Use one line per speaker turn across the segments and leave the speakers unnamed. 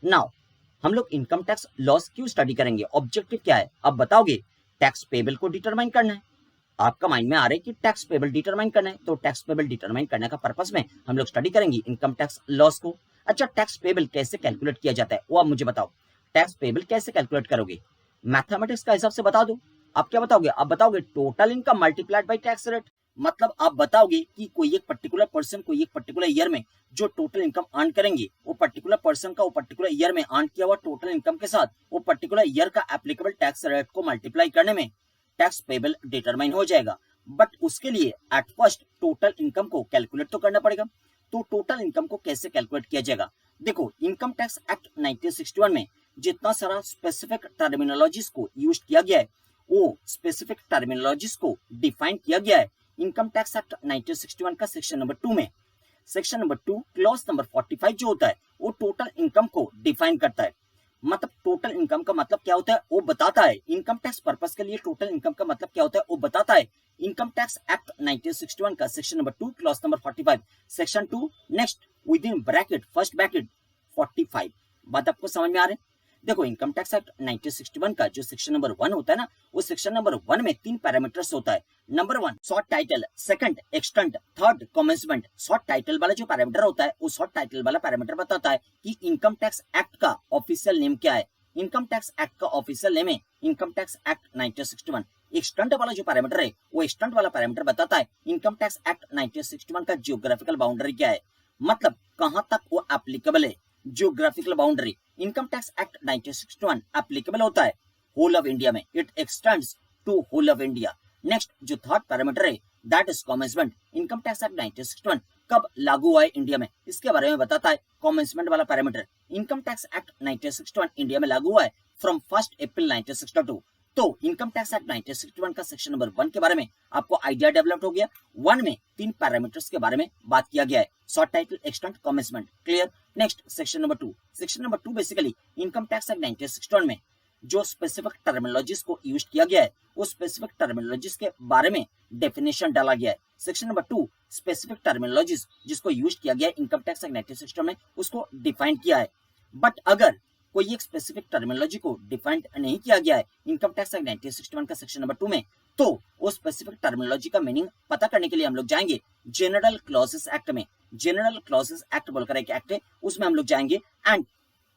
Now हम लोग income tax loss क्यों स्टडी करेंगे, ऑब्जेक्टिव क्या है, अब बताओगे। टैक्स पेबल को डिटरमाइन करना है। आपका माइंड में आ रहा है कि टैक्स पेबल डिटरमाइन करना है, तो टैक्स पेबल डिटरमाइन करने का पर्पस में हम लोग स्टडी करेंगे इनकम टैक्स लॉस को। अच्छा, टैक्स पेबल कैसे कैलकुलेट किया जाता है वो आप मुझे बताओ। टैक्स पेबल कैसे कैलकुलेट करोगे, मैथमेटिक्स का हिसाब से बता दो। आप क्या बताओगे, आप बताओगे total income multiplied by tax rate. मतलब आप बताओगे कि कोई एक पर्टिकुलर पर्सन कोई एक पर्टिकुलर ईयर में जो टोटल इनकम अर्न करेंगे, वो पर्टिकुलर पर्सन का वो पर्टिकुलर ईयर में अर्न किया हुआ टोटल इनकम के साथ वो पर्टिकुलर ईयर का एप्लीकेबल टैक्स रेट को मल्टीप्लाई करने में टैक्स पेबल डिटरमाइन हो जाएगा। बट उसके लिए एट फर्स्ट टोटल इनकम को कैलकुलेट तो करना पड़ेगा। तो टोटल इनकम को कैसे कैलकुलेट किया जाएगा, देखो इनकम टैक्स एक्ट 1961 में जितना सारा स्पेसिफिक टर्मिनोलॉजीज को यूज किया गया है, वो स्पेसिफिक टर्मिनोलॉजीज को डिफाइन किया गया है इनकम टैक्स एक्ट 1961 का सेक्शन नंबर 2 में। सेक्शन नंबर 2 क्लॉज नंबर 45 जो होता है वो टोटल इनकम को डिफाइन करता है। मतलब टोटल इनकम का मतलब क्या होता है वो बताता है। इनकम टैक्स पर्पस के लिए टोटल इनकम का मतलब क्या होता है वो बताता है इनकम टैक्स एक्ट 1961 का section number 2 clause number 45 section 2 next with in bracket first bracket 45। बात आपको समझ में आ रहा है। देखो इनकम टैक्स एक्ट 1961 का जो सेक्शन नंबर 1 होता है ना, वो सेक्शन नंबर 1 में 3 पैरामीटर्स होता है। Number 1 short title, second extent, third commencement. Short title वाला जो पैरामीटर होता है वो शॉर्ट टाइटल वाला पैरामीटर बताता है कि इनकम टैक्स एक्ट का ऑफिशियल नेम क्या है। इनकम टैक्स एक्ट का ऑफिशियल नेम है इनकम टैक्स एक्ट 1961। एक्सटेंट वाला जो पैरामीटर है वो एक्सटेंट वाला पैरामीटर बताता है इनकम टैक्स एक्ट 1961 का जियोग्राफिकल बाउंड्री क्या है, मतलब कहां तक वो एप्लीकेबल है। Geographical boundary income tax act 1961 applicable होता है होल ऑफ इंडिया में, it extends to whole of India. Next जो थर्ड पैरामीटर है that is commencement. Income tax act 1961 कब लागू हुआ है इंडिया में, इसके बारे में बताता है कमेंसमेंट वाला parameter. Income tax act 1961 India में लागू हुआ है फ्रॉम 1 अप्रैल 1962। तो इनकम टैक्स एक्ट 1961 का सेक्शन नंबर 1 के बारे में आपको आइडिया डेवलप हो गया। 1 में 3 पैरामीटर्स के बारे में बात किया गया है, short title, extent, commencement, clear. Next section number 2। Section number 2 basically income tax act 1961 में जो स्पेसिफिक टर्मिनोलॉजीज को यूज किया गया है वो स्पेसिफिक टर्मिनोलॉजीज के बारे में डेफिनेशन डाला गया है। सेक्शन नंबर 2 स्पेसिफिक टर्मिनोलॉजीज जिसको यूज किया गया है इनकम टैक्स एक्ट 1961 में उसको डिफाइन किया है। बट अगर कोई एक स्पेसिफिक टर्मिनोलॉजी को डिफाइन नहीं किया गया है इनकम टैक्स एक्ट 1961 का सेक्शन नंबर 2 में, तो वो स्पेसिफिक टर्मिनोलॉजी का मीनिंग पता करने के लिए हम लोग जाएंगे जनरल क्लॉजेस एक्ट में। जनरल क्लॉजेस एक्ट बोलकर एक एक्ट है, उसमें हम लोग जाएंगे एंड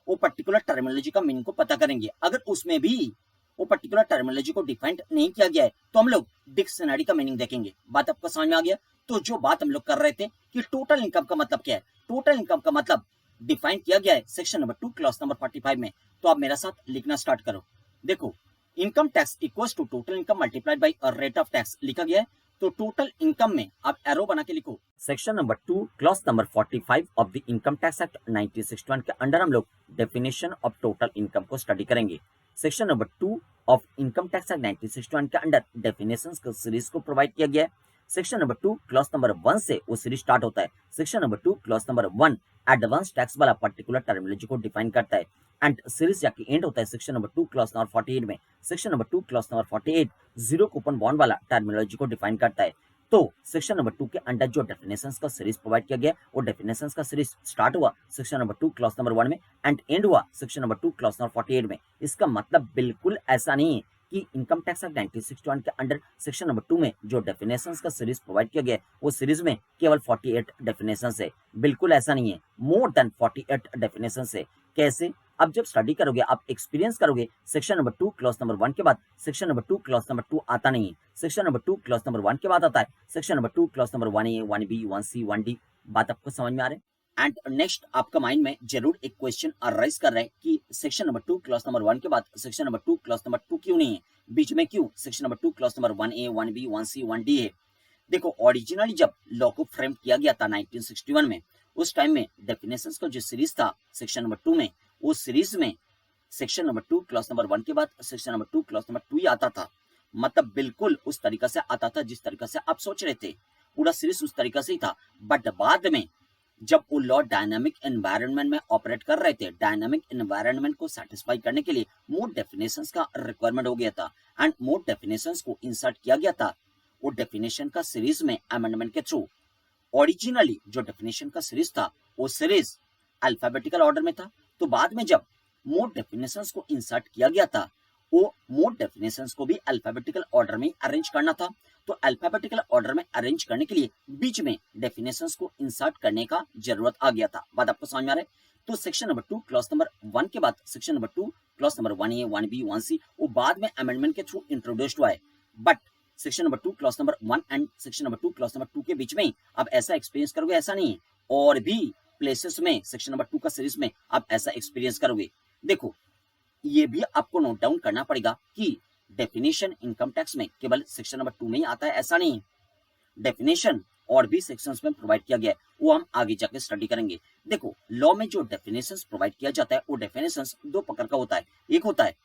वो पर्टिकुलर टर्मिनोलॉजी का मीनिंग को पता करेंगे। अगर उसमें भी वो पर्टिकुलर टर्मिनोलॉजी को डिफाइन नहीं किया गया है तो हम लोग डिक्शनरी का मीनिंग देखेंगे। बात आपको समझ में आ गया। तो जो बात हम लोग कर रहे थे कि टोटल इनकम का मतलब क्या है, टोटल इनकम का मतलब डिफाइन किया गया है सेक्शन नंबर 2 क्लॉज नंबर 45 में। तो आप मेरा साथ लिखना स्टार्ट करो। देखो income tax equals to total income multiplied by rate of tax लिखा गया है। तो टोटल इनकम में आप एरो बना के लिखो section number 2 clause number 45 of the income tax act 1961 के अंडर हम लोग डेफिनेशन ऑफ टोटल इनकम को स्टडी करेंगे। Section number 2 of income tax act 1961 के अंडर डेफिनेशंस का सीरीज को प्रोवाइड किया गया है। सेक्शन नंबर 2 क्लॉज नंबर 1 से वो सीरीज स्टार्ट होता है। Section number 2 clause number 1 advance tax वाला पर्टिकुलर टर्मिनोलॉजी को डिफाइन करता है एंड सीरीज जाके एंड होता है सेक्शन नंबर 2 क्लॉज नंबर 48 में। Section number 2 clause number 48 zero coupon bond वाला टर्मिनोलॉजी को डिफाइन करता है। तो सेक्शन नंबर 2 के अंडर जो डेफिनेशंस का सीरीज प्रोवाइड किया गया वो डेफिनेशंस का सीरीज स्टार्ट हुआ सेक्शन नंबर 2 क्लॉज नंबर 1 में एंड एंड हुआ सेक्शन नंबर 2 क्लॉज नंबर 48 में। इसका मतलब बिल्कुल ऐसा नहीं है कि इनकम टैक्स एक्ट 1961 के अंडर सेक्शन नंबर 2 में जो डेफिनेशंस का सीरीज प्रोवाइड किया गया है वो सीरीज में केवल 48 डेफिनेशंस है। बिल्कुल ऐसा नहीं है, मोर देन 48 डेफिनेशंस है। कैसे, अब जब स्टडी करोगे आप एक्सपीरियंस करोगे सेक्शन नंबर 2 क्लॉज नंबर 1 के बाद सेक्शन नंबर 2 क्लॉज नंबर 2 आता नहीं है। सेक्शन नंबर 2 क्लॉज नंबर 1 के बाद आता है section number 2 clause number 1A 1B 1C 1D। बात आपको समझ में आ रहा है। एंड नेक्स्ट आपका माइंड में जरूर एक क्वेश्चन अराइज कर रहा है कि सेक्शन नंबर 2 क्लॉज नंबर 1 के बाद सेक्शन नंबर 2 क्लॉज नंबर 2 क्यों नहीं है, बीच में क्यों section number 2 clause number 1A 1B 1C 1D है। देखो ओरिजिनली जब लॉ को फ्रेम किया गया था 1961 में, उस टाइम में डेफिनेशंस का जो सीरीज था सेक्शन नंबर 2 में, उस सीरीज में सेक्शन नंबर 2 क्लॉज नंबर 1 के बाद सेक्शन नंबर 2 क्लॉज नंबर 2 ही आता था। मतलब बिल्कुल उस तरीका से आता था जिस तरीका से आप सोच रहे थे, पूरा सीरीज उस तरीका से ही था। बट बाद में जब वो लॉ डायनामिक एनवायरनमेंट में ऑपरेट कर रहे थे, डायनामिक एनवायरनमेंट को सेटिस्फाई करने के लिए मोर डेफिनेशंस का रिक्वायरमेंट हो गया था एंड मोर डेफिनेशंस को इंसर्ट किया गया था वो डेफिनेशन का सीरीज में अमेंडमेंट के थ्रू। ओरिजिनली जो डेफिनेशन का सीरीज था वो सीरीज अल्फाबेटिकल ऑर्डर में था, तो बाद में जब मोड डेफिनेशंस को इंसर्ट किया गया था, वो मोड डेफिनेशंस को भी अल्फाबेटिकल ऑर्डर में अरेंज करना था। तो अल्फाबेटिकल ऑर्डर में अरेंज करने के लिए बीच में डेफिनेशंस को इंसर्ट करने का जरूरत आ गया था। बात आपको समझ में आ रहा है? तो सेक्शन नंबर 2 क्लॉज नंबर 1 के बाद section number 2 clause number 1A 1B 1C वो बाद में अमेंडमेंट के थ्रू इंट्रोड्यूस्ड हुआ है। But section number 2 clause number 1 and section number 2 clause number 2 के बीच में आप ऐसा एक्सपीरियंस करोगे, ऐसा नहीं है, और भी प्लेसेस में सेक्शन नंबर 2 का सीरीज में आप ऐसा एक्सपीरियंस करोगे। देखो, ये भी आपको नोट डाउन करना पड़ेगा कि डेफिनेशन इनकम टैक्स में केवल सेक्शन नंबर 2 में ही आता है, ऐसा नहीं है। डेफिनेशन और भी सेक्शंस में प्रोवाइड किया गया है, वो हम आगे जाके स्टडी करेंगे। देखो, लॉ में जो डेफिनेशंस प्रोवाइड किया जाता है वो डेफिनेशंस दो प्रकार का होता है। एक होता है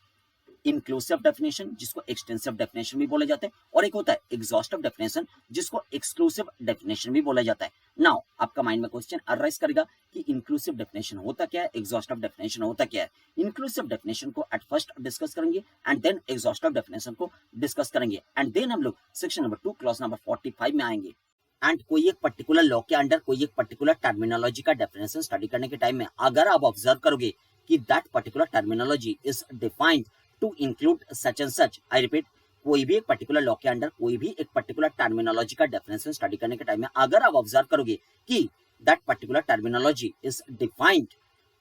इंक्लूसिव डेफिनेशन, जिसको एक्सटेंसिव डेफिनेशन भी बोला जाता है, और एक होता है एग्जॉस्टिव डेफिनेशन, जिसको एक्सक्लूसिव डेफिनेशन भी बोला जाता है। नाउ आपका माइंड में क्वेश्चन अराइज करेगा कि इंक्लूसिव डेफिनेशन होता क्या है, एग्जॉस्टिव डेफिनेशन होता क्या है। इंक्लूसिव डेफिनेशन को एट फर्स्ट डिस्कस करेंगे एंड देन एग्जॉस्टिव डेफिनेशन को डिस्कस करेंगे, एंड देन हम लोग सेक्शन नंबर 2 क्लॉज नंबर 45 में आएंगे। एंड कोई एक पर्टिकुलर लॉ के अंडर कोई एक पर्टिकुलर टर्मिनोलॉजी का डेफिनेशन स्टडी करने के टाइम में अगर आप ऑब्जर्व करोगे कि that particular terminology is defined to include such and such, I repeat, कोई भी एक पर्टिकुलर लॉ के अंडर कोई भी एक पर्टिकुलर टर्मिनोलॉजी का डेफिनेशन स्टडी करने के टाइम में अगर आप ऑब्जर्व करोगे कि that particular terminology is defined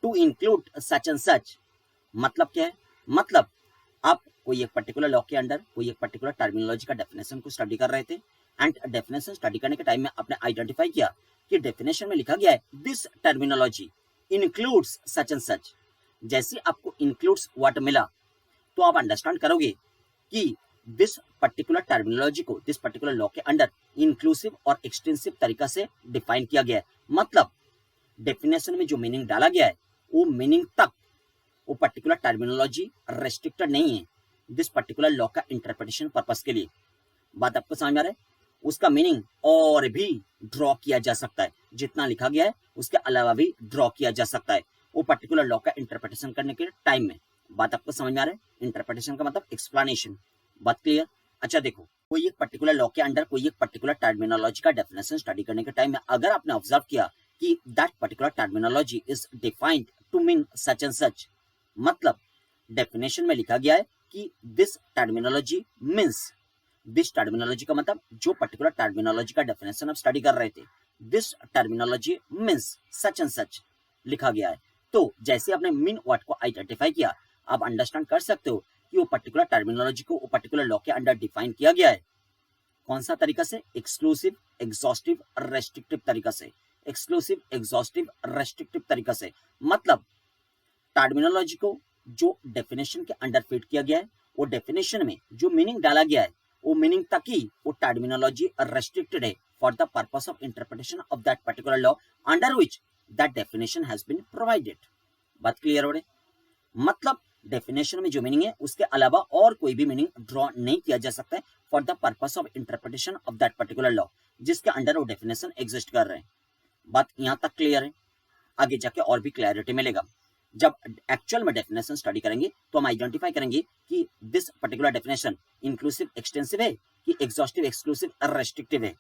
to include such and such, मतलब क्या है? मतलब आप कोई एक पर्टिकुलर लॉ के अंडर कोई एक पर्टिकुलर टर्मिनोलॉजी का डेफिनेशन को स्टडी कर रहे थे, एंड डेफिनेशन स्टडी करने के टाइम में आपने आइडेंटिफाई किया कि डेफिनेशन में लिखा गया है this terminology includes such and सच। जैसे आपको इंक्लूड्स वर्ड मिला तो आप अंडरस्टैंड करोगे कि दिस पर्टिकुलर टर्मिनोलॉजी को दिस पर्टिकुलर लॉ के अंडर इंक्लूसिव और एक्सटेंसिव तरीका से डिफाइन किया गया है। मतलब डेफिनेशन में जो मीनिंग डाला गया है वो मीनिंग तक वो पर्टिकुलर टर्मिनोलॉजी रेस्ट्रिक्टेड नहीं है दिस पर्टिकुलर लॉ का इंटरप्रिटेशन पर्पस के लिए। बात आपको समझ में आ रहा है? उसका मीनिंग और भी ड्रॉ किया जा सकता है, जितना लिखा गया है उसके अलावा भी ड्रॉ किया जा सकता है वो पर्टिकुलर लॉ का इंटरप्रिटेशन करने के टाइम में। बात आपको समझ में आ रहा है? इंटरप्रिटेशन का मतलब एक्सप्लेनेशन। बात क्लियर? अच्छा देखो, कोई एक पर्टिकुलर लॉ के अंडर कोई एक पर्टिकुलर टर्मिनोलॉजी का डेफिनेशन स्टडी करने के टाइम में अगर आपने ऑब्जर्व किया कि that particular terminology is defined to mean such and such, मतलब डेफिनेशन में लिखा गया है कि this terminology means, this terminology का मतलब जो पर्टिकुलर टर्मिनोलॉजी का डेफिनेशन आप स्टडी कर रहे थे, this terminology means such and such लिखा गया है। तो जैसे आपने मीन वर्ड को आइडेंटिफाई किया, आप अंडरस्टैंड कर सकते हो कि वो पर्टिकुलर टर्मिनोलॉजी को वो पर्टिकुलर लॉ के अंडर डिफाइन किया गया है। कौन सा तरीका से? एक्सक्लूसिव, एग्जॉस्टिव, रेस्ट्रिक्टिव तरीका से। एक्सक्लूसिव, एग्जॉस्टिव, रेस्ट्रिक्टिव तरीका से मतलब टर्मिनोलॉजी को जो डेफिनेशन के अंडर फिट किया गया है वो डेफिनेशन में जो मीनिंग डाला गया है वो मीनिंग तक ही वो टर्मिनोलॉजी रेस्ट्रिक्टेड है for the purpose of interpretation of that particular law under which that definition has been provided. बात क्लियर हो रही? मतलब डेफिनेशन में जो मीनिंग है उसके अलावा और कोई भी मीनिंग ड्रॉ नहीं किया जा सकता है for the purpose of interpretation of that particular law जिसके अंडर वो डेफिनेशन एग्जिस्ट कर रहे हैं। बात यहां तक क्लियर है? आगे जाके और भी क्लैरिटी मिलेगा। जब एक्चुअल में डेफिनेशन स्टडी करेंगे तो हम आइडेंटिफाई करेंगे कि this particular definition inclusive extensive है कि एग्जॉस्टिव एक्सक्लूसिव रेस्ट्रिक्टिव है।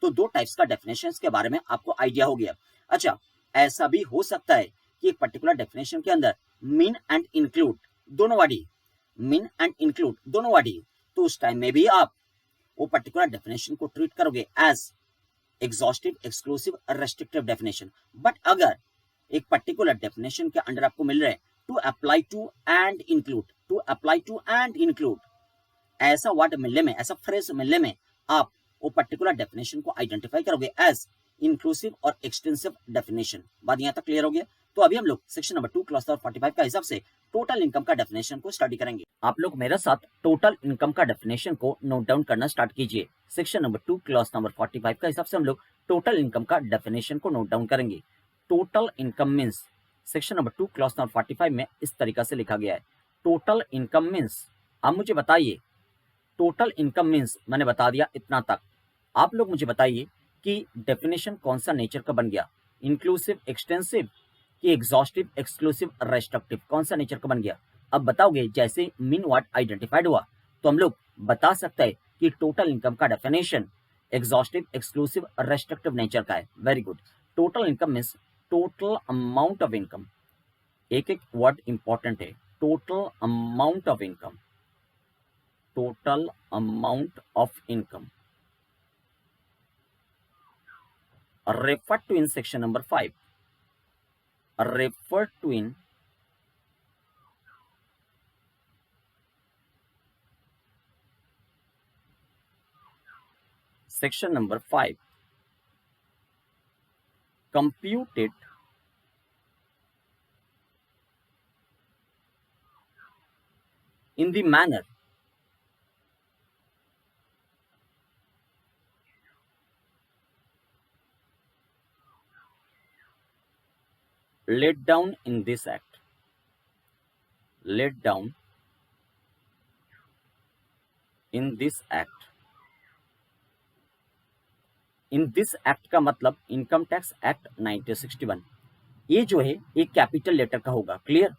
तो दो टाइप्स का डेफिनेशन के बारे में आपको आइडिया हो गया। अच्छा, ऐसा भी हो सकता है कि एक पर्टिकुलर डेफिनेशन के अंदर मीन एंड इंक्लूड दोनों वर्ड ही, मीन एंड इंक्लूड दोनों वर्ड ही, तो उस टाइम में भी आप वो पर्टिकुलर डेफिनेशन को ट्रीट करोगे as exhaustive exclusive restrictive definition. But अगर एक पर्टिकुलर डेफिनेशन के अंडर आपको मिल रहा है to apply to and include, to apply to and include, ऐसा वर्ड मिलने में, ऐसा फ्रेज मिलने में आप वो पर्टिकुलर डेफिनेशन को आइडेंटिफाई करोगे एज इंक्लूसिव और एक्सटेंसिव डेफिनेशन। बात यहां तक क्लियर हो गया? तो अभी हम लोग सेक्शन नंबर 2 क्लॉज नंबर 45 का हिसाब से टोटल इनकम का डेफिनेशन को स्टडी करेंगे। आप लोग मेरे साथ टोटल इनकम का डेफिनेशन को नोट डाउन करना स्टार्ट कीजिए। सेक्शन नंबर 2 क्लॉज नंबर 45 का हिसाब से हम लोग टोटल इनकम का डेफिनेशन को नोट डाउन करेंगे। Total income means section number 2 clause number 45 में इस तरीका से लिखा गया है। टोटल इनकम मीन्स, आप मुझे बताइए टोटल इनकम मीन्स मैंने बता दिया इतना तक। आप लोग मुझे बताइए कि डेफिनेशन कौन सा नेचर का बन गया, इंक्लूसिव एक्सटेंसिव कि एग्जॉस्टिव एक्सक्लूसिव रेस्ट्रिक्टिव, कौन सा नेचर का बन गया? अब बताओगे जैसे मीन वर्ड आइडेंटिफाइड हुआ तो हम लोग बता सकते हैं कि टोटल इनकम का definition exhaustive exclusive restrictive nature का है। Very good. Total income means total amount of income, एक एक वर्ड इंपॉर्टेंट है। Total amount of income, total amount of income referred to in section number 5, referred to in section number 5, computed in the manner laid down in this act, laid down in this act. In this act का मतलब income tax act 1961। ये जो है एक capital letter का होगा, clear.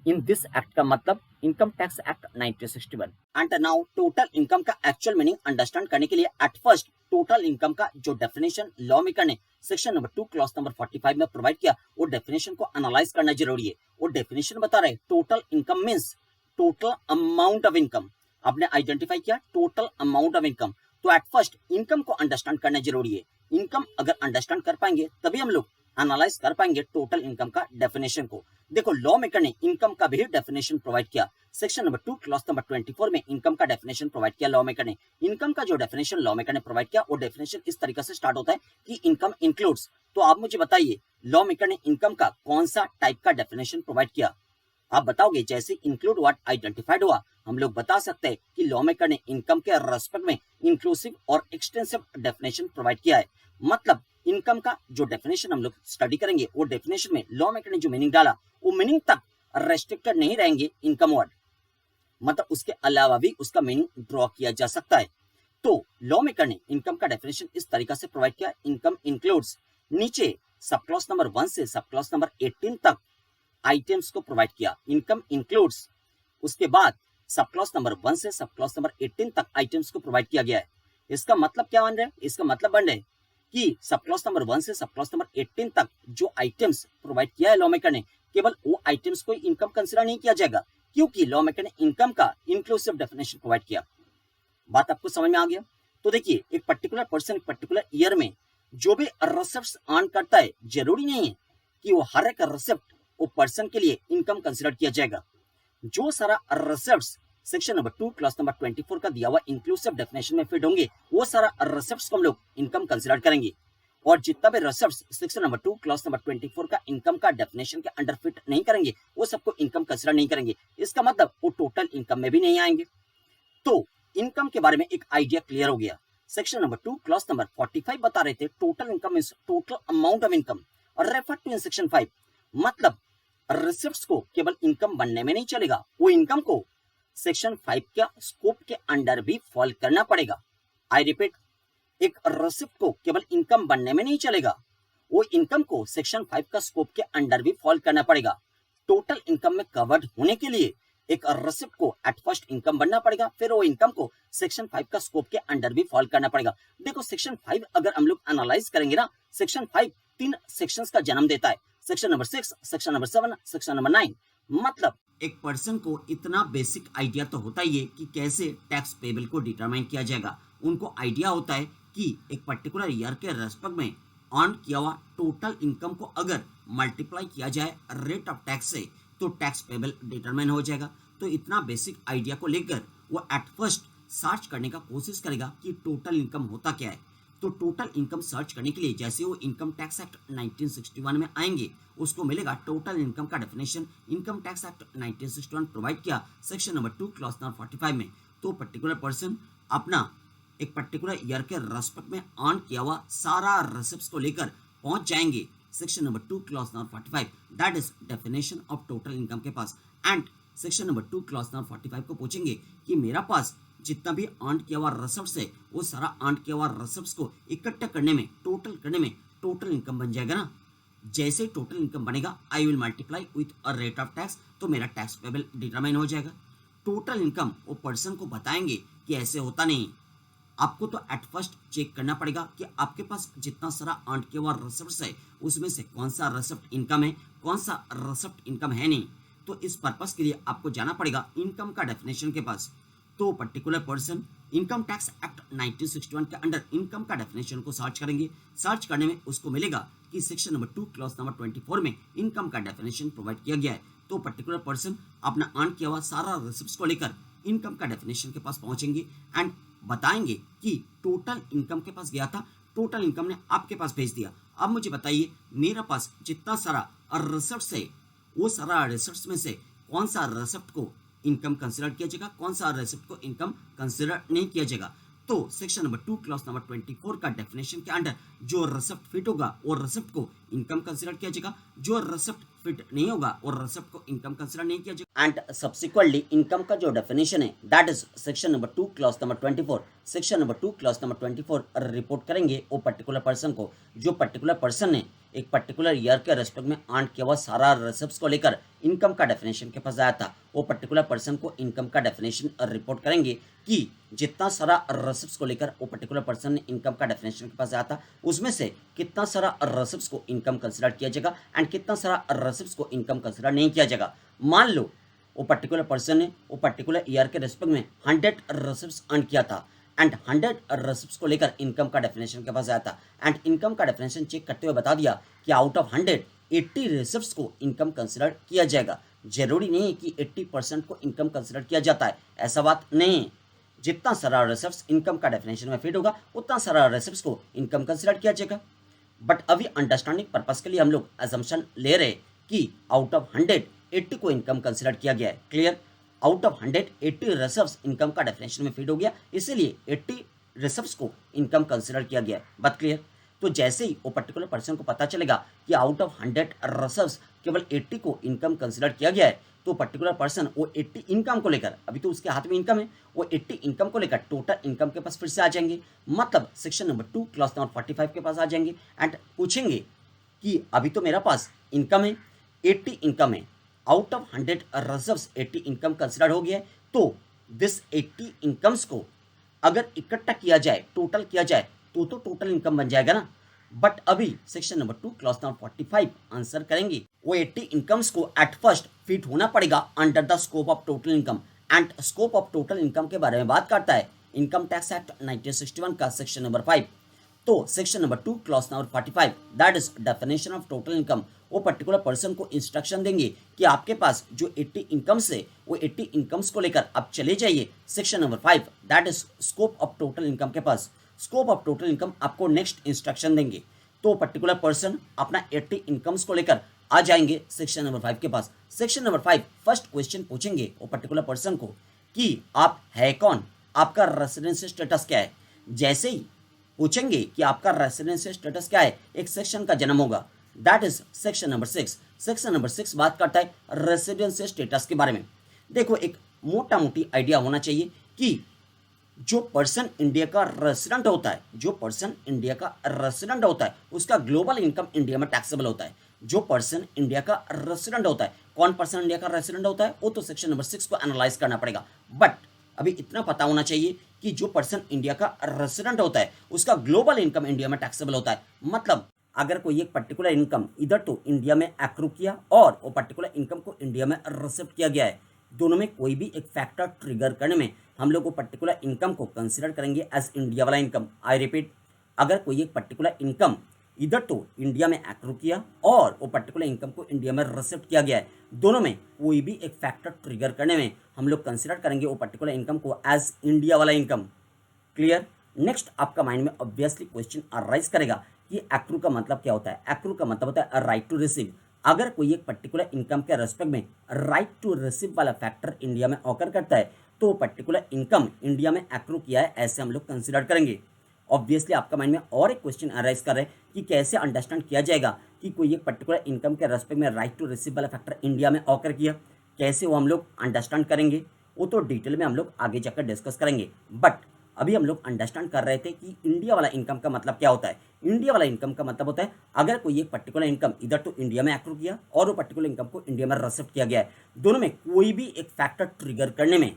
In this act का मतलब income tax act 1961। And now total income का एक्चुअल मीनिंग अंडरस्टैंड करने के लिए एट फर्स्ट टोटल इनकम का जो डेफिनेशन लॉ मेकर ने सेक्शन नंबर 2 क्लॉज नंबर 45 में प्रोवाइड किया, वो डेफिनेशन को एनालाइज करना जरूरी है। वो डेफिनेशन बता रहे total income means total amount of income. आपने आइडेंटिफाई किया टोटल अमाउंट ऑफ इनकम, तो एट फर्स्ट इनकम को अंडरस्टैंड करना जरूरी है। इनकम अगर अंडरस्टैंड कर पाएंगे तभी हम लोग एनालाइज कर पाएंगे टोटल इनकम का डेफिनेशन को। देखो लॉ मेकर ने इनकम का भी डेफिनेशन प्रोवाइड किया, सेक्शन नंबर 2 क्लॉज नंबर 24 में इनकम का डेफिनेशन प्रोवाइड किया लॉ मेकर ने। इनकम का जो डेफिनेशन लॉ मेकर ने प्रोवाइड किया वो डेफिनेशन इस तरीके से स्टार्ट होता है कि इनकम इंक्लूड्स। तो आप मुझे बताइए लॉ मेकर ने इनकम का कौन सा टाइप का डेफिनेशन प्रोवाइड किया। आप बताओगे जैसे इंक्लूड वर्ड आइडेंटिफाइड हुआ, हम लोग बता सकते हैं कि लॉ मेकर ने इनकम के रेस्पेक्ट में इंक्लूसिव और एक्सटेंसिव डेफिनेशन प्रोवाइड किया है। मतलब इनकम का जो डेफिनेशन हम लोग स्टडी करेंगे वो डेफिनेशन में लॉ मेकर ने जो मीनिंग डाला वो मीनिंग तक रेस्ट्रिक्टेड नहीं रहेंगे इनकम वर्ड, मतलब उसके अलावा भी उसका मीनिंग ड्रॉ किया जा सकता है। तो लॉ मेकर ने इनकम का डेफिनेशन इस तरीका से प्रोवाइड किया, इनकम इंक्लूड्स, नीचे सब क्लॉज नंबर 1 से सब क्लॉज नंबर 18 तक आइटम्स को प्रोवाइड किया, इनकम इंक्लूड्स। उसके बाद सब क्लॉज नंबर 1 से सब क्लॉज नंबर 18 तक आइटम्स को प्रोवाइड किया गया है। इसका मतलब क्या बन रहा है, इसका मतलब बन रहा है कि सब क्लॉज नंबर 1 से सब क्लॉज नंबर 18 तक जो आइटम्स प्रोवाइड किया है लॉ मेकर ने, केवल वो आइटम्स को इनकम कंसिडर नहीं किया जाएगा, क्योंकि लॉ मेकर ने इनकम का इंक्लूसिव डेफिनेशन प्रोवाइड किया। बात आपको समझ में आ गया। तो देखिए एक पर्टिकुलर पर्सन एक पर्टिकुलर ईयर में जो भी रिसिप्ट्स अर्न करता है, जरूरी नहीं है कि वो हर एक रिसिप्ट वो पर्सन के लिए इनकम कंसिडर किया जाएगा। जो सारा receipts section number 2 class number 24 का दिया हुआ इंक्लूसिव डेफिनेशन में फिट होंगे, वो सारा रिसिप्ट्स को हम लोग इनकम कंसिडर करेंगे। और जितना भी receipts section number 2 class number 24 का इनकम का डेफिनेशन के अंडर फिट नहीं करेंगे, वो सबको इनकम कंसिडर नहीं करेंगे। इसका मतलब वो टोटल इनकम में भी नहीं आएंगे। तो इनकम के बारे में एक आइडिया क्लियर हो गया। सेक्शन नंबर 2 क्लास नंबर 45 बता रहे थे total income is total amount of income, और रेफर टू इन सेक्शन 5 मतलब रिसिप्ट्स को केवल इनकम बनने में नहीं चलेगा, वो इनकम को सेक्शन 5 के स्कोप के अंडर भी फॉल करना पड़ेगा। आई रिपीट, एक रिसिप्ट को केवल इनकम बनने में नहीं चलेगा, वो इनकम को सेक्शन 5 का स्कोप के अंडर भी फॉल करना पड़ेगा। टोटल इनकम में कवर्ड होने के लिए एक रिसिप्ट को एट फर्स्ट इनकम बनना पड़ेगा, फिर वो इनकम को सेक्शन 5 का स्कोप के अंडर भी फॉल करना पड़ेगा। देखो सेक्शन 5 अगर हम लोग एनालाइज करेंगे ना, सेक्शन 5 3 सेक्शंस का जन्म देता है, section number 6, section number 7, section number 9। मतलब एक पर्सन को इतना बेसिक आइडिया तो होता ही है कि कैसे टैक्स पेबल को डिटरमाइन किया जाएगा। उनको आइडिया होता है कि एक पर्टिकुलर ईयर के रेस्पेक्ट में अर्न किया हुआ टोटल इनकम को अगर मल्टीप्लाई किया जाए रेट ऑफ टैक्स से तो टैक्स पेबल डिटरमाइन हो जाएगा। तो इतना बेसिक आइडिया को लेकर वो एट फर्स्ट सर्च करने का कोशिश करेगा कि टोटल इनकम होता क्या है। तो टोटल इनकम सर्च करने के लिए जैसे वो इनकम टैक्स एक्ट 1961 में आएंगे, उसको मिलेगा टोटल इनकम का definition income tax act 1961 provide किया सेक्शन नंबर 2 क्लॉज नंबर 45 में। तो पर्टिकुलर पर्सन अपना एक पर्टिकुलर ईयर के रेस्पेक्ट में अर्न किया हुआ सारा रिसिप्ट्स को लेकर पहुंच जाएंगे section number 2 clause number 45, that is definition of total income के पास। And section number 2 clause number 45 को पूछेंगे कि मेरा पास जितना भी अर्न किया हुआ रिसिप्ट्स है, वो सारा अर्न किया हुआ रिसिप्ट्स को इकट्ठा करने में टोटल इनकम बन जाएगा ना। जैसे टोटल इनकम बनेगा I will multiply with a rate of tax, तो मेरा टैक्स पेबल डिटरमाइन हो जाएगा। टोटल इनकम वो पर्सन को बताएंगे कि ऐसे होता नहीं, आपको तो एट फर्स्ट चेक करना पड़ेगा कि आपके पास जितना सारा अर्न किया हुआ रिसिप्ट्स है उसमें से कौन सा रिसिप्ट इनकम है, कौन सा रिसिप्ट इनकम है नहीं, तो इस पर्पस के लिए आपको जाना पड़ेगा इनकम का डेफिनेशन के पास। तो particular person income tax act 1961 के अंडर इनकम का डेफिनेशन को सर्च करेंगे। सर्च करने में उसको मिलेगा कि सेक्शन नंबर 2 क्लॉज नंबर 24 में इनकम का डेफिनेशन प्रोवाइड किया गया है। तो पर्टिकुलर पर्सन अपना अर्न किया हुआ सारा रिसिप्ट्स को लेकर इनकम का डेफिनेशन के पास पहुंचेंगे एंड बताएंगे कि टोटल इनकम के पास गया था, टोटल इनकम ने आपके पास भेज दिया। अब मुझे बताइए मेरा पास जितना सारा रिसिप्ट्स है वो सारा रिसिप्ट्स में से कौन सा रिसिप्ट को इनकम कंसिडर किया जाएगा, कौन सा रिसिप्ट को इनकम कंसिडर नहीं किया जाएगा। तो सेक्शन नंबर 2 क्लॉज नंबर 24 का डेफिनेशन के अंडर जो रिसिप्ट फिट होगा वो रिसिप्ट को इनकम कंसिडर किया जाएगा, जो रिसिप्ट फिट नहीं होगा और रिसिप्ट को इनकम कंसिडर नहीं किया जाएगा। एंड सब्सिक्वेंटली इनकम का जो डेफिनेशन है that is section number 2 clause number 24, section number 2 clause number 24 report करेंगे वो पर्टिकुलर पर्सन को। जो पर्टिकुलर पर्सन ने एक पर्टिकुलर ईयर के रेस्पेक्ट में अर्न किया हुआ सारा रिसिप्ट्स को लेकर इनकम का डेफिनेशन के पास आया था, वो पर्टिकुलर पर्सन को इनकम का डेफिनेशन रिपोर्ट करेंगे कि जितना सारा रिसिप्ट्स को लेकर वो पर्टिकुलर पर्सन ने इनकम का डेफिनेशन के पास आया था उसमें से कितना सारा रिसिप्ट्स को इनकम कंसिडर किया जाएगा एंड कितना सारा रिसिप्ट्स को इनकम कंसिडर नहीं किया जाएगा। मान लो वो पर्टिकुलर पर्सन ने वो पर्टिकुलर ईयर के रेस्पेक्ट में 100 रिसिप्ट्स अर्न किया था एंड 100 रिसिप्ट्स को लेकर इनकम का डेफिनेशन के पास आया था एंड इनकम का डेफिनेशन चेक करते हुए बता दिया कि आउट ऑफ 100 80 रिसिप्ट्स को इनकम कंसिडर किया जाएगा। जरूरी नहीं है कि 80% को इनकम कंसिडर किया जाता है, ऐसा बात नहीं है। जितना सारा रिसिप्ट्स इनकम का डेफिनेशन में फिट होगा उतना सारा रिसिप्ट्स को इनकम कंसिडर किया जाएगा। बट अभी अंडरस्टैंडिंग पर्पस के लिए हम लोग अजम्पशन ले रहे कि आउट ऑफ 100 80 को इनकम कंसिडर किया गया है। Clear? Out of 100 80 receipts income का डेफिनेशन में फिट हो गया, इसीलिए 80 रिसिप्ट्स को इनकम कंसिडर किया गया है। बात क्लियर? तो जैसे ही वो पर्टिकुलर पर्सन को पता चलेगा कि आउट ऑफ 100 रिसिप्ट्स केवल 80 को इनकम कंसिडर किया गया है, तो पर्टिकुलर पर्सन वो 80 इनकम को लेकर, अभी तो उसके हाथ में इनकम है, वो 80 इनकम को लेकर टोटल इनकम के पास फिर से आ जाएंगे, मतलब सेक्शन नंबर 2 क्लॉज नंबर 45 के पास आ जाएंगे एंड पूछेंगे कि अभी तो मेरा पास इनकम है 80 इनकम है, out of 100 reserves 80 income consider हो गया है, तो दिस 80 इनकम्स को अगर इकट्ठा किया जाए, टोटल किया जाए तो टोटल इनकम बन जाएगा ना। बट अभी section number 2 clause number 45 answer करेंगे, वो 80 इनकम्स को एट फर्स्ट फिट होना पड़ेगा under the scope of total income and scope of total income के बारे में बात करता है इनकम टैक्स एक्ट 1961 का सेक्शन नंबर 5। तो section number 2 clause number 45 that is definition of total income, वो पर्टिकुलर पर्सन को इंस्ट्रक्शन देंगे कि आपके पास जो 80 इनकम्स है वो 80 इनकम्स को लेकर आप चले जाइए section number 5 that is scope of total income के पास। स्कोप ऑफ टोटल इनकम आपको नेक्स्ट इंस्ट्रक्शन देंगे, तो पर्टिकुलर पर्सन अपना 80 इनकम्स को लेकर आ जाएंगे सेक्शन नंबर 5 के पास। सेक्शन नंबर 5 फर्स्ट क्वेश्चन पूछेंगे वो पर्टिकुलर पर्सन को कि आप है कौन, आपका रेसिडेंशियल स्टेटस क्या है। जैसे ही पूछेंगे कि आपका रेसिडेंशियल स्टेटस क्या है, एक सेक्शन का जन्म होगा that is section number 6। Section number 6 बात करता है रेसिडेंशियल स्टेटस के बारे में। देखो एक मोटा मोटी आइडिया होना चाहिए कि जो पर्सन इंडिया का रेसिडेंट होता है, जो पर्सन इंडिया का रेसिडेंट होता है उसका ग्लोबल इनकम इंडिया में टैक्सेबल होता है। जो पर्सन इंडिया का रेसिडेंट होता है, कौन पर्सन इंडिया का रेसिडेंट होता है वो तो सेक्शन नंबर 6 को एनालाइज करना पड़ेगा। बट अभी इतना पता होना चाहिए कि जो पर्सन इंडिया का रेसिडेंट होता है उसका ग्लोबल इनकम इंडिया में टैक्सेबल होता है। मतलब अगर कोई एक पर्टिकुलर इनकम इधर तो इंडिया में एक्रू किया और वो पर्टिकुलर इनकम को इंडिया में रिसिप्ट किया गया है, दोनों में कोई भी एक फैक्टर ट्रिगर करने में हम लोग वो पर्टिकुलर इनकम को कंसिडर करेंगे एज इंडिया वाला इनकम। आई रिपीट, अगर कोई एक पर्टिकुलर इनकम इधर तो इंडिया में एक्रू किया और वो पर्टिकुलर इनकम को इंडिया में रिसिप्ट किया गया है, दोनों में कोई भी एक फैक्टर ट्रिगर करने में हम लोग कंसिडर करेंगे वो पर्टिकुलर इनकम को एज इंडिया वाला इनकम। क्लियर? नेक्स्ट आपका माइंड में ऑब्वियसली क्वेश्चन अराइज करेगा कि एक्रू का मतलब क्या होता है। एक्रू का मतलब होता है राइट टू रिसीव। अगर कोई एक पर्टिकुलर इनकम के रेस्पेक्ट में राइट टू रिसीव वाला फैक्टर इंडिया में ऑकर करता है तो पर्टिकुलर इनकम इंडिया में एक्रू किया है ऐसे हम लोग कंसिडर करेंगे। ऑब्वियसली आपका माइंड में और एक क्वेश्चन अराइज कर रहे हैं कि कैसे अंडरस्टैंड किया जाएगा कि कोई एक पर्टिकुलर इनकम के रेस्पेक्ट में राइट टू रिसीव वाला फैक्टर इंडिया में ऑकर किया, कैसे वो हम लोग अंडरस्टैंड करेंगे वो तो डिटेल में हम लोग आगे जाकर डिस्कस करेंगे। बट अभी हम लोग अंडरस्टैंड कर रहे थे कि इंडिया वाला इनकम का मतलब क्या होता है। इंडिया वाला इनकम का मतलब होता है अगर कोई एक पर्टिकुलर इनकम इधर तो इंडिया में एक्रू किया और वो पर्टिकुलर इनकम को इंडिया में रिसिप्ट किया गया है, दोनों में कोई भी एक फैक्टर ट्रिगर करने में,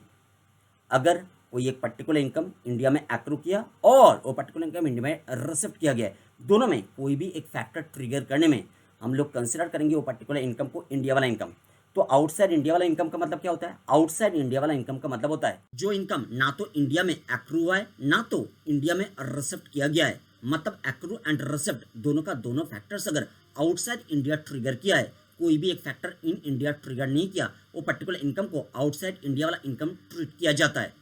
अगर कोई एक पर्टिकुलर इनकम इंडिया में एक्रू किया और वो पर्टिकुलर इनकम इंडिया में रिसिप्ट किया गया है, दोनों में कोई भी एक फैक्टर ट्रिगर करने में हम लोग कंसिडर करेंगे वो पर्टिकुलर इनकम को इंडिया वाला इनकम। तो आउटसाइड इंडिया वाला इनकम का मतलब क्या होता है? आउटसाइड इंडिया वाला इनकम का मतलब होता है जो इनकम ना तो इंडिया में एक्रू हुआ है ना तो इंडिया में रिसिप्ट किया गया है। मतलब एक्रू एंड रिसिप्ट दोनों का दोनों फैक्टर्स अगर आउटसाइड इंडिया ट्रिगर किया है, कोई भी एक फैक्टर इन इंडिया ट्रिगर नहीं किया, वो पर्टिकुलर इनकम को आउटसाइड इंडिया वाला इनकम ट्रीट किया जाता है।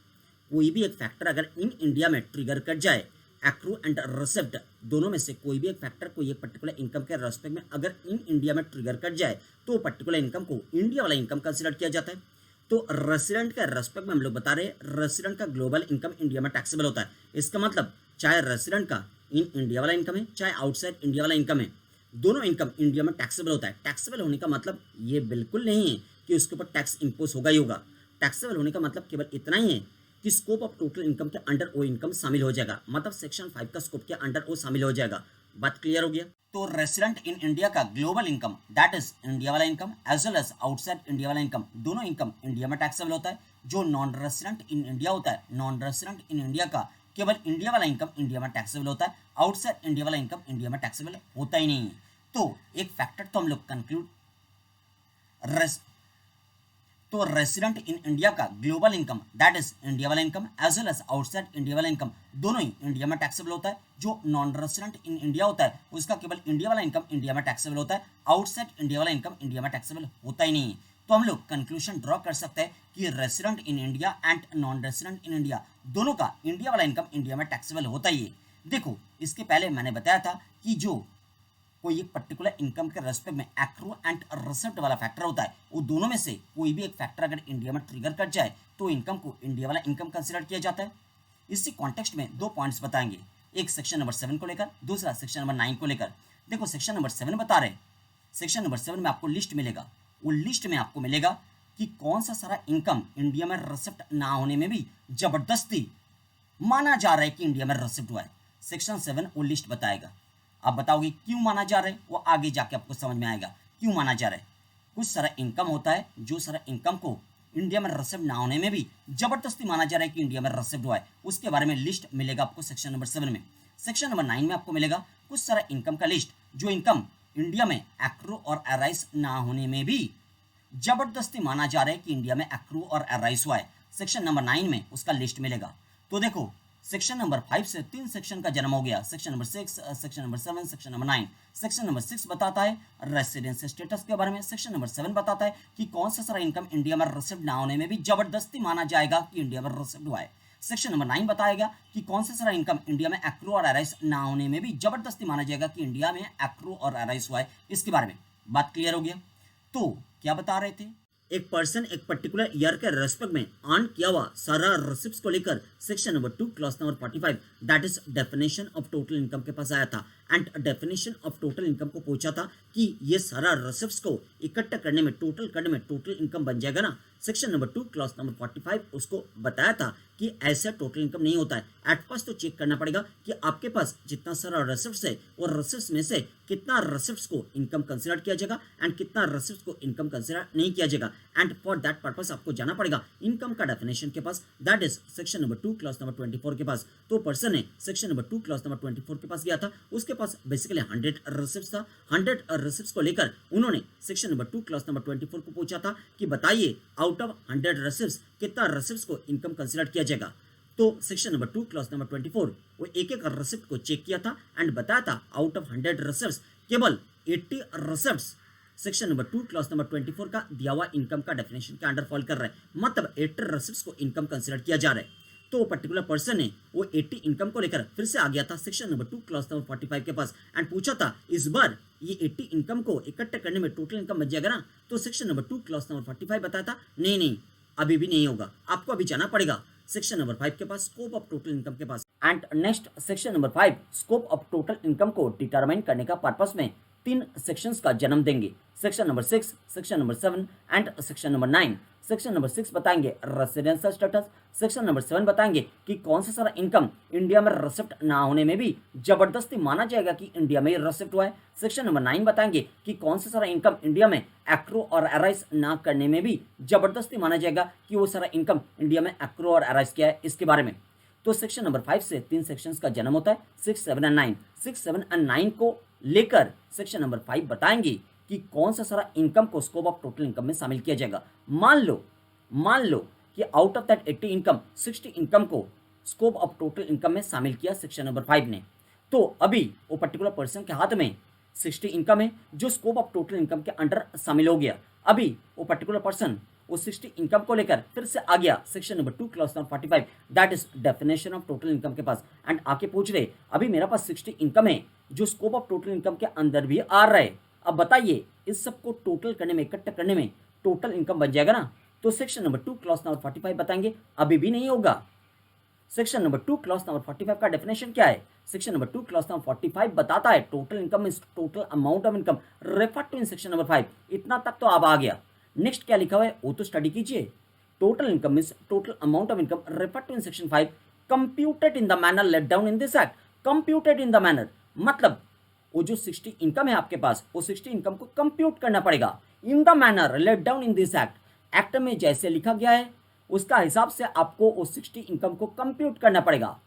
कोई भी एक फैक्टर अगर इन इंडिया में ट्रिगर कर जाए, एक्रू एंड रिसिप्ट दोनों में से कोई भी एक फैक्टर कोई एक पर्टिकुलर इनकम के रेस्पेक्ट में अगर इन इंडिया में ट्रिगर कर जाए तो पर्टिकुलर इनकम को इंडिया वाला इनकम कंसिडर किया जाता है। तो रेसिडेंट के रेस्पेक्ट में हम लोग बता रहे हैं रेसिडेंट का ग्लोबल इनकम इंडिया में टैक्सेबल होता है। इसका मतलब चाहे रेसिडेंट का इन इंडिया वाला इनकम है चाहे आउटसाइड इंडिया वाला इनकम है, दोनों इनकम इंडिया में टैक्सेबल होता है। टैक्सेबल होने का मतलब ये बिल्कुल नहीं है कि उसके ऊपर टैक्स इंपोज होगा ही होगा। टैक्सेबल होने का मतलब केवल इतना ही है कि स्कोप ऑफ टोटल इनकम के अंडर वो इनकम शामिल हो जाएगा, मतलब सेक्शन 5 का स्कोप के अंडर वो शामिल हो जाएगा। बात क्लियर हो गया? तो रेसिडेंट इन इंडिया का global income that is India वाला income as well as outside India वाला इनकम, दोनों इनकम इंडिया में टैक्सेबल होता है। जो नॉन रेसिडेंट इन इंडिया होता है, नॉन रेसिडेंट इन इंडिया का केवल इंडिया वाला इनकम इंडिया में टैक्सेबल होता है, आउटसाइड इंडिया वाला इनकम इंडिया में टैक्सेबल होता ही नहीं है। तो एक फैक्टर तो हम लोग कंक्लूड तो रेसिडेंट इन इंडिया का global income that is India वाला income as well as outside India वाला इनकम दोनों ही इंडिया में टैक्सेबल होता है। जो नॉन रेसिडेंट इन इंडिया होता है उसका केवल इंडिया वाला इनकम इंडिया में टैक्सेबल होता है, आउटसाइड इंडिया वाला इनकम इंडिया में टैक्सेबल होता ही नहीं है। तो हम लोग कंक्लूजन ड्रॉ कर सकते हैं कि resident in India and non resident in India दोनों का इंडिया वाला इनकम इंडिया में टैक्सेबल होता ही है। देखो इसके पहले मैंने बताया था कि जो कोई एक पर्टिकुलर इनकम के रेस्पेक्ट में एक्रू एंड रिसिप्ट वाला फैक्टर होता है, वो दोनों में से कोई भी एक फैक्टर अगर इंडिया में ट्रिगर कर जाए तो इनकम को इंडिया वाला इनकम कंसिडर किया जाता है। इसी कॉन्टेक्स्ट में दो पॉइंट्स बताएंगे, एक सेक्शन नंबर 7 को लेकर, दूसरा सेक्शन नंबर 9 को लेकर। देखो सेक्शन नंबर 7 बता रहे, सेक्शन नंबर 7 में आपको लिस्ट मिलेगा, वो लिस्ट में आपको मिलेगा कि कौन सा सारा इनकम इंडिया में रिसिप्ट ना होने में भी जबरदस्ती माना जा रहा है कि इंडिया में रिसिप्ट हुआ है। सेक्शन 7 वो लिस्ट बताएगा। आप बताओगे क्यों माना जा रहा है, वो आगे जाके आपको समझ में आएगा क्यों माना जा रहा है। कुछ सारा इनकम होता है जो सारा इनकम को इंडिया में रिसिप्ट ना होने में भी जबरदस्ती माना जा रहा है कि इंडिया में रिसिप्ट हुआ है, उसके बारे में लिस्ट मिलेगा आपको सेक्शन नंबर 7 में। सेक्शन नंबर 9 में आपको मिलेगा कुछ सारा इनकम का लिस्ट जो इनकम इंडिया में एक्रू और अराइज ना होने में भी जबरदस्ती माना जा रहा है कि इंडिया में एक्रू और अराइज हुआ है। सेक्शन नंबर 9 में उसका लिस्ट मिलेगा। तो देखो सेक्शन नंबर 5 से 3 सेक्शन का जन्म हो गया, section number 6, section number 7, section number 9। Section number 6 बताता है रेसिडेंस स्टेटस के बारे में, सेक्शन नंबर 7 बताता है कि कौन सा सारा इनकम इंडिया में रिसिप्ट ना होने में भी जबरदस्ती माना जाएगा कि इंडिया में रिसिप्ट हुआ है। सेक्शन नंबर 9 बताएगा कि कौन सा सारा इनकम इंडिया में एक्रू और अराइज ना होने में भी जबरदस्ती माना जाएगा कि इंडिया में एक्रू और अराइज हुआ है। इसके बारे में बात क्लियर हो गया? तो क्या बता रहे थे, एक पर्सन एक पर्टिकुलर ईयर के रेस्पेक्ट में अर्न किया हुआ सारा रिसिप्ट्स को लेकर section number 2 clause number 45 that is definition of total income के पास आया था and definition of total income को पूछा था कि ये सारा रिसिप्ट्स को इकट्ठा करने में टोटल इनकम बन जाएगा ना। सेक्शन नंबर 2 क्लॉज नंबर 45 उसको बताया था कि ऐसा टोटल इनकम नहीं होता है। एट फर्स्ट तो चेक करना पड़ेगा कि आपके पास जितना सारा रिसिप्ट्स है और रिसिप्ट्स में से कितना रिसिप्ट्स को इनकम कंसिडर किया जाएगा एंड कितना रिसिप्ट्स को इनकम कंसिडर नहीं किया जाएगा। एंड फॉर दैट पर्पस आपको जाना पड़ेगा इनकम का डेफिनेशन के पास, that is section number 2 clause number 24 के पास। तो पर्सन ने सेक्शन नंबर 2 क्लॉज नंबर 24 के पास गया था, उसके पास बेसिकली 100 रिसिप्ट्स था। 100 रिसिप्ट्स को लेकर उन्होंने सेक्शन नंबर 2 क्लॉज नंबर 24 को पूछा था कि बताइए आउट ऑफ 100 रिसिप्ट्स कितना रिसिप्ट्स को इनकम कंसिडर किया जाएगा। तो सेक्शन नंबर 2 क्लॉज नंबर 24 वो एक एक रिसिप्ट को चेक किया था एंड बताया था आउट ऑफ 100 रिसिप्ट्स केवल 80 receipts section number 2 clause number 24 का दिया हुआ इनकम का डेफिनेशन के अंडर फॉल कर रहा है, मतलब 80 रिसिप्ट्स को इनकम कंसिडर किया जा रहा है। तो पर्टिकुलर पर्सन ने वो 80 इनकम को लेकर फिर से आ गया था सेक्शन नंबर 2 क्लॉज नंबर 45 के पास एंड पूछा था इस बार ये 80 इनकम को इकट्ठा करने में टोटल इनकम बच जाएगा ना। तो सेक्शन नंबर 2 क्लॉज नंबर 45 बताया था नहीं अभी भी नहीं होगा, आपको अभी जाना पड़ेगा सेक्शन नंबर 5 के पास, स्कोप ऑफ टोटल इनकम के पास। And next section number 5 scope of total income को डिटरमाइन करने का पर्पस में 3 सेक्शंस का जन्म देंगे, section number 6, section number 7 and section number 9। Section number 6 बताएंगे रेसिडेंशियल स्टेटस, सेक्शन नंबर 7 बताएंगे कि कौन सा सारा इनकम इंडिया में रिसिप्ट ना होने में भी जबरदस्ती माना जाएगा कि इंडिया में रिसिप्ट हुआ है। सेक्शन नंबर 9 बताएंगे कि कौन सा सारा इनकम इंडिया में एक्रू और अराइज ना करने में भी जबरदस्ती माना जाएगा कि वो सारा इनकम इंडिया में एक्रू और अराइज किया है, इसके बारे में। तो सेक्शन नंबर 5 से 3 सेक्शंस का जन्म होता है, 6, 7 एंड 9। 6, 7 एंड 9 को लेकर सेक्शन नंबर 5 बताएंगे कि कौन सा सारा इनकम को स्कोप ऑफ टोटल इनकम में शामिल किया जाएगा। मान लो कि out of that 80 income 60 income को स्कोप ऑफ टोटल इनकम में शामिल किया सेक्शन नंबर 5 ने, तो अभी वो पर्टिकुलर पर्सन के हाथ में 60 इनकम है जो स्कोप ऑफ टोटल इनकम के अंडर शामिल हो गया। अभी वो पर्टिकुलर पर्सन वो 60 इनकम को लेकर फिर से आ गया section number 2 clause number 45 that is definition of total income के पास एंड आके पूछ रहे अभी मेरा पास 60 इनकम है जो स्कोप ऑफ टोटल इनकम के अंदर भी आ रहा है। अब बताइए इस सबको टोटल करने में, इकट्ठा करने में टोटल इनकम बन जाएगा ना। तो सेक्शन नंबर 2 क्लॉज नंबर 45 बताएंगे अभी भी नहीं होगा। सेक्शन नंबर 2 क्लॉज नंबर 45 का डेफिनेशन क्या है? सेक्शन नंबर 2 क्लॉज नंबर 45 बताता है total income is total amount of income refer to in section number 5। इतना तक तो अब आ गया। नेक्स्ट क्या लिखा हुआ है वो तो स्टडी कीजिए। Total income is total amount of income refer to in section 5 computed in the manner laid down in this act. Computed in the manner मतलब वो जो 60 इनकम है आपके पास वो 60 इनकम को कंप्यूट करना पड़ेगा in the manner laid down in this act. Act में जैसे लिखा गया है उसका हिसाब से आपको वो 60 इनकम को कंप्यूट करना पड़ेगा।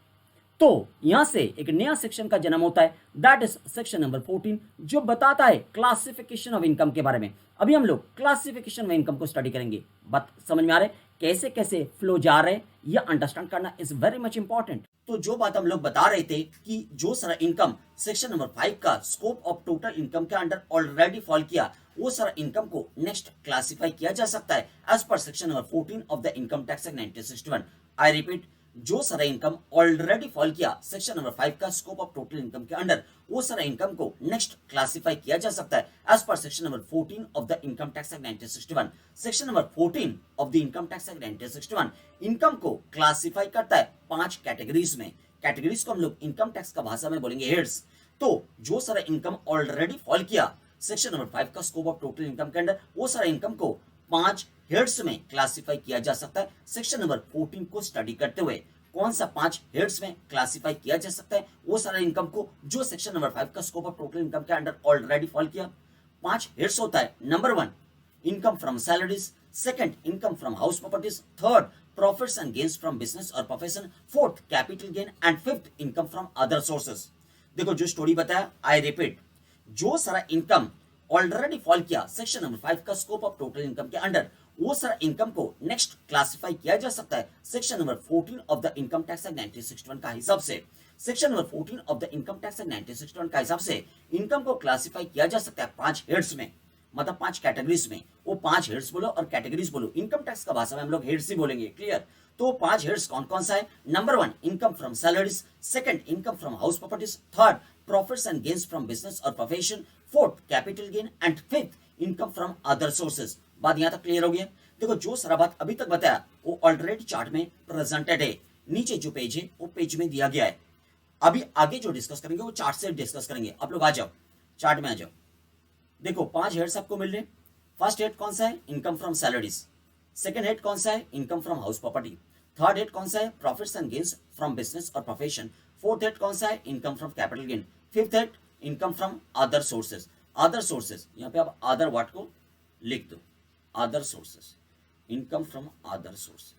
तो यहां से एक नया सेक्शन का जन्म होता है दैट इज सेक्शन नंबर 14 जो बताता है क्लासिफिकेशन ऑफ इनकम के बारे में। अभी हम लोग क्लासिफिकेशन ऑफ इनकम को स्टडी करेंगे। बात समझ में आ रहा है कैसे कैसे फ्लो जा रहे हैं ये अंडरस्टैंड करना इज वेरी मच इंपॉर्टेंट। तो जो बात हम लोग बता रहे थे कि जो सारा इनकम सेक्शन नंबर 5 का स्कोप ऑफ टोटल इनकम के अंडर ऑलरेडी फॉल किया वो सारा इनकम को नेक्स्ट क्लासिफाई किया जा सकता है as per section number 14 of the income tax act 1961। I repeat, जो सारा इनकम ऑलरेडी फॉल किया सेक्शन नंबर 5 का स्कोप ऑफ टोटल इनकम के अंडर वो सारा इनकम को नेक्स्ट क्लासिफाई किया जा सकता है as per section number 14 of the income tax act 1961। Section number 14 of the income tax act 1961 income को क्लासिफाई करता है 5 कैटेगरीज में। कैटेगरीज को हम लोग इनकम टैक्स का भाषा में बोलेंगे हेड्स। तो जो सारा इनकम ऑलरेडी फॉल किया सेक्शन नंबर 5 का स्कोप ऑफ टोटल इनकम के अंडर वो सारा इनकम को 5 हेड्स में क्लासिफाई किया जा सकता है। सेक्शन नंबर 14 को स्टडी करते हुए कौन सा 5 हेड्स में क्लासिफाई किया जा सकता है वो सारा इनकम को जो सेक्शन नंबर 5 का स्कोप ऑफ टोटल इनकम के अंडर ऑलरेडी फॉल किया। 5 हेड्स होता है। Number 1 income from salaries, second income from house properties, third profits and gains from business और profession, fourth capital gain and fifth income from other sources. देखो जो story बताया, I repeat, जो सारा income already fall किया section number 5 का scope of total income के under वो सारा इनकम को नेक्स्ट क्लासिफाई किया जा सकता है section number 14 of the income tax act 1961 का हिसाब से। Section number 14 of the income tax act 1961 का हिसाब से इनकम को क्लासिफाई किया जा सकता है 5 हेड्स में, मतलब 5 कैटेगरीज में। वो 5 हेड्स बोलो और कैटेगरीज बोलो, इनकम टैक्स का भाषा में हम लोग हेड्स ही बोलेंगे, क्लियर। तो 5 हेड्स कौन कौन सा है? Number 1 income from salaries, second income from house properties, third profits and gains from business और profession, fourth capital gain and fifth income from other sources. बात यहां तक क्लियर हो गया? देखो जो सारा बात अभी तक बताया वो ऑलरेडी चार्ट में प्रेजेंटेड है। नीचे जो पेज है वो पेज में दिया गया है। अभी आगे जो डिस्कस करेंगे वो चार्ट से डिस्कस करेंगे। आप लोग आ जाओ, चार्ट में आ जाओ। देखो 5 हेड्स आपको मिल रहे। फर्स्ट हेड कौन सा है? Income from salaries. Second head कौन सा है? Income from house property. Third head कौन सा है? Profits and gains from business और प्रोफेशन। फोर्थ हेड कौन सा है? Income from capital gain. Fifth head income from other sources. Other sources यहां पे आप अदर वर्ड को लिख दो, other sources, income from other sources.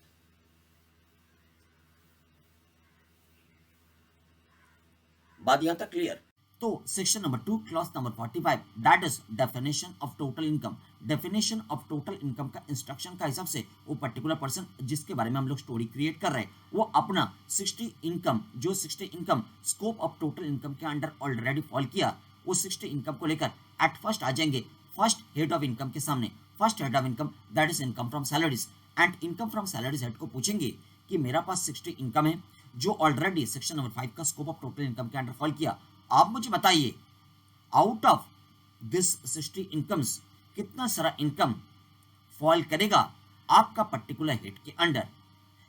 बात यहां तक क्लियर? तो section number 2 clause number 45 that is definition of total income. Definition of total income का इंस्ट्रक्शन का हिसाब से वो पर्टिकुलर पर्सन जिसके बारे में हम लोग स्टोरी क्रिएट कर रहे हैं वो अपना 60 इनकम, जो 60 income scope of total income के अंडर ऑलरेडी फॉल किया वो 60 इनकम को लेकर एट फर्स्ट आ जाएंगे फर्स्ट हेड ऑफ इनकम के सामने। First head of income that is income from salaries and income from salaries head को पूछेंगे कि मेरा पास 60 इनकम है जो ऑलरेडी सेक्शन नंबर 5 का स्कोप ऑफ टोटल इनकम के अंडर फॉल किया। आप मुझे बताइए आउट ऑफ दिस 60 इनकम्स कितना सारा इनकम फॉल करेगा आपका पर्टिकुलर हेड के अंडर।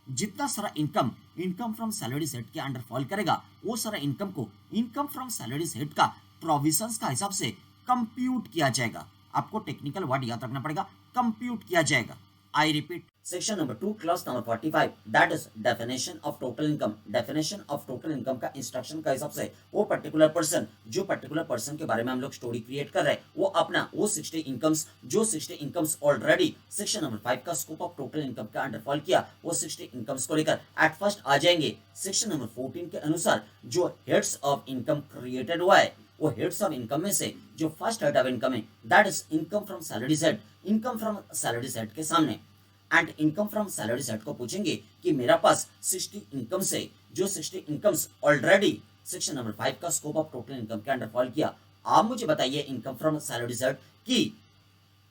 जितना सारा income income from salaries head के अंडर फॉल करेगा वो सारा इनकम को इनकम फ्रॉम सैलरीज हेड का प्रोविजंस का हिसाब से कंप्यूट किया जाएगा। आपको टेक्निकल वर्ड याद रखना पड़ेगा, कंप्यूट किया जाएगा। I repeat, section number 2 clause number 45 that is definition of total income. Definition of total income का इंस्ट्रक्शन का हिसाब से वो पर्टिकुलर पर्सन, जो पर्टिकुलर पर्सन के बारे में हम लोग स्टोरी क्रिएट कर रहे हैं वो अपना वो 60 इनकम्स, जो 60 इनकम्स ऑलरेडी सेक्शन नंबर 5 का स्कोप ऑफ टोटल इनकम का अंडर फॉल किया वो 60 इनकम्स को लेकर एट फर्स्ट आ जाएंगे सेक्शन नंबर 14 के अनुसार जो हेड्स ऑफ इनकम क्रिएटेड हुआ है वो हेड्स ऑफ इनकम में से जो फर्स्ट हेड ऑफ इनकम है that is income from salary set, income from salary set के सामने and income from salary set को पूछेंगे कि मेरा पास 60 इनकम से जो 60 इनकम्स ऑलरेडी सेक्शन नंबर 5 का स्कोप ऑफ टोटल इनकम के अंडर फॉल किया, आप मुझे बताइए इनकम फ्रॉम सैलरी सेट कि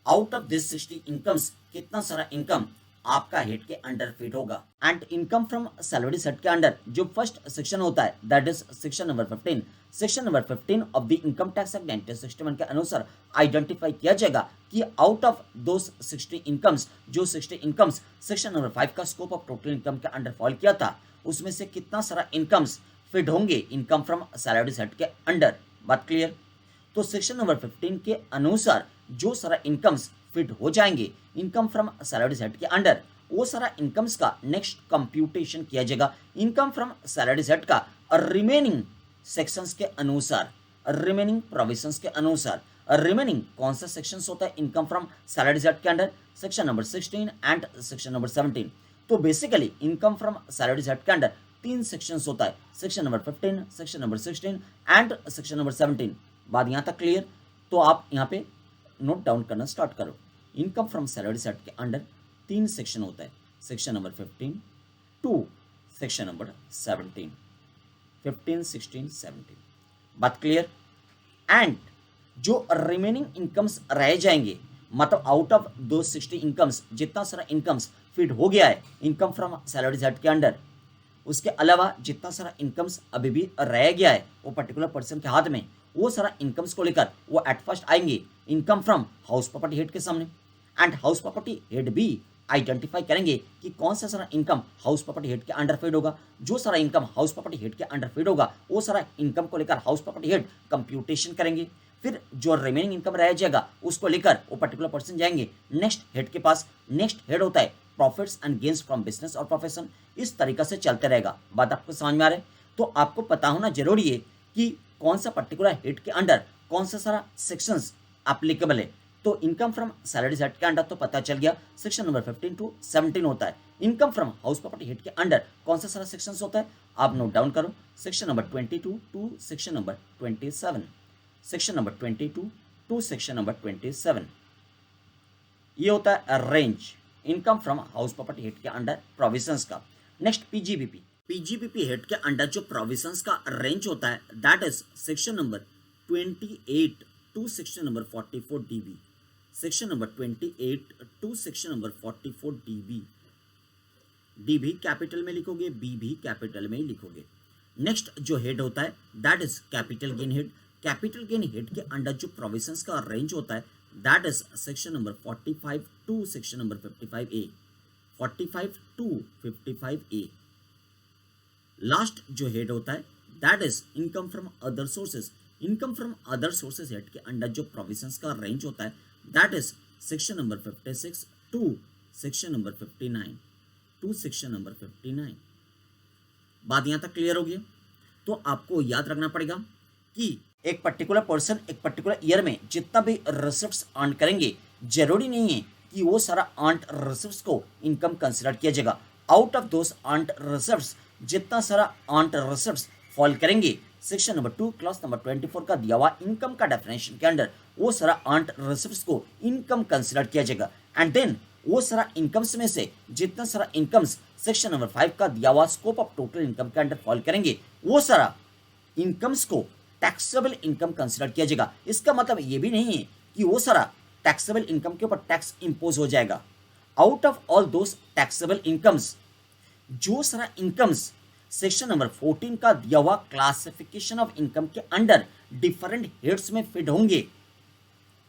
आउट ऑफ दिस 60 इनकम्स कितना सारा इनकम आपका हेड के अंडर फिट होगा। And income from salary set के अंडर जो फर्स्ट सेक्शन होता है that is section number 15, section number 15 of the income tax act 1961 के अनुसार आइडेंटिफाई किया जाएगा कि आउट ऑफ दोस 60 इनकम्स जो 60 इनकम्स सेक्शन नंबर 5 का स्कोप ऑफ टोटल इनकम के अंडर फॉल किया था, उसमें से कितना सारा इनकम्स फिट होंगे इनकम फ्रॉम सैलरी सेट के अंडर। बात क्लियर? तो सेक्शन नंबर 15 के अनुसार जो सारा इनकम्स फिट हो जाएंगे इनकम फ्रॉम सैलरी सेट के अंडर, वो सारा इनकम्स का नेक्स्ट कंप्यूटेशन किया जाएगा इनकम फ्रॉम सैलरी सेट का रिमेनिंग सेक्शंस के अनुसार, रिमेनिंग प्रोविजंस के अनुसार। रिमेनिंग कौन सा सेक्शंस होता है इनकम फ्रॉम सैलरी सेट के under? Section number 16 and section number 17। तो basically income from salary set के अंडर 3 सेक्शंस होता है, section number 15, section number 16 and section number 17। बात यहाँ तक क्लियर? तो आप यहाँ पे नोट डाउन करना स्टार्ट करो। इनकम फ्रॉम सैलरी सेट के अंडर 3 सेक्शन होता है, section number 15 to section number 17, 15, 16, 17। बात क्लियर? एंड जो रिमेनिंग इनकम्स रह जाएंगे मतलब आउट ऑफ दो 60 इनकम्स जितना सारा इनकम्स फिट हो गया है इनकम फ्रॉम सैलरी सेट के अंडर, उसके अलावा जितना सारा इनकम्स अभी भी रह गया है वो पर्टिकुलर पर्सन के हाथ में, वो सारा इनकम्स को लेकर वो एट फर्स्ट आएंगे income from house property head के सामने एंड हाउस प्रॉपर्टी हेड भी आइडेंटिफाई करेंगे कि कौन सा सारा इनकम हाउस प्रॉपर्टी हेड के अंडर फीड होगा। जो सारा इनकम हाउस प्रॉपर्टी हेड के अंडर फीड होगा वो सारा इनकम को लेकर हाउस प्रॉपर्टी हेड कंप्यूटेशन करेंगे। फिर जो रिमेनिंग इनकम रह जाएगा उसको लेकर वो पर्टिकुलर पर्सन जाएंगे नेक्स्ट हेड के पास। नेक्स्ट हेड होता है profits and gains from business और प्रोफेशन। इस तरीका से चलते रहेगा। बात आपको समझ में आ रहा है? तो आपको पता होना जरूरी है कि कौन सा पर्टिकुलर हेड के अंडर कौन सा सारा सेक्शंस एप्लीकेबल है। तो इनकम फ्रॉम सैलरी सेट के अंडर तो पता चल गया सेक्शन नंबर 15 टू 17 होता है। Income from house property head के अंडर कौन सा सारा सेक्शंस होता है आप नोट डाउन करो, section number 22 to section number 27, section number 22 to section number 27। ये होता है range income from house property head के अंडर प्रोविजंस का। नेक्स्ट पीजीबीपी, पीजीबीपी हेड के अंडर जो प्रोविजंस का रेंज होता है that is section number 28 to section number 44 dB, section number 28 to section number 44 DB. D भी कैपिटल में लिखोगे, बी भी कैपिटल में ही लिखोगे। नेक्स्ट जो हेड होता है that is capital gain head. Capital gain head के अंडर जो प्रोविजंस का रेंज होता है that is section number 45 to section number 55A, 45 to 55A। Last जो हेड होता है that is income from other sources. Income from other sources head के under जो प्रोविजंस का रेंज होता है that is section number 56 to section number 59, to section number 59। बात यहां तक क्लियर होगी? तो आपको याद रखना पड़ेगा कि एक पर्टिकुलर पर्सन एक पर्टिकुलर ईयर में जितना भी रिसिप्ट्स अर्न करेंगे जरूरी नहीं है कि वो सारा अर्न्ड रिसिप्ट्स को इनकम कंसिडर किया जाएगा। Out of those earned receipts जितना सारा अर्न्ड रिसिप्ट्स फॉल करेंगे सेक्शन नंबर 2 क्लास नंबर 24 का दिया हुआ इनकम का डेफिनेशन के अंडर वो सारा अर्न्ड रिसिप्ट्स को इनकम कंसिडर किया जाएगा। एंड देन वो सारा इनकम्स में से जितना सारा इनकम्स सेक्शन नंबर 5 का दिया हुआ स्कोप ऑफ टोटल इनकम के अंडर फॉल करेंगे वो सारा इनकम्स को टैक्सेबल इनकम कंसिडर किया जाएगा। इसका मतलब ये भी नहीं है कि वो सारा टैक्सेबल इनकम के ऊपर टैक्स इंपोज हो जाएगा। Out of all those taxable incomes जो सारा इनकम्स सेक्शन नंबर 14 का दिया हुआ क्लासिफिकेशन ऑफ इनकम के अंडर डिफरेंट हेड्स में फिट होंगे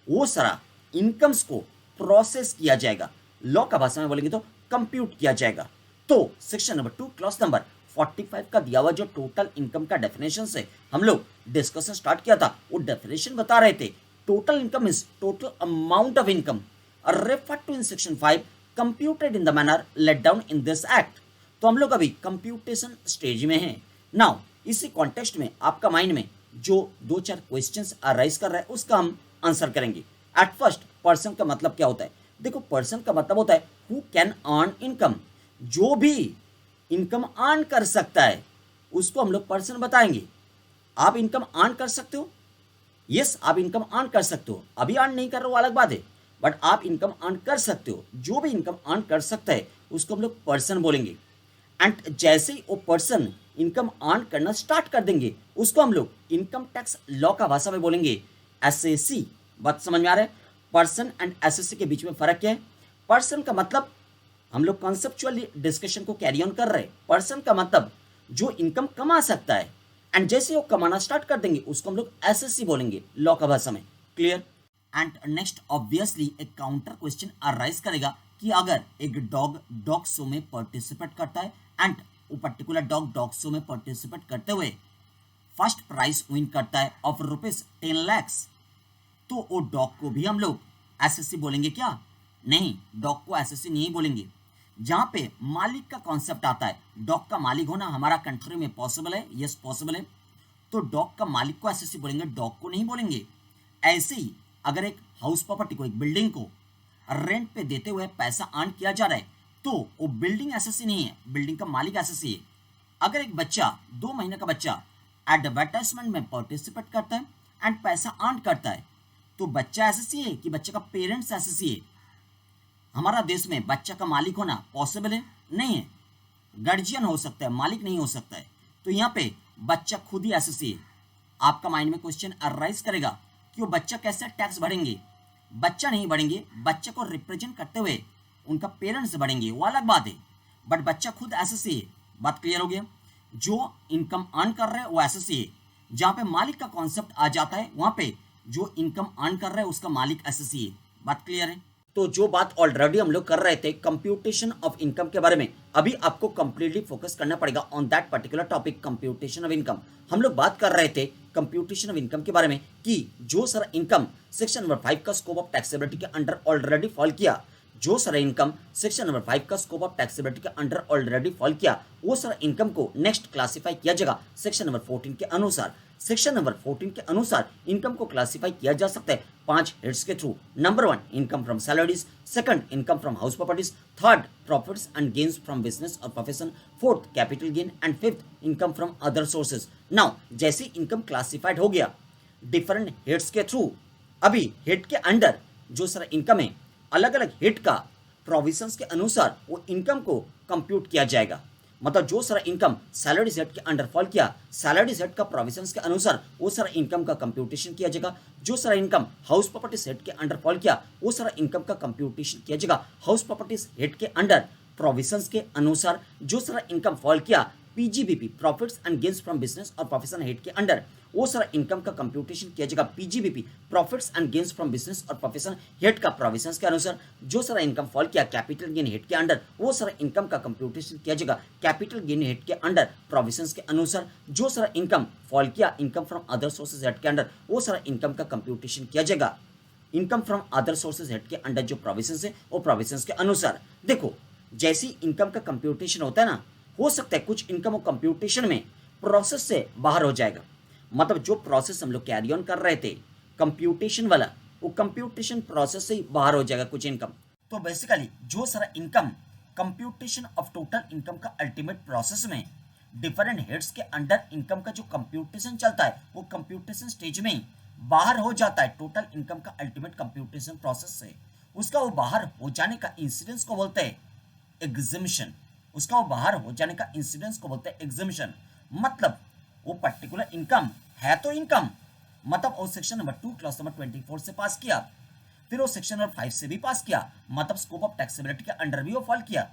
वो सारा इनकम्स को प्रोसेस किया जाएगा। लॉ का भाषा में बोलेंगे तो कंप्यूट किया जाएगा। तो सेक्शन नंबर 2 क्लॉज नंबर 45 का दिया हुआ जो टोटल इनकम का डेफिनेशन से हम लोग डिस्कशन स्टार्ट किया था वो डेफिनेशन बता रहे थे total income is total amount of income refer to in section 5 computed in the manner laid down in this act. तो हम लोग अभी कंप्यूटेशन स्टेज में हैं। नाउ इसी कॉन्टेक्स्ट में आपका माइंड में जो 2-4 क्वेश्चंस अराइज कर रहा है उसका हम आंसर करेंगे। एट फर्स्ट पर्सन का मतलब क्या होता है? देखो पर्सन का मतलब होता है हु कैन अर्न इनकम, जो भी इनकम अर्न कर सकता है उसको हम लोग पर्सन बताएंगे। आप इनकम अर्न कर सकते हो यस, आप इनकम अर्न कर सकते हो, अभी अर्न नहीं कर रहे हो अलग बात है, बट आप इनकम अर्न कर सकते हो। जो भी इनकम अर्न कर सकता है उसको हम लोग पर्सन बोलेंगे। एंड जैसे ही वो पर्सन इनकम अर्न करना स्टार्ट कर देंगे उसको हम लोग इनकम टैक्स लॉ का भाषा में बोलेंगे एसएसी। बात समझ में आ रहा है? पर्सन एंड एसएसी के बीच में फर्क क्या है? पर्सन का मतलब हम लोग कॉन्सेप्चुअली डिस्कशन को कैरी ऑन कर रहे हैं। पर्सन का मतलब जो इनकम कमा सकता है, एंड जैसे वो कमाना स्टार्ट कर देंगे उसको हम लोग एसएससी बोलेंगे लॉ का भाषा में। क्लियर? एंड नेक्स्ट ऑब्वियसली एक काउंटर क्वेश्चन अराइज करेगा कि अगर एक डॉग शो में पार्टिसिपेट करता है एंड वो पर्टिकुलर डॉग शो में पार्टिसिपेट करते हुए फर्स्ट प्राइज विन करता है ऑफ ₹10 लाख, तो वो डॉग को भी हम लोग एसएससी बोलेंगे क्या? नहीं, डॉग को एसएससी नहीं बोलेंगे। जहां पे मालिक का कॉन्सेप्ट आता है, डॉग का मालिक होना हमारा कंट्री में पॉसिबल है, यस पॉसिबल है, तो डॉग का मालिक को एसएससी बोलेंगे, डॉग को नहीं बोलेंगे। ऐसे ही अगर एक हाउस प्रॉपर्टी को, एक बिल्डिंग को रेंट पे देते हुए पैसा अर्न किया जा रहा है तो वो बिल्डिंग एसएससी नहीं है, बिल्डिंग का मालिक एसएससी है। अगर एक बच्चा 2 महीने का बच्चा एडवर्टाइजमेंट में पार्टिसिपेट करता है एंड पैसा अर्न करता है तो बच्चा एसएससी है कि बच्चे का पेरेंट्स एसएससी है? हमारा देश में बच्चा का मालिक होना पॉसिबल है? नहीं है। गार्जियन हो सकता है, मालिक नहीं हो सकता है। तो यहाँ पे बच्चा खुद ही एसएससी है। आपका माइंड में क्वेश्चन अराइज करेगा कि वो बच्चा कैसे टैक्स भरेंगे? बच्चा नहीं बढ़ेंगे, बच्चे को रिप्रेजेंट करते हुए उनका पेरेंट्स बढ़ेंगे, वो अलग बात है, बट बच्चा खुद एसएससी है। बात क्लियर हो गया? जो इनकम अर्न कर रहा है वो एसएससी है। जहां पे मालिक का कॉन्सेप्ट आ जाता है वहां पे जो इनकम अर्न कर रहा है उसका मालिक एसएससी है। बात क्लियर है? तो जो बात ऑलरेडी हम लोग कर रहे थे कंप्यूटेशन ऑफ इनकम के बारे में, अभी आपको कंप्लीटली फोकस करना पड़ेगा on that particular topic, computation of income. हम लोग बात कर रहे थे कंप्यूटेशन ऑफ इनकम के बारे में कि जो सारा इनकम सेक्शन नंबर 5 का स्कोप ऑफ टैक्सेबिलिटी के अंडर ऑलरेडी फॉल किया, जो सारा इनकम सेक्शन नंबर 5 का स्कोप ऑफ टैक्सेबिलिटी के अंडर ऑलरेडी फॉल किया, वो सारा इनकम को नेक्स्ट क्लासिफाई किया जाएगा सेक्शन नंबर 14 के अनुसार। सेक्शन नंबर 14 के अनुसार इनकम को क्लासिफाई किया जा सकता है 5 हेड्स के through. Number 1 income from salaries, second income from house properties, third profits and gains from business और profession, fourth capital gain and fifth income from other sources. Now जैसे इनकम क्लासिफाइड हो गया different heads के through, अभी head के under जो सारा income है अलग अलग हेड का प्रोविजंस के अनुसार वो इनकम को कंप्यूट किया जाएगा। मतलब जो सारा इनकम सैलरी सेट के अंडर फॉल किया, सैलरी सेट का प्रोविजंस के अनुसार वो सारा इनकम का कंप्यूटेशन किया जाएगा। जो सारा इनकम हाउस प्रॉपर्टी सेट के अंडर फॉल किया वो सारा इनकम का कंप्यूटेशन किया जाएगा हाउस प्रॉपर्टी हेड के अंडर प्रोविजंस के अनुसार। जो सारा इनकम फॉल किया PGBP profits and gains from business और प्रोफेशन हेड के अंडर, वो सारा इनकम का कंप्यूटेशन किया जाएगा PGBP profits and gains from business और प्रोफेशन हेड का प्रोविजंस के अनुसार। जो सारा इनकम फॉल किया कैपिटल गेन हेड के अंडर, वो सारा इनकम का कंप्यूटेशन किया जाएगा कैपिटल गेन हेड के अंडर प्रोविजंस के अनुसार। जो सारा इनकम फॉल किया income from other sources head के अंडर, वो सारा इनकम का कंप्यूटेशन किया जाएगा income from other sources head के अंडर जो प्रोविजंस है वो प्रोविजंस के अनुसार। देखो जैसी इनकम का कंप्यूटेशन होता है ना, हो सकता है कुछ इनकम वो कंप्यूटेशन में प्रोसेस से बाहर हो जाएगा। मतलब जो प्रोसेस हम लोग कैरी ऑन कर रहे थे कंप्यूटेशन वाला, वो कंप्यूटेशन प्रोसेस से ही बाहर हो जाएगा कुछ इनकम। तो बेसिकली जो सारा income computation of total income का अल्टीमेट प्रोसेस में डिफरेंट हेड्स के अंडर इनकम का जो कंप्यूटेशन चलता है वो कंप्यूटेशन स्टेज में ही बाहर हो जाता है टोटल इनकम का अल्टीमेट कंप्यूटेशन प्रोसेस से। उसका वो बाहर हो जाने का इंसिडेंस को बोलते हैं एग्जिमिशन। उसका वो बाहर हो जाने का इंसिडेंस को बोलते हैं एग्जिमिशन। मतलब वो पर्टिकुलर इनकम है तो इनकम, मतलब वो सेक्शन नंबर 2 क्लॉज नंबर 24 से पास किया, फिर वो सेक्शन नंबर 5 से भी पास किया, मतलब स्कोप ऑफ टैक्सेबिलिटी के अंडर भी वो फॉल किया,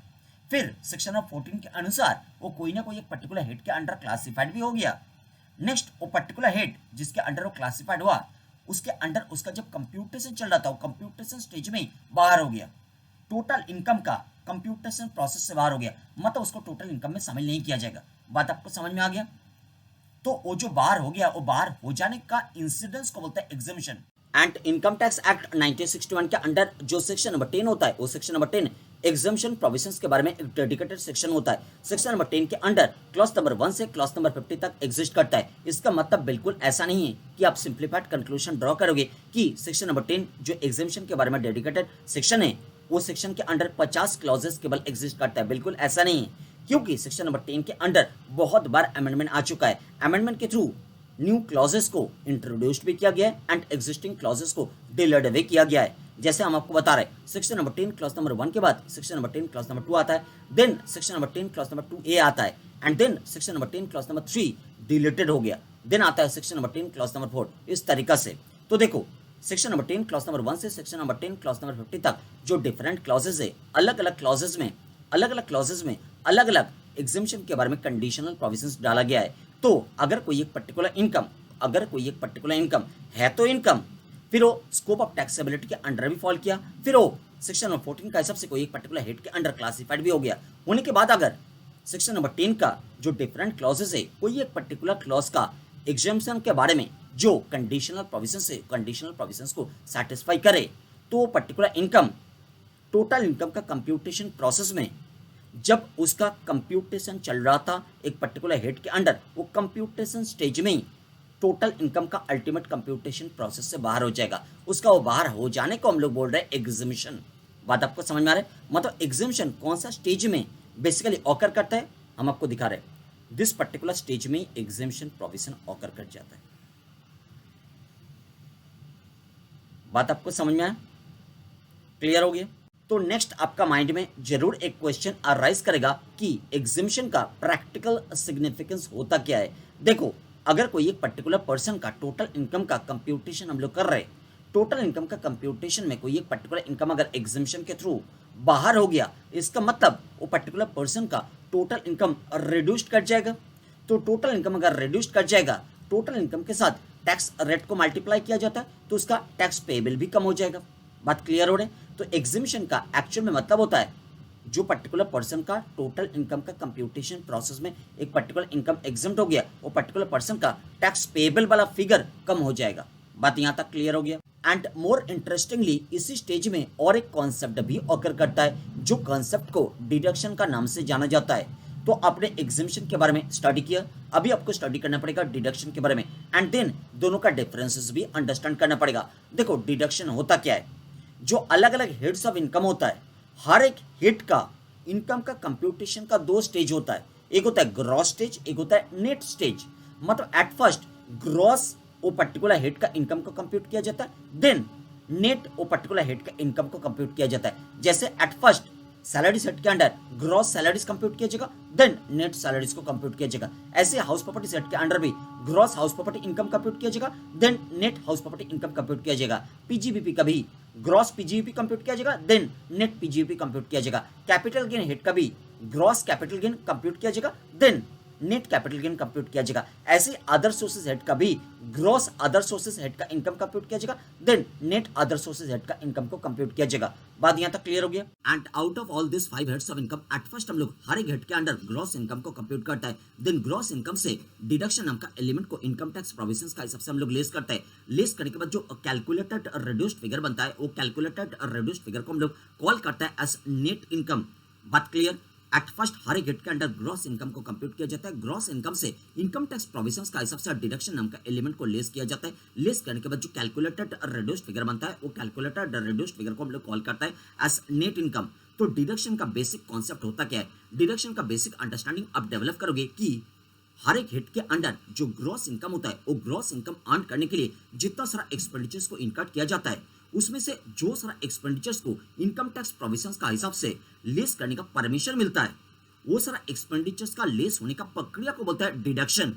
फिर सेक्शन नंबर 14 के अनुसार वो कोई ना कोई एक पर्टिकुलर हेड के अंडर क्लासिफाइड भी हो गया। नेक्स्ट वो पर्टिकुलर हेड जिसके अंडर वो क्लासिफाइड हुआ उसके अंडर उसका जब कंप्यूटेशन चल रहा था वो कंप्यूटेशन स्टेज में ही बाहर हो गया, टोटल इनकम का कंप्यूटेशन प्रोसेस से बाहर हो गया, मतलब उसको टोटल इनकम में शामिल नहीं किया जाएगा। बात आपको समझ में आ गया? तो वो जो बाहर हो गया वो बाहर हो जाने का इंसिडेंस को बोलते हैं एग्जिमिशन। एंड इनकम टैक्स एक्ट 1961 के अंडर जो सेक्शन नंबर 10 होता है वो सेक्शन नंबर 10 एग्जम्पशन प्रोविजंस के बारे में एक डेडिकेटेड सेक्शन होता है। सेक्शन नंबर 10 के अंडर क्लॉज नंबर 1 से क्लॉज नंबर 50 तक एग्जिस्ट करता है। इसका मतलब बिल्कुल ऐसा नहीं है कि आप सिंप्लीफाइड कंक्लूजन ड्रॉ करोगे कि सेक्शन नंबर 10 जो एग्जम्पशन के बारे में डेडिकेटेड सेक्शन है वो सेक्शन के अंडर 50 क्लॉजेस केवल एग्जिस्ट करता है। बिल्कुल ऐसा नहीं है, क्योंकि सेक्शन नंबर 10 के अंडर बहुत बार अमेंडमेंट आ चुका है। अमेंडमेंट के थ्रू न्यू क्लॉजेस को इंट्रोड्यूस्ड भी किया गया है एंड एग्जिस्टिंग क्लॉजेस को डिलीट भी किया गया है। जैसे हम आपको बता रहे हैं सेक्शन नंबर 10 क्लॉज नंबर 1 के बाद सेक्शन नंबर 10 क्लॉज नंबर 2 आता है, then section number 10 clause number 2A आता है, and then section number 10 clause number 3 deleted हो गया, देन आता है सेक्शन नंबर 10 क्लॉज नंबर 4। इस तरीका से तो देखो सेक्शन नंबर 10 क्लॉज नंबर 1 से सेक्शन नंबर 10 क्लॉज नंबर 50 तक जो डिफरेंट क्लॉजेज है, अलग अलग क्लॉजेज में अलग अलग एग्जेम्पशन के बारे में कंडीशनल प्रोविजंस डाला गया है। तो अगर कोई एक पर्टिकुलर इनकम है तो इनकम, फिर वो स्कोप ऑफ टैक्सेबिलिटी के अंडर भी फॉल किया, फिर वो सेक्शन नंबर 14 का हिसाब से कोई एक पर्टिकुलर हेड के अंडर क्लासिफाइड भी हो गया, होने के बाद अगर सेक्शन नंबर 10 का जो डिफरेंट क्लॉजेस है कोई एक पर्टिकुलर क्लॉज का एग्जेम्पशन के बारे में जो कंडीशनल प्रोविजंस को सेटिस्फाई करे, तो वो पर्टिकुलर इनकम टोटल इनकम का कंप्यूटेशन प्रोसेस में जब उसका कंप्यूटेशन चल रहा था एक पर्टिकुलर हेड के अंडर, वो कंप्यूटेशन स्टेज में ही टोटल इनकम का अल्टीमेट कंप्यूटेशन प्रोसेस से बाहर हो जाएगा। उसका वो बाहर हो जाने को हम लोग बोल रहे हैं एग्जिबिशन। बात आपको समझ में आ रहा है? मतलब एग्जिबिशन कौन सा स्टेज में बेसिकली ऑकर करता है, हम आपको दिखा रहे हैं। दिस पर्टिकुलर स्टेज में एग्जिबिशन प्रोविजन ऑकर कर जाता है। बात आपको समझ में आया? क्लियर हो गया? तो नेक्स्ट आपका माइंड में जरूर एक क्वेश्चन अराइज करेगा कि एग्जिबिशन का प्रैक्टिकल सिग्निफिकेंस होता क्या है। देखो, अगर कोई एक पर्टिकुलर पर्सन का टोटल इनकम का कंप्यूटेशन हम लोग कर रहे हैं, टोटल इनकम का कंप्यूटेशन में कोई एक पर्टिकुलर इनकम अगर एग्जिबिशन के थ्रू बाहर हो गया, इसका मतलब वो पर्टिकुलर पर्सन का टोटल इनकम रिड्यूस्ड कर जाएगा। तो टोटल इनकम अगर रिड्यूस्ड कर जाएगा, टोटल इनकम के साथ टैक्स रेट को मल्टीप्लाई किया जाता है, तो उसका टैक्स पेबल भी कम हो जाएगा। बात क्लियर हो रही है? तो एग्जिबिशन का एक्चुअल में मतलब होता है जो पर्टिकुलर पर्सन का टोटल इनकम का कंप्यूटेशन प्रोसेस में एक पर्टिकुलर इनकम एग्जम्प्ट हो गया, वो पर्टिकुलर पर्सन का टैक्स पेबल वाला फिगर कम हो जाएगा। बात यहां तक क्लियर हो गया? एंड मोर इंटरेस्टिंगली इसी स्टेज में और एक कॉन्सेप्ट भी ऑकर करता है, जो कॉन्सेप्ट को डिडक्शन का नाम से जाना जाता है। तो आपने एग्जिबिशन के बारे में स्टडी किया, अभी आपको स्टडी करना पड़ेगा डिडक्शन के बारे में, एंड देन दोनों का डिफरेंसेस भी अंडरस्टैंड करना पड़ेगा। देखो, डिडक्शन होता क्या है? जो अलग अलग हेड्स ऑफ इनकम होता है, हर एक हेड का इनकम का कंप्यूटेशन का दो स्टेज होता है, एक होता है ग्रॉस स्टेज, एक होता है नेट स्टेज। मतलब एट फर्स्ट ग्रॉस वो पर्टिकुलर हेड का इनकम को कंप्यूट किया जाता है, देन नेट वो पर्टिकुलर हेड का इनकम को कंप्यूट किया जाता है। जैसे एट फर्स्ट सैलरी सेट के अंडर ग्रॉस सैलरीज कंप्यूट किया जाएगा, देन नेट सैलरीज को कंप्यूट किया जाएगा। ऐसे हाउस प्रॉपर्टी सेट के अंडर भी gross house property income compute किया जाएगा, then net house property income compute किया जाएगा। पीजीबीपी का भी ग्रॉस पीजीबीपी कंप्यूट किया जाएगा, देन नेट पीजीबीपी कंप्यूट किया जाएगा। कैपिटल गेन हेड का भी ग्रॉस कैपिटल गेन कंप्यूट किया जाएगा, then net capital gain compute किया जाएगा। ऐसे अदर सोर्सेज हेड का भी ग्रॉस अदर सोर्सेज हेड का इनकम कंप्यूट किया जाएगा, then net other sources head का इनकम को कंप्यूट किया जाएगा। बात यहां तक क्लियर हो गया? And out of all this 5 heads of income at first हम लोग हर एक हेड के अंडर ग्रॉस इनकम को कंप्यूट करता है, देन ग्रॉस इनकम से डिडक्शन नाम का एलिमेंट को इनकम टैक्स प्रोविजंस का हिसाब से हम लोग लेस करते हैं। लेस करने के बाद जो कैलकुलेटेड रिड्यूस्ड फिगर बनता है, वो कैलकुलेटेड रिड्यूस्ड फिगर को हम लोग कॉल करता है एज नेट इनकम। बात क्लियर? एट फर्स्ट हर एक हेड के अंडर ग्रॉस इनकम को कंप्यूट किया जाता है, ग्रॉस इनकम से इनकम टैक्स प्रोविजंस का हिसाब से डिडक्शन नाम का एलिमेंट को लेस किया जाता है। लेस करने के बाद जो कैलकुलेटेड रिड्यूस्ड फिगर बनता है, वो कैलकुलेटेड रिड्यूस्ड फिगर को हम लोग कॉल करता है एज नेट इनकम। तो डिडक्शन का बेसिक कॉन्सेप्ट होता क्या है? डिडक्शन का बेसिक अंडरस्टैंडिंग आप डेवलप करोगे कि हर एक हेड के अंडर जो ग्रॉस इनकम होता है, वो ग्रॉस इनकम अर्न करने के लिए जितना सारा एक्सपेंडिचर्स को इनकट किया जाता है, उसमें से जो सारा एक्सपेंडिचर्स को इनकम टैक्स प्रोविजंस का हिसाब से लेस करने का परमिशन मिलता है, वो सारा एक्सपेंडिचर्स का लेस होने का प्रक्रिया को बोलता है डिडक्शन।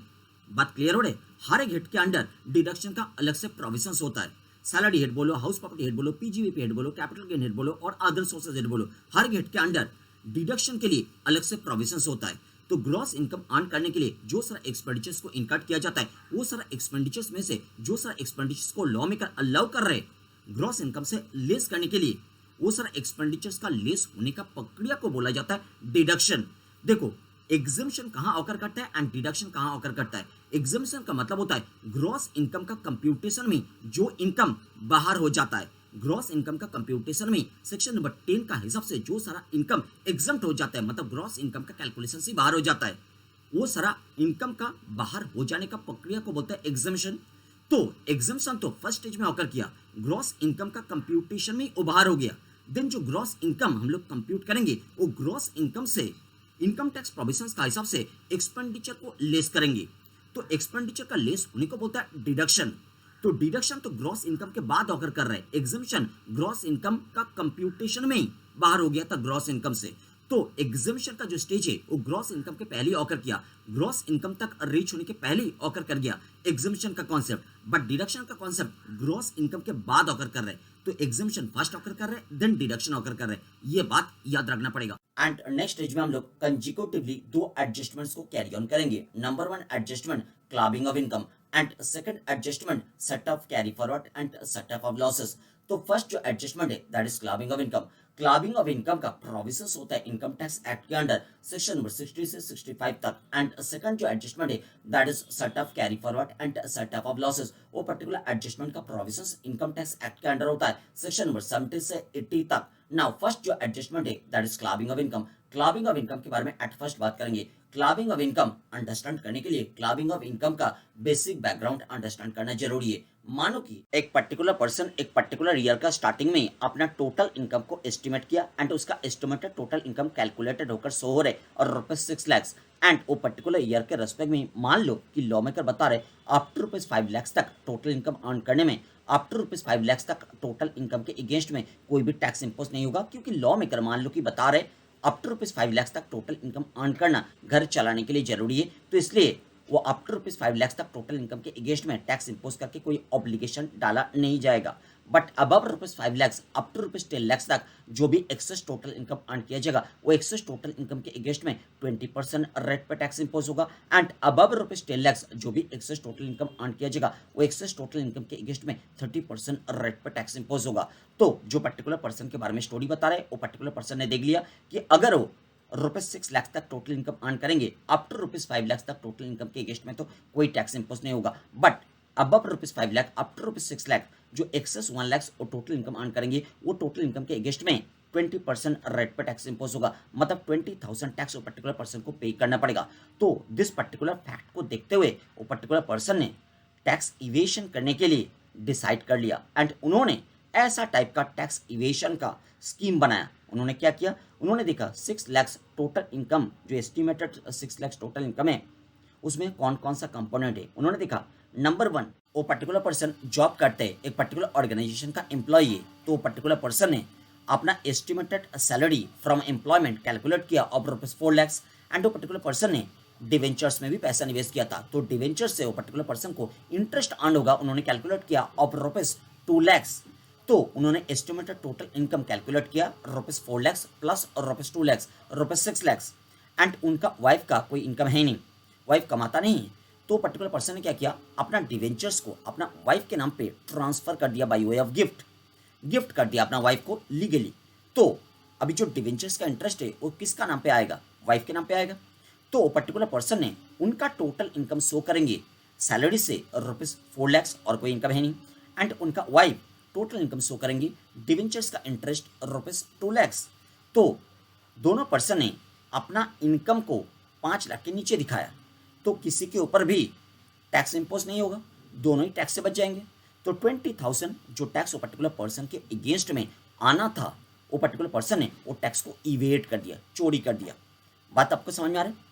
बात क्लियर हो रही है? हर एक हेड के अंडर डिडक्शन का अलग से प्रोविजंस होता है। सैलरी हेड बोलो, हाउस प्रॉपर्टी हेड बोलो, पीजीबीपी हेड बोलो, कैपिटल गेन हेड बोलो और अदर सोर्सेज हेड बोलो, हर एक हेड के अंडर डिडक्शन के लिए अलग से प्रोविजंस होता है। तो ग्रॉस इनकम अर्न करने के लिए जो सारा एक्सपेंडिचर्स को इनकट किया जाता है, वो सारा एक्सपेंडिचर्स में से जो सारा एक्सपेंडिचर्स को लॉ मेकर अलाउ कर रहे ग्रॉस इनकम से लेस करने के लिए, वो सारा एक्सपेंडिचर्स का लेस होने का प्रक्रिया को बोला जाता है डिडक्शन। देखो, एग्जिबिशन कहां ऑकर करता है एंड डिडक्शन कहां ऑकर करता है? एग्जिबिशन का मतलब होता है ग्रॉस इनकम का कंप्यूटेशन में जो इनकम बाहर हो जाता है, ग्रॉस इनकम का कंप्यूटेशन में सेक्शन नंबर 10 का हिसाब से जो सारा इनकम एग्जम्प्ट हो जाता है, मतलब ग्रॉस इनकम का कैलकुलेशन से बाहर हो जाता है, वो सारा इनकम का बाहर हो जाने का प्रक्रिया को बोलता है एग्जिबिशन। तो एग्जिबिशन तो फर्स्ट स्टेज में ऑकर किया, ग्रॉस इनकम का कंप्यूटेशन में बाहर हो गया, देन जो ग्रॉस इनकम हम लोग कंप्यूट करेंगे, वो ग्रॉस इनकम से इनकम टैक्स प्रोविजंस का हिसाब से एक्सपेंडिचर को लेस करेंगे। तो एक्सपेंडिचर का लेस होने को बोलता है डिडक्शन। तो डिडक्शन तो ग्रॉस इनकम के बाद ऑकर कर रहे हैं, एग्जम्पशन ग्रॉस इनकम का कंप्यूटेशन में ही बाहर हो गया था ग्रॉस इनकम से। तो एग्जम्पशन का जो स्टेज है वो ग्रॉस इनकम के पहले ऑकर किया, ग्रॉस इनकम तक रीच होने के पहले ही ऑकर कर गया एग्जम्पशन का कॉन्सेप्ट, बट डिडक्शन का कॉन्सेप्ट ग्रॉस इनकम के बाद ऑकर कर रहे हैं। तो एग्जम्पशन फर्स्ट ऑकर कर रहे हैं, देन डिडक्शन ऑकर कर रहे हैं, ये बात याद रखना पड़ेगा। एंड नेक्स्ट स्टेज में हम लोग कंजिक्यूटिवली दो एडजस्टमेंट्स को कैरी ऑन करेंगे। Number one adjustment clubbing of income and second adjustment set off carry forward and set off losses. तो फर्स्ट जो एडजस्टमेंट है that is clubbing of income. Clubbing of income का provisions होता है income tax act के under section number 60 से 65 तक। And second जो एडजस्टमेंट है that is set off carry forward and set off losses. वो पर्टिकुलर एडजस्टमेंट का प्रोविजंस इनकम टैक्स एक्ट के अंडर होता है सेक्शन नंबर 70 से 80 तक। नाउ फर्स्ट जो एडजस्टमेंट है that is clubbing of income. Clubbing of income के बारे में एट फर्स्ट बात करेंगे। क्लबिंग ऑफ इनकम अंडरस्टैंड करने के लिए क्लबिंग ऑफ इनकम का बेसिक बैकग्राउंड अंडरस्टैंड करना जरूरी है। मानो कि एक पर्टिकुलर पर्सन एक पर्टिकुलर ईयर का स्टार्टिंग में अपना टोटल इनकम को एस्टिमेट किया एंड उसका एस्टिमेटेड टोटल इनकम कैलकुलेटेड होकर शो हो रहे और ₹6 लाख एंड वो पर्टिकुलर ईयर के रेस्पेक्ट में मान लो कि लॉ मेकर बता रहे अप टू ₹5 लाख तक टोटल इनकम अर्न करने में, अप टू ₹5 लाख तक टोटल इनकम के अगेंस्ट में कोई भी टैक्स इंपोज नहीं होगा, क्योंकि लॉ मेकर मान लो कि बता रहे अप टू ₹5 लाख तक टोटल इनकम अर्न करना घर चलाने के लिए जरूरी है। तो इसलिए वो अप टू ₹5 लाख तक टोटल इनकम के अगेंस्ट में टैक्स इंपोज करके कोई ऑब्लिगेशन डाला नहीं जाएगा। But above ₹5 lakh up to ₹10 lakh तक जो भी एक्सेस टोटल इनकम अर्न किया जाएगा वो एक्सेस टोटल इनकम के अगेंस्ट में 20% रेट पर टैक्स इंपोज होगा। एंड अबव ₹10 लाख जो भी एक्सेस टोटल इनकम अर्न किया जाएगा वो एक्सेस टोटल इनकम के अगेंस्ट में 30% रेट पर टैक्स इंपोज होगा। तो जो पर्टिकुलर पर्सन के बारे में स्टोरी बता रहे वो पर्टिकुलर पर्सन ने देख लिया कि अगर वो ₹6 लाख तक टोटल इनकम अर्न करेंगे अप टू ₹5 लाख तक टोटल इनकम के अगेंस्ट में तो कोई टैक्स इंपोज नहीं होगा। But above ₹5 lakh up to ₹6 lakh जो एक्सेस 1 लाख और टोटल इनकम अर्न करेंगे वो टोटल इनकम के अगेंस्ट में 20% रेट पर टैक्स इंपोज होगा, मतलब 20,000 टैक्स वो पर्टिकुलर पर्सन को पे करना पड़ेगा। तो दिस पर्टिकुलर फैक्ट को देखते हुए वो पर्टिकुलर पर्सन ने टैक्स इवेशन करने के लिए डिसाइड कर लिया एंड उन्होंने ऐसा टाइप का टैक्स इवेशन का स्कीम बनाया। उन्होंने क्या किया, उन्होंने देखा 6 लाख टोटल इनकम जो एस्टिमेटेड 6 लाख टोटल इनकम है उसमें कौन कौन सा कंपोनेंट है। उन्होंने देखा नंबर 1 वो पर्टिकुलर पर्सन जॉब करते हैं एक पर्टिकुलर ऑर्गेनाइजेशन का एम्प्लॉई है, तो वो पर्टिकुलर पर्सन ने अपना estimated salary from employment calculate किया ऑफ ₹4 लाख एंड वो पर्टिकुलर पर्सन ने डिवेंचर्स में भी पैसा निवेश किया था। तो डिवेंचर्स से वो पर्टिकुलर पर्सन को इंटरेस्ट अर्न होगा, उन्होंने कैलकुलेट किया ऑफ ₹2 लाख। तो उन्होंने एस्टिमेटेड टोटल इनकम कैलकुलेट किया ₹4 लाख प्लस ₹2 लाख ₹6 लाख एंड उनका वाइफ का कोई इनकम है नहीं, वाइफ कमाता नहीं है। तो पर्टिकुलर पर्सन ने क्या किया, अपना डिवेंचर्स को अपना वाइफ के नाम पे ट्रांसफर कर दिया बाय वे ऑफ गिफ्ट कर दिया अपना वाइफ को लीगली। तो अभी जो डिवेंचर्स का इंटरेस्ट है वो किसका नाम पे आएगा, वाइफ के नाम पे आएगा। तो पर्टिकुलर पर्सन ने उनका टोटल इनकम शो करेंगे सैलरी से ₹4 लाख और कोई इनकम है नहीं एंड उनका वाइफ टोटल इनकम शो करेंगी डिवेंचर्स का इंटरेस्ट ₹2 लाख। तो दोनों पर्सन ने अपना इनकम को 5 लाख के नीचे दिखाया, तो किसी के ऊपर भी टैक्स इंपोज नहीं होगा, दोनों ही टैक्स से बच जाएंगे। तो 20,000 जो टैक्स वो पर्टिकुलर पर्सन के अगेंस्ट में आना था वो पर्टिकुलर पर्सन ने वो टैक्स को इवेट कर दिया, चोरी कर दिया। बात आपको समझ में आ रहा है।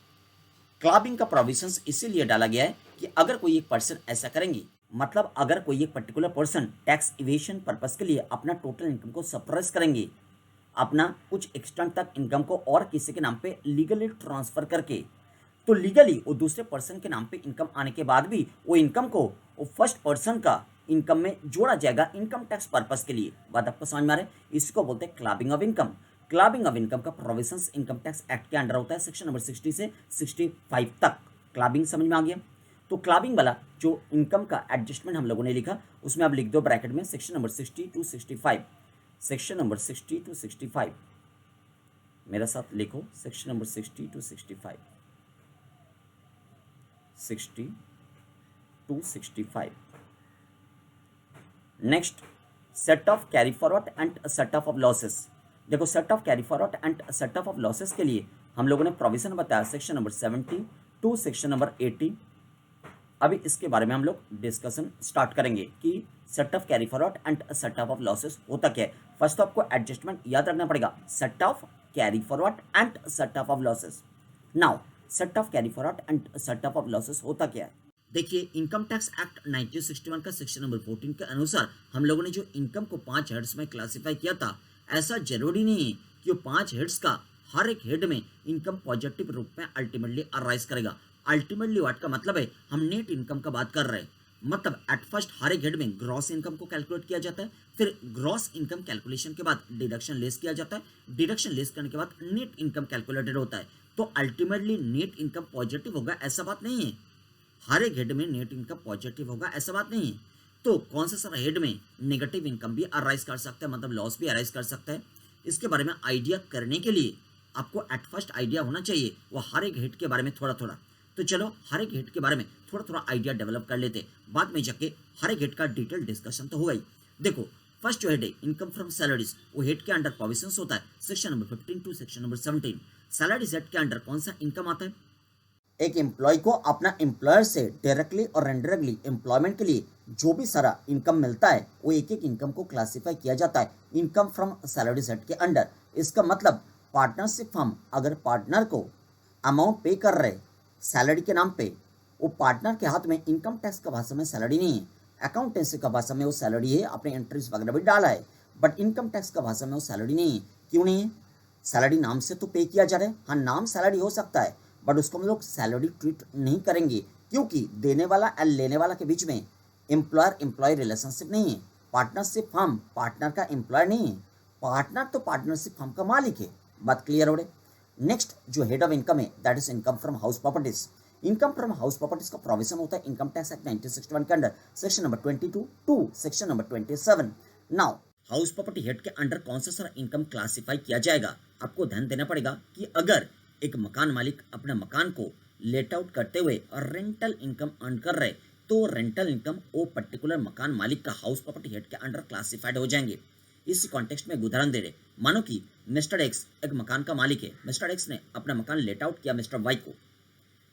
क्लबिंग का प्रोविजंस इसीलिए डाला गया है कि अगर कोई एक पर्सन ऐसा करेंगे, मतलब अगर कोई एक particular person tax evasion purpose के लिए अपना टोटल इनकम को सप्रेस करेंगे, अपना कुछ एक्सटेंट तक इनकम को और किसी के नाम पे लीगली ट्रांसफर करके, तो लीगली वो दूसरे पर्सन के नाम पे इनकम आने के बाद भी वो इनकम को वो फर्स्ट पर्सन का इनकम में जोड़ा जाएगा इनकम टैक्स पर्पस के लिए। बात आपको समझ में आ रहा है। इसको बोलते हैं clubbing of income. Clubbing of income का प्रोविजंस इनकम टैक्स एक्ट के अंडर होता है सेक्शन नंबर 60 से 65 तक। क्लबिंग समझ में आ गया। तो क्लबिंग वाला जो इनकम का एडजस्टमेंट हम लोगों ने लिखा उसमें आप लिख दो ब्रैकेट में section number 60 to 65, section number 60 to 65, मेरा साथ लिखो section number 60 to 65, 60 to 65। Next set off carry forward and set off losses. देखो set off carry forward and set off losses के लिए हम लोगों ने प्रोविजन बताया section number 70 to section number 80। अभी इसके बारे में हम लोग डिस्कशन स्टार्ट करेंगे कि set off carry forward and set off losses होता क्या है। फर्स्ट तो आपको एडजस्टमेंट याद रखना पड़ेगा, set off carry forward and set off losses. Now set off carry forward and set off losses होता क्या है। देखिए, इनकम टैक्स एक्ट 1961 का सेक्शन नंबर 14 के अनुसार हम लोगों ने जो इनकम को 5 हेड्स में क्लासिफाई किया था, ऐसा जरूरी नहीं है कि वो 5 हेड्स का हर एक हेड में इनकम पॉजिटिव रूप में अल्टीमेटली अराइज करेगा। अल्टीमेटली व्हाट का मतलब है, हम नेट इनकम का बात कर रहे हैं। मतलब एट फर्स्ट हर एक हेड में ग्रॉस इनकम को कैलकुलेट किया जाता है, फिर ग्रॉस इनकम कैलकुलेशन के बाद डिडक्शन लेस किया जाता है, डिडक्शन लेस करने के बाद नेट इनकम कैलकुलेटेड होता है। तो अल्टीमेटली नेट इनकम पॉजिटिव होगा ऐसा बात नहीं है, हर एक हेड में नेट इनकम पॉजिटिव होगा ऐसा बात नहीं है। तो कौन सा सर हेड में नेगेटिव इनकम भी अराइज कर सकता है, मतलब लॉस भी अराइज कर सकता है, इसके बारे में आइडिया करने के लिए आपको एट फर्स्ट आइडिया होना चाहिए वो हर एक हेड के बारे में थोड़ा थोड़ा। तो चलो हर एक हेड के बारे में थोड़ा थोड़ा आइडिया डेवलप कर लेते, बाद में जाके हर एक हेड का डिटेल डिस्कशन तो होगा ही। देखो, फर्स्ट जो हेड है इनकम फ्रॉम सैलरीज, वो हेड के अंडर प्रोविजंस होता है section number 15 to section number 17। Salaries head के अंडर कौन सा इनकम आता है? एक एम्प्लॉय को अपना एम्प्लॉयर से डायरेक्टली और इनडायरेक्टली एम्प्लॉयमेंट के लिए जो भी सारा इनकम मिलता है वो एक एक इनकम को क्लासिफाई किया जाता है इनकम फ्रॉम सैलरी सेट के अंडर। इसका मतलब पार्टनरशिप फर्म अगर पार्टनर को अमाउंट पे कर रहे सैलरी के नाम पे, वो पार्टनर के हाथ में इनकम टैक्स का भाषा में सैलरी नहीं है, अकाउंटेंसी का भाषा में वो सैलरी है, अपने एंट्रीज वगैरह भी डाला है, बट इनकम टैक्स का भाषा में वो सैलरी नहीं है। क्यों नहीं है? सैलरी नाम से तो पे किया जा रहा है, हाँ नाम सैलरी हो सकता है, बट उसको हम लोग सैलरी ट्रीट नहीं करेंगे, क्योंकि देने वाला और लेने वाला के बीच में एम्प्लॉयर एम्प्लॉय रिलेशनशिप नहीं है। पार्टनरशिप फर्म पार्टनर का एम्प्लॉयर नहीं है, पार्टनर तो पार्टनरशिप फर्म का मालिक है। बात क्लियर हो रही? नेक्स्ट जो हेड ऑफ इनकम है that is income from house properties. Income from house properties का प्रोविजन होता है इनकम टैक्स एक्ट 1961 के under section number 22 to section number 27। Now house property head के अंडर कौन सा सारा इनकम क्लासिफाई किया जाएगा? आपको ध्यान देना पड़ेगा कि अगर एक मकान मालिक अपने मकान को लेट आउट करते हुए और रेंटल इनकम अर्न कर रहे, तो रेंटल इनकम वो पर्टिकुलर मकान मालिक का हाउस प्रॉपर्टी हेड के अंडर क्लासिफाइड हो जाएंगे। इसी कॉन्टेक्स्ट में उदाहरण दे रहे, मानो कि मिस्टर एक्स एक मकान का मालिक है। मिस्टर एक्स ने अपना मकान लेट आउट किया मिस्टर वाई को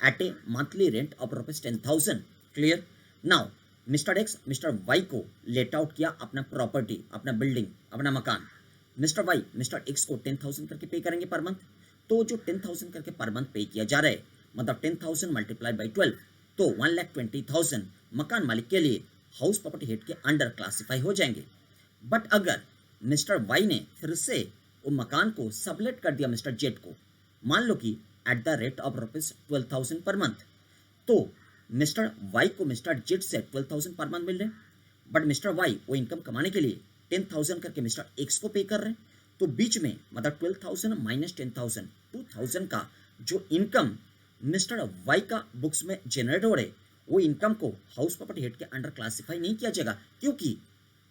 at a monthly rent of rupees 10,000। Clear? Now mister X mister Y को लेट आउट किया अपना प्रॉपर्टी, अपना बिल्डिंग, अपना मकान। मिस्टर वाई मिस्टर एक्स को 10,000 करके पे करेंगे पर मंथ। तो जो 10,000 करके पर मंथ पे किया जा रहा है, मतलब 10,000 मल्टीप्लाई बाई 12, तो 1,20,000 मकान मालिक के लिए हाउस प्रॉपर्टी हेड के अंडर क्लासिफाई हो जाएंगे। बट अगर मिस्टर वाई ने फिर से वो मकान को सबलेट कर दिया मिस्टर जेड को, मान लो कि at the rate of rupees 12,000 per month, तो मिस्टर वाई को मिस्टर जेड से 12,000 पर मंथ मिल रहे, बट मिस्टर वाई वो इनकम कमाने के लिए 10,000 करके मिस्टर एक्स को पे कर रहे हैं। तो बीच में मतलब 12,000 माइनस 10,000 2,000 का जो इनकम मिस्टर वाई का बुक्स में जनरेट हो रहे, वो इनकम को हाउस प्रॉपर्टी हेड के अंडर क्लासिफाई नहीं किया जाएगा, क्योंकि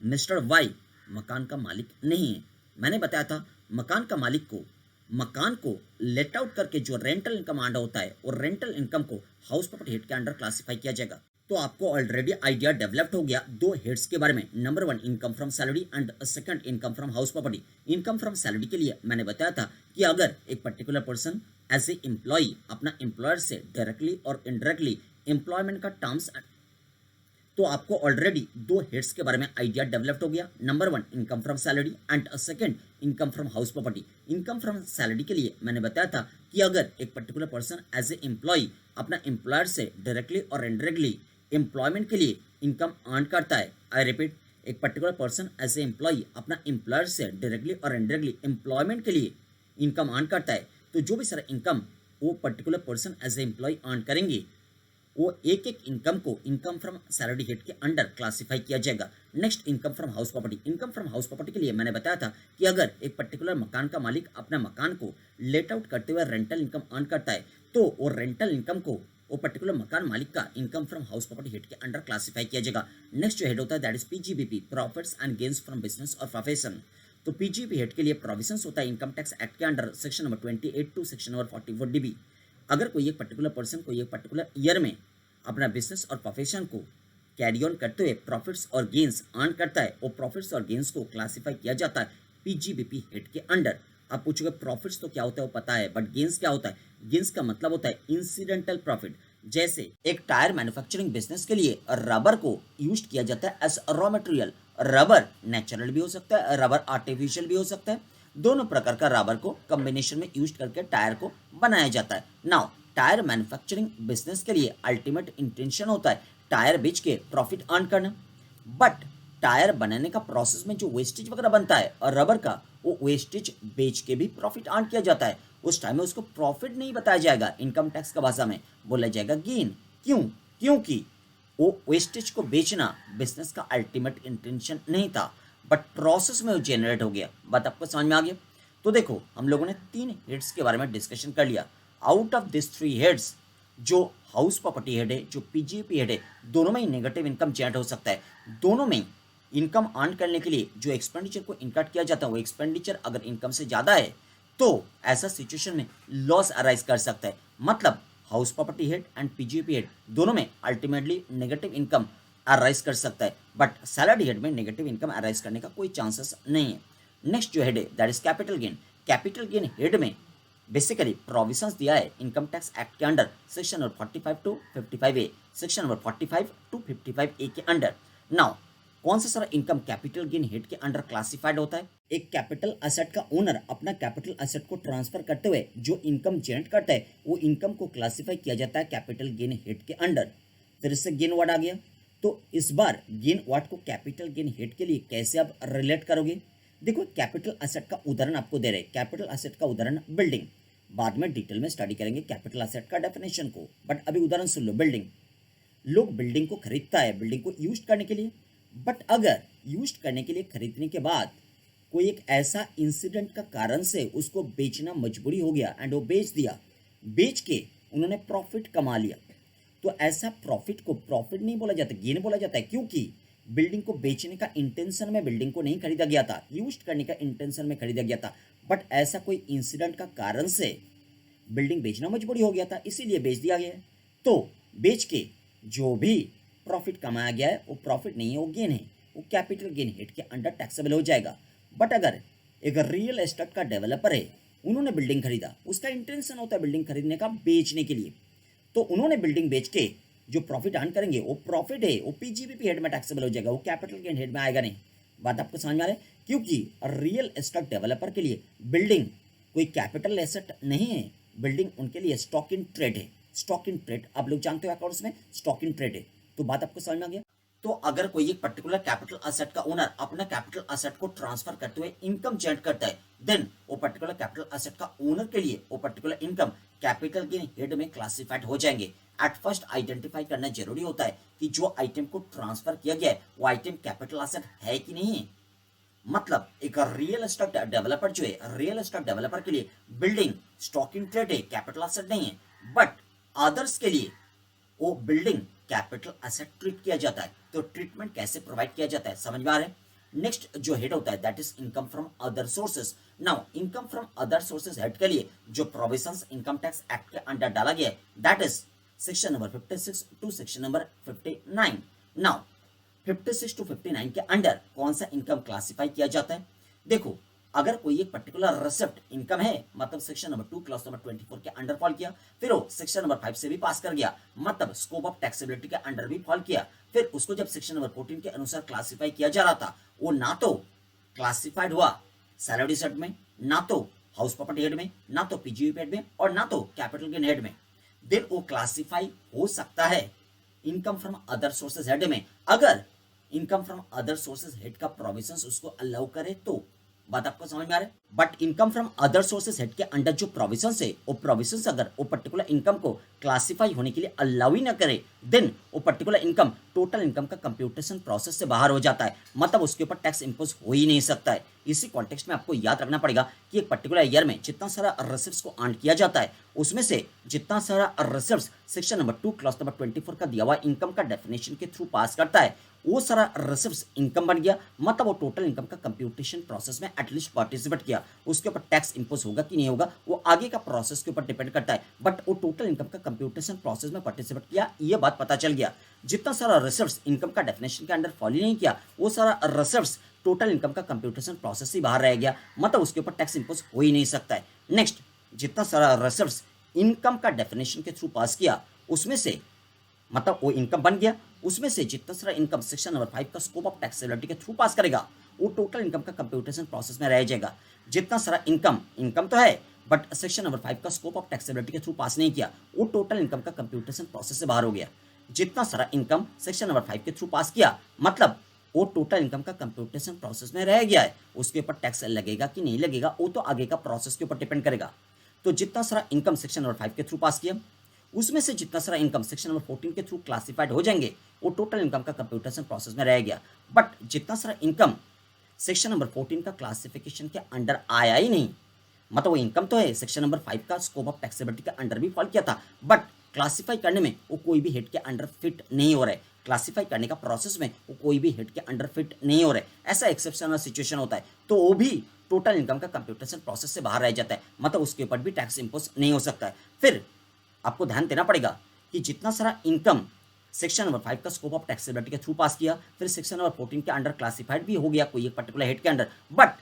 मिस्टर वाई मकान का मालिक नहीं है। मैंने बताया था मकान का मालिक को मकान को लेट आउट करके जो रेंटल इनकम आना होता है, और रेंटल इनकम को हाउस प्रॉपर्टी हेड के अंडर क्लासिफाई किया जाएगा। तो आपको ऑलरेडी आइडिया डेवलप्ड हो गया दो हेड्स के बारे में। Number 1 income from salary and second income from house property. Income from salary के लिए मैंने बताया था कि अगर एक particular person as a employee अपना एम्प्लॉयर से डायरेक्टली और इनडायरेक्टली एम्प्लॉयमेंट का टर्म्स, तो आपको ऑलरेडी दो हेड्स के बारे में आइडिया डेवलप्ड हो गया। Number 1 income from salary and second income from house property. Income from salary के लिए मैंने बताया था कि अगर एक particular person as a employee अपना एम्प्लॉयर से डायरेक्टली और इनडायरेक्टली एम्प्लॉयमेंट के लिए इनकम अर्न करता है, आई रिपीट, एक particular person as a employee अपना एम्प्लॉयर से डायरेक्टली और इनडायरेक्टली एम्प्लॉयमेंट के लिए इनकम अर्न करता है, तो जो भी सारा इनकम वो particular person as a employee earn करेंगे, वो एक एक इनकम को इनकम फ्रॉम सैलरी हेड के अंडर क्लासिफाई किया जाएगा। Next income from house property. Income from house property के लिए मैंने बताया था कि अगर एक पर्टिकुलर मकान का मालिक अपना मकान को लेट आउट करते हुए रेंटल इनकम अर्न करता है, तो वो रेंटल इनकम को वो पर्टिकुलर मकान मालिक का income from house property head के अंडर क्लासिफाई किया जाएगा। नेक्स्ट जो हेड होता है that is PGBP, profits and gains from business और प्रोफेशन। तो पीजीबी हेड के लिए प्रोविजंस होता है इनकम टैक्स एक्ट के under section number 28 to section number 44 DB. अगर कोई एक पर्टिकुलर पर्सन को एक पर्टिकुलर ईयर में अपना बिजनेस और प्रोफेशन को कैरी ऑन करते हुए प्रॉफिट्स और गेन्स अर्न करता है, वो प्रॉफिट्स और गेन्स को क्लासिफाई किया जाता है पीजीबीपी हेड के अंडर। आप पूछोगे प्रॉफिट्स तो क्या होता है वो पता है, बट गेन्स क्या होता है? गेन्स का मतलब होता है इंसिडेंटल प्रॉफिट। जैसे एक टायर मैन्युफैक्चरिंग बिजनेस के लिए रबर को यूज किया जाता है as raw material. Rubber natural भी हो सकता है, रबर आर्टिफिशियल भी हो सकता है, दोनों प्रकार का रबर को कॉम्बिनेशन में यूज करके टायर को बनाया जाता है। नाउ टायर मैन्युफैक्चरिंग बिजनेस के लिए अल्टीमेट इंटेंशन होता है टायर बेच के प्रॉफिट अर्न करना, बट टायर बनाने का प्रोसेस में जो वेस्टेज वगैरह बनता है और रबर का, वो वेस्टेज बेच के भी प्रॉफिट अर्न किया जाता है। उस टाइम में उसको प्रॉफिट नहीं बताया जाएगा, इनकम टैक्स का भाषा में बोला जाएगा गेन। क्यों? क्योंकि वो वेस्टेज को बेचना बिजनेस का अल्टीमेट इंटेंशन नहीं था, बट प्रोसेस में वो जेनरेट हो गया। बात आपको समझ में आ गया? तो देखो, हम लोगों ने 3 हेड्स के बारे में डिस्कशन कर लिया। आउट ऑफ दिस 3 हेड्स, जो हाउस प्रॉपर्टी हेड है, जो पीजीपी हेड है, दोनों में ही नेगेटिव इनकम जनरेट हो सकता है। दोनों में इनकम अर्न करने के लिए जो एक्सपेंडिचर को इनकट किया जाता है, वो एक्सपेंडिचर अगर इनकम से ज़्यादा है तो ऐसा सिचुएशन में लॉस अराइज कर सकता है। मतलब house property head and PGP head दोनों में अल्टीमेटली नेगेटिव इनकम अराइज कर सकता है, बट सैलरी हेड में नेगेटिव इनकम अराइज करने का कोई चांसेस नहीं है। नेक्स्ट जो हेड है that is capital gain. Capital gain head में बेसिकली प्रोविजंस दिया है इनकम टैक्स एक्ट के under, section number 45 to 55A, section number 45 to 55A के अंडर। नाउ कौन सा सारा इनकम कैपिटल गेन हेड के अंडर क्लासिफाइड होता है? एक कैपिटल एसेट का ओनर अपना कैपिटल एसेट को ट्रांसफर करते हुए जो इनकम जनरेट करता है, वो इनकम को क्लासिफाई किया जाता है कैपिटल गेन हेड के अंडर। फिर इससे गेन वर्ड आ गया, तो इस बार गेन वर्ड को कैपिटल गेन हेड के लिए कैसे आप रिलेट करोगे? देखो, कैपिटल एसेट का उदाहरण आपको दे रहे हैं। कैपिटल एसेट का उदाहरण बिल्डिंग, बाद में डिटेल में स्टडी करेंगे कैपिटल एसेट का डेफिनेशन को, बट अभी उदाहरण सुन लो। बिल्डिंग, लोग बिल्डिंग को खरीदता है बिल्डिंग को यूज करने के लिए, बट अगर यूज करने के लिए खरीदने के बाद कोई एक ऐसा इंसिडेंट का कारण से उसको बेचना मजबूरी हो गया एंड वो बेच दिया, बेच के उन्होंने प्रॉफिट कमा लिया, तो ऐसा प्रॉफिट को प्रॉफिट नहीं बोला जाता, गेन बोला जाता है। क्योंकि बिल्डिंग को बेचने का इंटेंशन में बिल्डिंग को नहीं खरीदा गया था, यूज करने का इंटेंशन में खरीदा गया था, बट ऐसा कोई इंसिडेंट का कारण से बिल्डिंग बेचना मजबूरी हो गया था, इसीलिए बेच दिया गया है। तो बेच के जो भी प्रॉफिट कमाया गया है वो प्रॉफिट नहीं है, वो गेन है, वो कैपिटल गेन हेड के अंडर टैक्सेबल हो जाएगा। बट अगर एक रियल एस्टेट का डेवलपर है, उन्होंने बिल्डिंग खरीदा, उसका इंटेंशन होता है बिल्डिंग खरीदने का बेचने के लिए, तो उन्होंने बिल्डिंग बेच के जो प्रॉफिट अर्न करेंगे वो प्रॉफिट है, वो पीजीबीपी हेड में टैक्सेबल हो जाएगा, वो कैपिटल गेन हेड में आएगा नहीं। बात आपको समझ में आ रहा है? क्योंकि रियल एस्टेट डेवलपर के लिए बिल्डिंग कोई कैपिटल एसेट नहीं है, बिल्डिंग उनके लिए स्टॉक इन ट्रेड है। स्टॉक इन ट्रेड आप लोग जानते हो अकाउंट्स में, स्टॉक इन ट्रेड है। तो बात आपको समझ में आ गया? तो अगर कोई एक पर्टिकुलर कैपिटल एसेट का ओनर अपना कैपिटल एसेट को ट्रांसफर करते हुए इनकम जनरेट करता है, देन वो पर्टिकुलर कैपिटल एसेट का ओनर के लिए वो particular income capital gain head में क्लासिफाइड हो जाएंगे। एट फर्स्ट आइडेंटिफाई करना जरूरी होता है कि जो आइटम को ट्रांसफर किया गया है वो आइटम कैपिटल एसेट है कि नहीं है। मतलब एक रियल एस्टेट डेवलपर जो है, रियल एस्टेट डेवलपर के लिए बिल्डिंग स्टॉक इन ट्रेड है, कैपिटल एसेट नहीं है, बट अदर्स के लिए वो बिल्डिंग कैपिटल एसेट ट्रीट किया जाता है। तो ट्रीटमेंट कैसे प्रोवाइड किया जाता है, समझ में आ रहा है? नेक्स्ट जो हेड होता है that is income from other sources. Now income from other sources head के लिए जो प्रोविजंस इनकम टैक्स एक्ट के अंडर डाला गया है that is section number 56 to section number 59। Now 56 to 59 के अंडर कौन सा इनकम क्लासिफाई किया जाता है? देखो, अगर कोई एक पर्टिकुलर रिसिप्ट इनकम है, मतलब सेक्शन नंबर 2 क्लॉज नंबर 24 के अंडर फॉल किया, फिर वो सेक्शन नंबर 5 से भी पास कर गया, मतलब स्कोप ऑफ टैक्सेबिलिटी के अंडर भी फॉल किया, फिर उसको जब सेक्शन नंबर 14 के अनुसार क्लासिफाई किया जा रहा था, वो ना तो क्लासिफाइड हुआ सैलरी सेट में, ना तो हाउस प्रॉपर्टी हेड में, ना तो पीजीपी हेड में, और ना तो कैपिटल गेन हेड में, देन वो क्लासिफाई हो सकता है income from other sources head में, अगर income from other sources head का प्रोविजंस उसको अलाउ करे तो। बात आपको समझ में आ रहा है? But income from other sources head के अंडर जो प्रोविजंस है, वो प्रोविजंस अगर वो पर्टिकुलर इनकम को क्लासिफाई होने के लिए अलाउ ही ना करे, देन वो पर्टिकुलर इनकम टोटल इनकम का कंप्यूटेशन प्रोसेस से बाहर हो जाता है, मतलब उसके ऊपर टैक्स इंपोज हो ही नहीं सकता है। इसी कॉन्टेक्स्ट में आपको याद रखना पड़ेगा कि एक पर्टिकुलर ईयर में जितना सारा रिसिप्ट्स को अर्न किया जाता है, उसमें से जितना सारा receipts section number 2 clause number 24 का दिया हुआ इनकम का डेफिनेशन के थ्रू पास करता है, वो सारा रिसिप्ट्स इनकम बन गया, मतलब वो टोटल इनकम का कंप्यूटेशन प्रोसेस में एटलीस्ट पार्टिसिपेट किया। उसके ऊपर टैक्स इंपोज होगा कि नहीं होगा वो आगे का प्रोसेस के ऊपर डिपेंड करता है, बट वो टोटल इनकम का कंप्यूटेशन प्रोसेस में पार्टिसिपेट किया, ये बात पता चल गया। जितना सारा रिसिप्ट्स इनकम का डेफिनेशन के अंडर फॉलो नहीं किया, वो सारा रिसिप्ट्स टोटल इनकम का कंप्यूटेशन प्रोसेस से बाहर रह गया, मतलब उसके ऊपर टैक्स इंपोज हो ही नहीं सकता है। नेक्स्ट, जितना सारा रिसिप्ट्स इनकम का डेफिनेशन के थ्रू पास किया, उसमें से मतलब वो इनकम बन गया, उसमें से जितना सारा इनकम सेक्शन नंबर 5 का स्कोप ऑफ टैक्सेबिलिटी के थ्रू पास करेगा, वो टोटल इनकम का कंप्यूटेशन प्रोसेस में रह जाएगा। जितना सारा इनकम तो है, बट सेक्शन नंबर 5 का स्कोप ऑफ टैक्सेबिलिटी के थ्रू पास नहीं किया, वो टोटल इनकम का कंप्यूटेशन प्रोसेस से बाहर हो गया। जितना सारा इनकम सेक्शन नंबर 5 के थ्रू पास किया, मतलब वो टोटल इनकम का कंप्यूटेशन प्रोसेस में रह गया है। उसके ऊपर टैक्स लगेगा कि नहीं लगेगा वो तो आगे का प्रोसेस के ऊपर डिपेंड करेगा। तो जितना सारा इनकम सेक्शन नंबर 5 के थ्रू पास किया, उसमें से जितना सारा इनकम सेक्शन नंबर 14 के थ्रू क्लासिफाइड हो जाएंगे, वो टोटल इनकम का कंप्यूटेशन प्रोसेस में रह गया। बट जितना सारा इनकम सेक्शन नंबर 14 का क्लासिफिकेशन के अंडर आया ही नहीं, मतलब वो इनकम तो है, सेक्शन नंबर 5 का स्कोप ऑफ टैक्सेबिलिटी के अंडर भी फॉल किया था, बट क्लासिफाई करने में वो कोई भी हेड के अंडर फिट नहीं हो रहा है। क्लासिफाई करने का प्रोसेस में वो कोई भी हेड के अंडर फिट नहीं हो रहा है। ऐसा एक्सेप्शनल सिचुएशन होता है तो वो भी टोटल इनकम का कंप्यूटेशन प्रोसेस से बाहर रह जाता है, मतलब उसके ऊपर भी टैक्स इंपोज नहीं हो सकता है। फिर आपको ध्यान देना पड़ेगा कि जितना सारा इनकम सेक्शन नंबर 5 का स्कोप ऑफ टैक्सेबिलिटी के थ्रू पास किया, फिर सेक्शन नंबर 14 के अंडर क्लासिफाइड भी हो गया कोई एक पर्टिकुलर हेड के under, but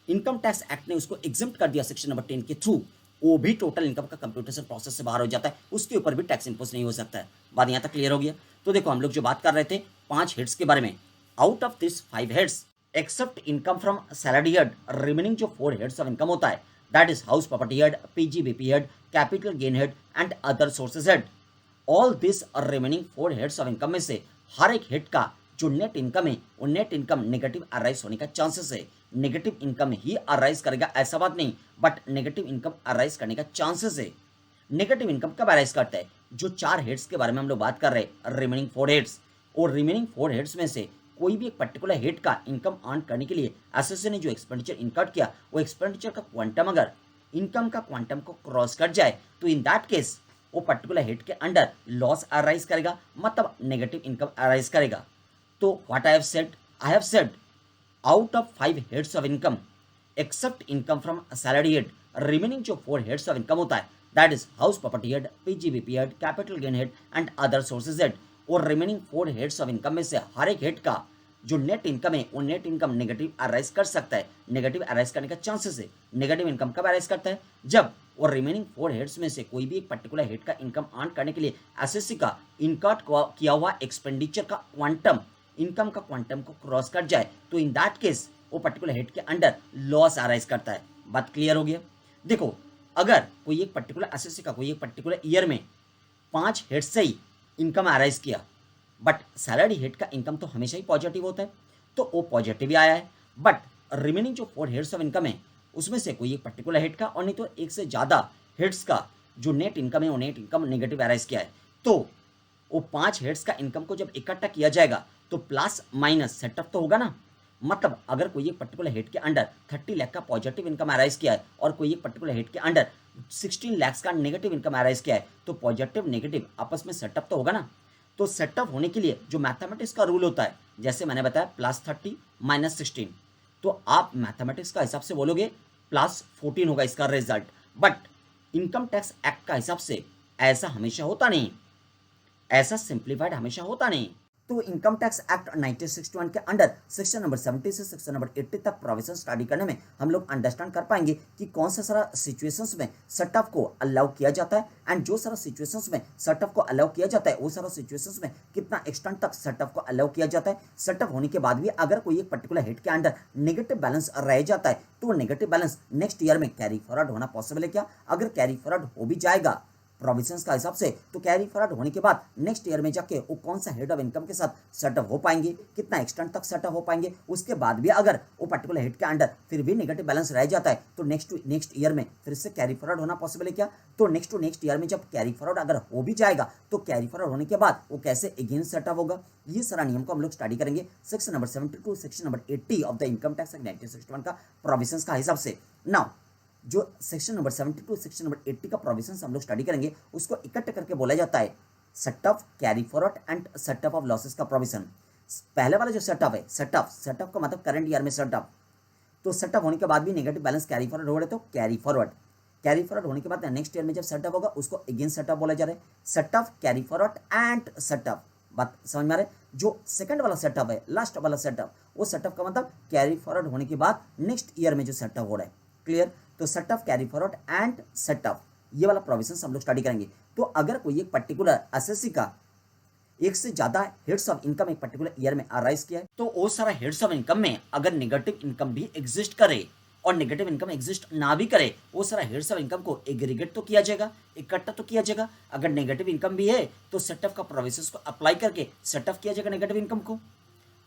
income tax act ने उसको एग्जम्प्ट कर दिया सेक्शन नंबर 10 के थ्रू, वो भी टोटल इनकम का कंप्यूटेशन प्रोसेस से बाहर हो जाता है, उसके ऊपर भी टैक्स इंपोज नहीं हो सकता है। बात यहाँ तक क्लियर हो गया। तो देखो हम लोग जो बात कर रहे थे 5 हेड्स के बारे में, out of this 5 heads except income from salary head, remaining जो 4 हेड्स ऑफ इनकम होता है, that is house property head, PGBP head, capital gain head and other sources head. All this remaining 4 heads of income में से हर एक head का जो net income है वो नेट इनकम नेगेटिव अराइज होने का चांसेस है। नेगेटिव इनकम ही अराइज करेगा ऐसा बात नहीं, बट नेगेटिव इनकम अराइज करने का चांसेस है। नेगेटिव इनकम कब अराइज करता है? जो 4 हेड्स के बारे में हम लोग बात कर रहे हैं, रिमेनिंग 4 हेड्स, और रिमेनिंग 4 हेड्स में से कोई भी एक पर्टिकुलर हेड का इनकम अर्न करने के लिए एसएससी ने जो एक्सपेंडिचर इनकर्ड किया, वो एक्सपेंडिचर का क्वांटम अगर इनकम का क्वांटम को क्रॉस कर जाए तो इन दैट केस वो पर्टिकुलर हेड के अंडर लॉस अराइज करेगा, मतलब नेगेटिव इनकम अराइज करेगा। तो what I have said out of 5 heads of income except income from salary head, remaining जो 4 हेड्स ऑफ इनकम होता है, that is house property head, PGBP head, capital gain head and other sources head, और remaining 4 heads of income में से हर एक head का जो net income है वो नेट इनकम नेगेटिव अराइज कर सकता है। नेगेटिव अराइज करने का चांसेस है। नेगेटिव इनकम कब अराइज करता है? जब और रिमेनिंग 4 हेड्स में से कोई भी एक पर्टिकुलर हेड का इनकम अर्न करने के लिए एसएससी का इनकर्ड किया हुआ एक्सपेंडिचर का क्वांटम इनकम का क्वांटम को क्रॉस कर जाए, तो इन दैट केस वो पर्टिकुलर हेड के अंडर लॉस अराइज करता है। बात क्लियर हो गया? देखो, अगर कोई एक पर्टिकुलर एसएससी का कोई एक पर्टिकुलर ईयर में 5 हेड से ही इनकम अराइज किया, बट सैलरी हेड का इनकम तो हमेशा ही पॉजिटिव होता है, तो वो पॉजिटिव ही आया है। बट रिमेनिंग जो 4 हेड्स ऑफ इनकम है उसमें से कोई एक पर्टिकुलर हेड का और नहीं तो एक से ज़्यादा हेड्स का जो नेट इनकम है वो नेट इनकम नेगेटिव अराइज किया है, तो वो 5 हेड्स का इनकम को जब इकट्ठा किया जाएगा तो प्लस माइनस सेटअप तो होगा ना। मतलब अगर कोई एक पर्टिकुलर हेड के अंडर 30 लाख का पॉजिटिव इनकम अराइज किया है और कोई एक पर्टिकुलर हेड के अंडर 16 लाख का नेगेटिव इनकम अराइज किया है, तो पॉजिटिव नेगेटिव आपस में सेटअप तो होगा ना। तो सेटअप होने के लिए जो मैथमेटिक्स का रूल होता है, जैसे मैंने बताया +30 -16, तो आप मैथमेटिक्स का हिसाब से बोलोगे +14 होगा इसका result, but income tax act का हिसाब से ऐसा हमेशा होता नहीं, ऐसा सिंप्लीफाइड हमेशा होता नहीं। तो इनकम टैक्स एक्ट 1961 के अंडर सेक्शन नंबर 70 से सेक्शन नंबर 80 तक प्रोविजन स्टडी करने में हम लोग अंडरस्टैंड कर पाएंगे कि कौन सा सारा सिचुएशंस में सेट ऑफ को अलाउ किया जाता है, एंड जो सारा सिचुएशंस में सेट ऑफ को अलाउ किया जाता है वो सारा सिचुएशंस में कितना एक्सटेंट तक सेट ऑफ को अलाउ किया जाता है। सेट ऑफ होने के बाद भी अगर कोई एक पर्टिकुलर हेड के अंडर नेगेटिव बैलेंस रह जाता है तो नेगेटिव बैलेंस नेक्स्ट ईयर में कैरी फॉरवर्ड होना पॉसिबल है क्या? अगर कैरी फॉरवर्ड हो भी जाएगा प्रोविजंस का हिसाब से, तो कैरी फॉरवर्ड होने के बाद नेक्स्ट ईयर में जाके वो कौन सा हेड ऑफ इनकम के साथ सेटअप हो पाएंगे, कितना एक्सटेंट तक सेटअप हो पाएंगे, उसके बाद भी अगर वो पर्टिकुलर हेड के अंडर फिर भी नेगेटिव बैलेंस रह जाता है तो नेक्स्ट ईयर में फिर से कैरी फॉरवर्ड होना पॉसिबल है क्या? तो नेक्स्ट ईयर में जब कैरी फॉरवर्ड अगर हो भी जाएगा तो कैरी फॉरवर्ड होने के बाद वो कैसे अगेन सेटअप होगा, ये सारा नियम को हम लोग स्टडी करेंगे section number 72 section number 80 of the income tax act 1961 का प्रोविजंस का हिसाब से। नाउ जो सेक्शन नंबर 72 सेक्शन नंबर 80 का प्रोविजंस हम लोग स्टडी करेंगे उसको इकट्ठे करके बोला जाता है setup, carry forward and setup of losses का प्रोविजन। पहले वाला जो सेटअप है, सेटअप का मतलब करंट ईयर में सेटअप, तो सेटअप होने के बाद भी नेगेटिव बैलेंस कैरी फॉरवर्ड हो रहे तो कैरी फॉरवर्ड होने के बाद नेक्स्ट ईयर में जब सेटअप होगा उसको अगेन सेटअप बोला जा रहा है। Setup, carry forward and setup, बात समझ में आ रहा है? जो सेकंड वाला सेटअप है, लास्ट वाला सेटअप, वो सेटअप का मतलब कैरी फॉरवर्ड होने के बाद नेक्स्ट ईयर में जो सेटअप हो रहा है। क्लियर? तो setup, carry forward and setup, ये वाला प्रोविजन हम लोग स्टडी करेंगे। तो अगर कोई एक पर्टिकुलर एसएससी का एक से ज्यादा हेड्स ऑफ इनकम एक पर्टिकुलर ईयर में अराइज किया है, तो वो सारा हेड्स ऑफ इनकम में अगर नेगेटिव इनकम भी एग्जिस्ट करे और नेगेटिव इनकम एग्जिस्ट ना भी करे, वो सारा हेड्स ऑफ इनकम को एग्रीगेट तो किया जाएगा, इकट्ठा तो किया जाएगा। अगर नेगेटिव इनकम भी है तो सेट ऑफ का प्रोविजंस को अप्लाई करके सेट ऑफ किया जाएगा नेगेटिव इनकम को।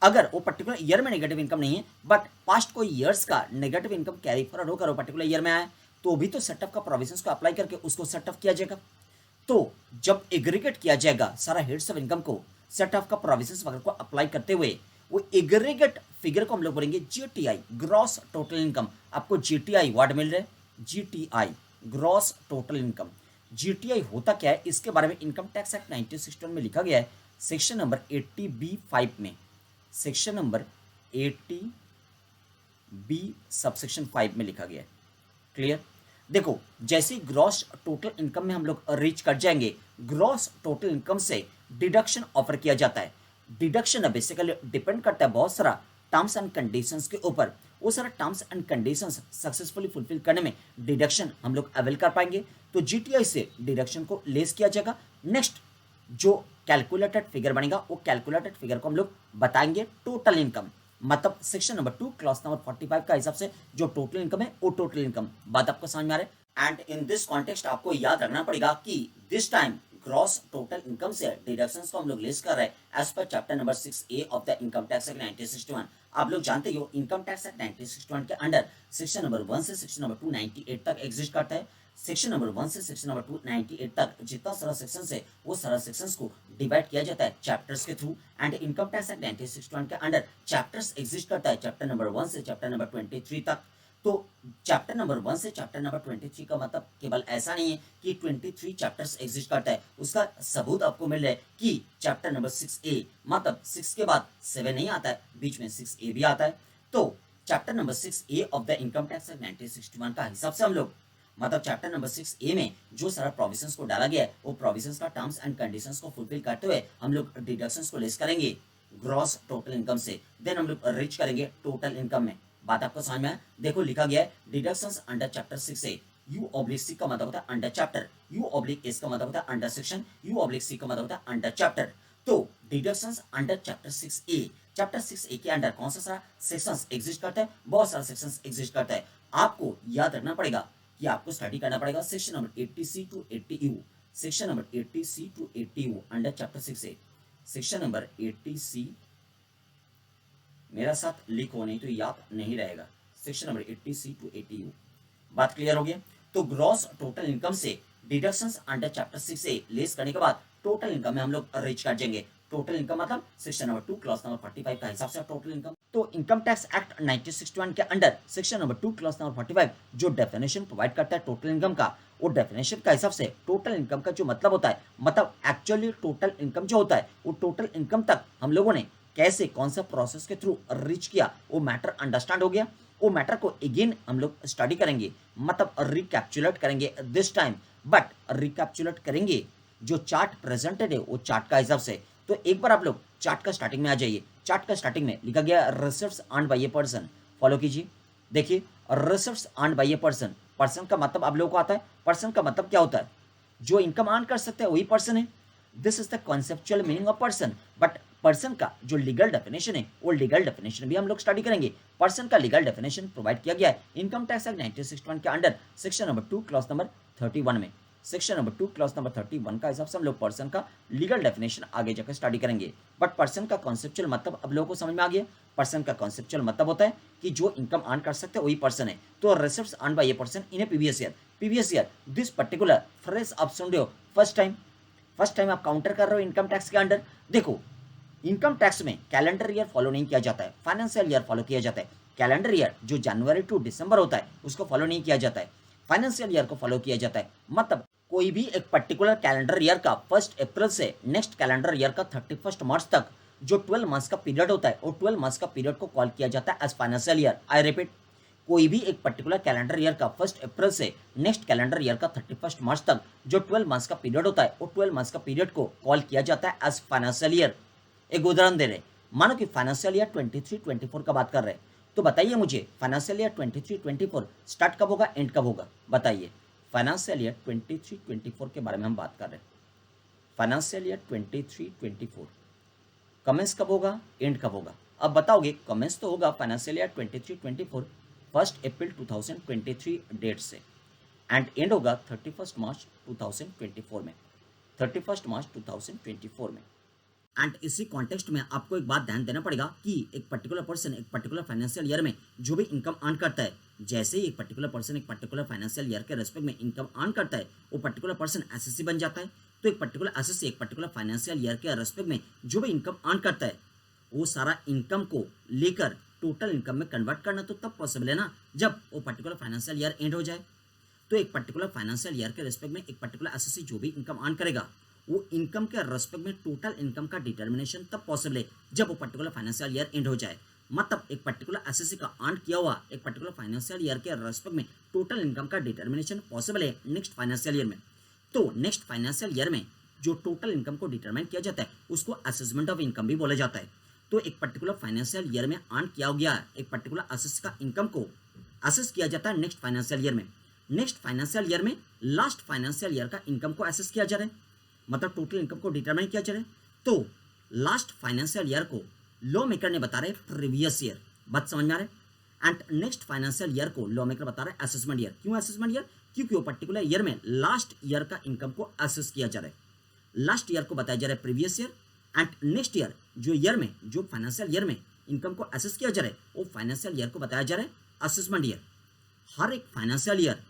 अगर वो पर्टिकुलर ईयर में नेगेटिव इनकम नहीं है बट पास्ट कोई ईयर्स का नेगेटिव इनकम कैरी फॉरवर्ड होकर वो पर्टिकुलर ईयर में आया तो भी तो सेट ऑफ का प्रोविजंस को अप्लाई करके उसको सेट ऑफ किया जाएगा। तो जब एग्रीगेट किया जाएगा सारा हेड्स ऑफ इनकम को सेट ऑफ का प्रोविजंस वगैरह को अप्लाई करते हुए, वो एग्रीगेट फिगर को हम लोग बोलेंगे जीटीआई, ग्रॉस टोटल इनकम। आपको जीटीआई वर्ड मिल रहा है, GTI gross total income. GTI होता क्या है इसके बारे में इनकम टैक्स एक्ट 1961 में लिखा गया है सेक्शन नंबर 80B5 में, सेक्शन नंबर 80B सबसेक्शन 5 में लिखा गया है। क्लियर? देखो जैसे ग्रॉस टोटल इनकम में हम लोग रीच कर जाएंगे, ग्रॉस टोटल इनकम से डिडक्शन ऑफर किया जाता है। डिडक्शन बेसिकली डिपेंड करता है बहुत सारा टर्म्स एंड कंडीशंस के ऊपर। वो सारा terms and conditions successfully fulfil करने में डिडक्शन हम लोग अवेल कर पाएंगे, तो जीटीआई से डिडक्शन को लेस किया जाएगा। नेक्स्ट जो कैलकुलेटेड फिगर बनेगा वो कैलकुलेटेड फिगर को हम लोग बताएंगे टोटल इनकम, मतलब सेक्शन नंबर 2 क्लॉज नंबर 45 का हिसाब से जो टोटल इनकम है वो टोटल इनकम। बात आपको समझ में आ रहा है? एंड इन दिस कॉन्टेक्स्ट आपको याद रखना पड़ेगा कि this time gross total income से डिडक्शंस को हम लोग लिस्ट कर रहे हैं as per chapter number 6A of the income tax act 1961। आप लोग जानते हो इनकम टैक्स एक्ट 1961 के अंडर सेक्शन नंबर 1 से सेक्शन नंबर 298 तक एग्जिस्ट करता है। सेक्शन नंबर 1 से सेक्शन नंबर 298 तक जितना सारा सेक्शन है वो सारा सेक्शंस को डिवाइड किया जाता है चैप्टर्स के through. And income tax act 1961 के अंडर चैप्टर्स एग्जिस्ट करता है चैप्टर नंबर 1 से चैप्टर नंबर 23 तक। तो चैप्टर नंबर 1 से चैप्टर नंबर 23 का मतलब केवल ऐसा नहीं है कि 23 चैप्टर्स एग्जिस्ट करता है, उसका सबूत आपको मिल रहा है कि चैप्टर नंबर 6A, मतलब 6 के बाद 7 नहीं आता है, बीच में 6A भी आता है। तो chapter number 6A of the income tax act 1961 का हिसाब से हम लोग, मतलब चैप्टर नंबर 6A में जो सारा प्रोविजंस को डाला गया है वो प्रोविजंस का टर्म्स एंड कंडीशंस को फुलफिल करते हुए हम लोग डिडक्शंस को लेस करेंगे ग्रॉस टोटल इनकम से, देन हम लोग रीच करेंगे टोटल इनकम में। बात आपको समझ में आया? देखो लिखा गया है deductions under chapter 6A, U/C का मतलब होता है अंडर चैप्टर, U/S का मतलब होता है अंडर सेक्शन, U/C का मतलब होता है अंडर चैप्टर। तो deductions under chapter 6A, chapter 6A के अंडर कौन सा सारा सेक्शंस एग्जिस्ट करता है? बहुत सारा सेक्शंस एग्जिस्ट करता है। आपको याद रखना पड़ेगा कि आपको स्टडी करना पड़ेगा section number 80C to 80U, section number 80C to 80U under chapter 6A, section number 80C, मेरा साथ लिख हो नहीं तो याद नहीं रहेगा, section number 80C to 80U। बात क्लियर हो गया? तो ग्रॉस टोटल इनकम से deductions under chapter 6A less करने के बाद टोटल इनकम में हम लोग रीच कर जाएंगे। टोटल इनकम मतलब सेक्शन नंबर 2 क्लॉज नंबर 45 का हिसाब से टोटल इनकम। तो इनकम टैक्स एक्ट 1961 के under section number 2 clause number 45 जो डेफिनेशन प्रोवाइड करता है टोटल इनकम का, वो डेफिनेशन का हिसाब से टोटल इनकम का जो मतलब होता है, मतलब एक्चुअली टोटल इनकम जो होता है वो टोटल इनकम तक हम लोगों ने कैसे कौन सा प्रोसेस के थ्रू रीच किया वो मैटर अंडरस्टैंड हो गया। वो मैटर को अगेन हम लोग स्टडी करेंगे, मतलब रिकैप्चुलेट करेंगे दिस टाइम, बट रिकैप्चुलेट करेंगे जो चार्ट प्रेजेंटेड है वो चार्ट का हिसाब से। तो एक बार आप लोग चार्ट का स्टार्टिंग में आ जाइए। चार्ट का स्टार्टिंग में लिखा गया receives earned by a person, follow कीजिए। देखिए receives earned by a person, person का मतलब आप लोगों को आता है, पर्सन का मतलब क्या होता है? जो इनकम अर्न कर सकते हैं वही पर्सन है। This is the conceptual meaning of person. But person का जो लीगल डेफिनेशन है वो लीगल डेफिनेशन भी हम लोग स्टडी करेंगे। पर्सन का लीगल डेफिनेशन प्रोवाइड किया गया है इनकम टैक्स एक्ट 1961 के under section number 2 clause number 31 में। सेक्शन नंबर 2 क्लॉज नंबर 31 का हिसाब से हम लोग पर्सन का लीगल डेफिनेशन आगे जाकर स्टडी करेंगे। बट पर्सन का कॉन्सेप्चुअल मतलब अब लोगों को समझ में आ गया। पर्सन का कॉन्सेप्चुअल मतलब होता है कि जो इनकम अर्न कर सकते हैं वही पर्सन है। तो receives earn by a person in A previous year, previous year this particular phrase आप सुन रहे हो फर्स्ट टाइम आप काउंटर कर रहे हो इनकम टैक्स के अंडर। देखो इनकम टैक्स में कैलेंडर ईयर फॉलो नहीं किया जाता है, फाइनेंशियल ईयर फॉलो किया जाता है। कैलेंडर ईयर जो जनवरी टू दिसंबर होता है उसको फॉलो नहीं किया जाता है, फाइनेंशियल ईयर को फॉलो किया जाता है। मतलब कोई भी एक पर्टिकुलर कैलेंडर ईयर का 1 अप्रैल से नेक्स्ट कैलेंडर ईयर का 31 मार्च तक जो 12 मंथ्स का पीरियड होता है वो 12 मंथ्स का पीरियड को कॉल किया जाता है as financial year. I repeat, कोई भी एक पर्टिकुलर कैलेंडर ईयर का 1 अप्रैल से नेक्स्ट कैलेंडर ईयर का 31 मार्च तक जो 12 मंथ्स का पीरियड होता है वो 12 मंथ्स का पीरियड को कॉल किया जाता है एज फाइनेंशियल ईयर। एक उदाहरण दे रहे, मानो कि फाइनेंशियल ईयर 23-24 का बात कर रहे हैं, तो बताइए मुझे फाइनेंशियल ईयर 23-24 स्टार्ट कब होगा, एंड कब होगा? बताइए। फाइनेंशियल ईयर 23-24 के बारे में हम बात कर रहे हैं। फाइनेंशियल ईयर 23-24 कमेंस कब होगा, एंड कब होगा? अब बताओगे कमेंस तो होगा फाइनेंशियल ईयर 23-24, 1 अप्रैल 2023 डेट से एंड एंड होगा 31 मार्च 2024 में, 31 मार्च 2024 में। एंड इसी कॉन्टेक्स्ट में आपको एक बात ध्यान देना पड़ेगा कि एक पर्टिकुलर पर्सन एक पर्टिकुलर फाइनेंशियल ईयर में जो भी इनकम अर्न करता है, जैसे ही एक पर्टिकुलर पर्सन एक पर्टिकुलर फाइनेंशियल ईयर के रेस्पेक्ट में इनकम अर्न करता है, वो पर्टिकुलर पर्सन एसएससी बन जाता है। तो एक पर्टिकुलर एसएससी एक पर्टिकुलर फाइनेंशियल ईयर के रेस्पेक्ट में जो भी इनकम अर्न करता है, वो सारा इनकम को लेकर टोटल इनकम में कन्वर्ट करना तो तब पॉसिबल है ना जब वो पर्टिकुलर फाइनेंशियल ईयर एंड हो जाए। तो एक पर्टिकुलर फाइनेंशियल ईयर के रेस्पेक्ट में एक पर्टिकुलर एसएससी जो भी इनकम अर्न करेगा, वो इनकम के रेस्पेक्ट में टोटल इनकम का डिटर्मिनेशन तब पॉसिबल है जब वो पर्टिकुलर फाइनेंशियल ईयर एंड हो जाए। मतलब एक पर्टिकुलर एसएससी का अर्न किया हुआ एक पर्टिकुलर फाइनेंशियल ईयर के रेस्पेक्ट में टोटल इनकम का डिटर्मिनेशन पॉसिबल है नेक्स्ट फाइनेंशियल ईयर में। तो नेक्स्ट फाइनेंशियल ईयर में जो टोटल इनकम को डिटरमाइन किया जाता है उसको असेसमेंट ऑफ इनकम भी बोला जाता है। तो एक पर्टिकुलर फाइनेंशियल ईयर में अर्न किया गया एक पर्टिकुलर एसएससी का इनकम को असेस किया जाता है नेक्स्ट फाइनेंशियल ईयर में। नेक्स्ट फाइनेंशियल ईयर में लास्ट फाइनेंशियल ईयर का इनकम को असेस किया जा रहा है, मतलब टोटल इनकम को डिटरमाइन किया जा रहा है। तो लास्ट फाइनेंशियल ईयर को लॉ मेकर ने बता रहे प्रीवियस ईयर, बात समझ में आ रहा है। एंड नेक्स्ट फाइनेंशियल ईयर को लॉ मेकर बता रहे असेसमेंट ईयर। क्यों असेसमेंट ईयर? क्योंकि वो पर्टिकुलर ईयर में लास्ट ईयर का इनकम को असेस किया जा रहा है। लास्ट ईयर को बताया जा रहा है previous year, and next year जो ईयर में जो फाइनेंशियल ईयर में इनकम को असेस किया जा रहा है वो फाइनेंशियल ईयर को बताया जा रहा है असेसमेंट ईयर। हर एक फाइनेंशियल ईयर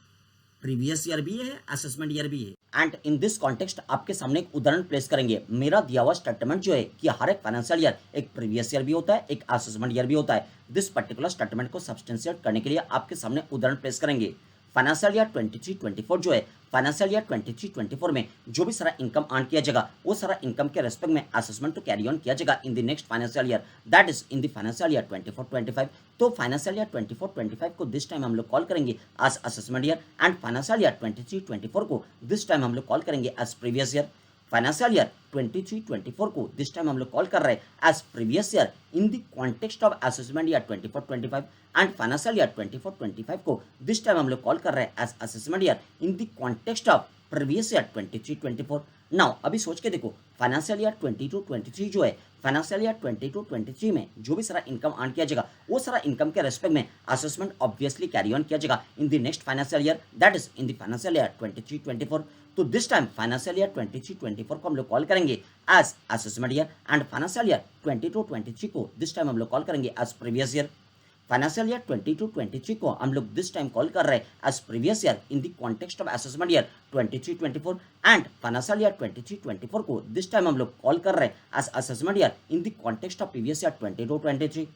प्रीवियस ईयर भी है, असेसमेंट ईयर भी है। एंड इन दिस कॉन्टेक्स्ट आपके सामने एक उदाहरण प्लेस करेंगे। मेरा दिया हुआ स्टेटमेंट जो है कि हर एक फाइनेंशियल ईयर एक प्रीवियस ईयर भी होता है, एक असेसमेंट ईयर भी होता है। दिस पर्टिकुलर स्टेटमेंट को सब्सटेंशिएट करने के लिए आपके सामने उदाहरण प्लेस करेंगे। फाइनेंशियल ईयर 23-24 जो है, फाइनेंशियल ईयर 23-24 में जो भी सारा इनकम अर्न किया जाएगा वो सारा इनकम के रेस्पेक्ट में असेसमेंट तो कैरी ऑन किया जाएगा in the next financial year, that is in the financial year 24-25। तो फाइनेंशियल ईयर 24-25 को दिस टाइम हम लोग कॉल करेंगे as assessment year, and financial year 23-24 को दिस टाइम हम लोग कॉल करेंगे as previous year. Financial year 23-24 को दिस टाइम हम लोग कॉल कर रहे हैं as previous year in the context of assessment year 24-25, and financial year 24-25 को दिस टाइम हम लोग कॉल कर रहे हैं as assessment year in the context of previous year 23-24। Now अभी सोच के देखो, फाइनेंशियल ईयर 22-23 जो है, फाइनेंशियल ईयर 22-23 में जो भी सारा इनकम अर्न किया जाएगा वो सारा इनकम के रेस्पेक्ट में असेसमेंट ऑब्वियसली कैरी ऑन किया जाएगा in the next financial year, that is in the financial year 23-24। तो दिस टाइम फाइनेंशियल ईयर 23-24 को हम लोग कॉल करेंगे as assessment year, and financial year 22-23 को दिस टाइम हम लोग कॉल करेंगे as previous year. Financial year 22-23 को हम लोग दिस टाइम कॉल कर रहे हैं as previous year in the context of assessment year 23-24, and financial year 23-24 को दिस टाइम हम लोग कॉल कर रहे हैं as assessment year in the context of previous year 22-23।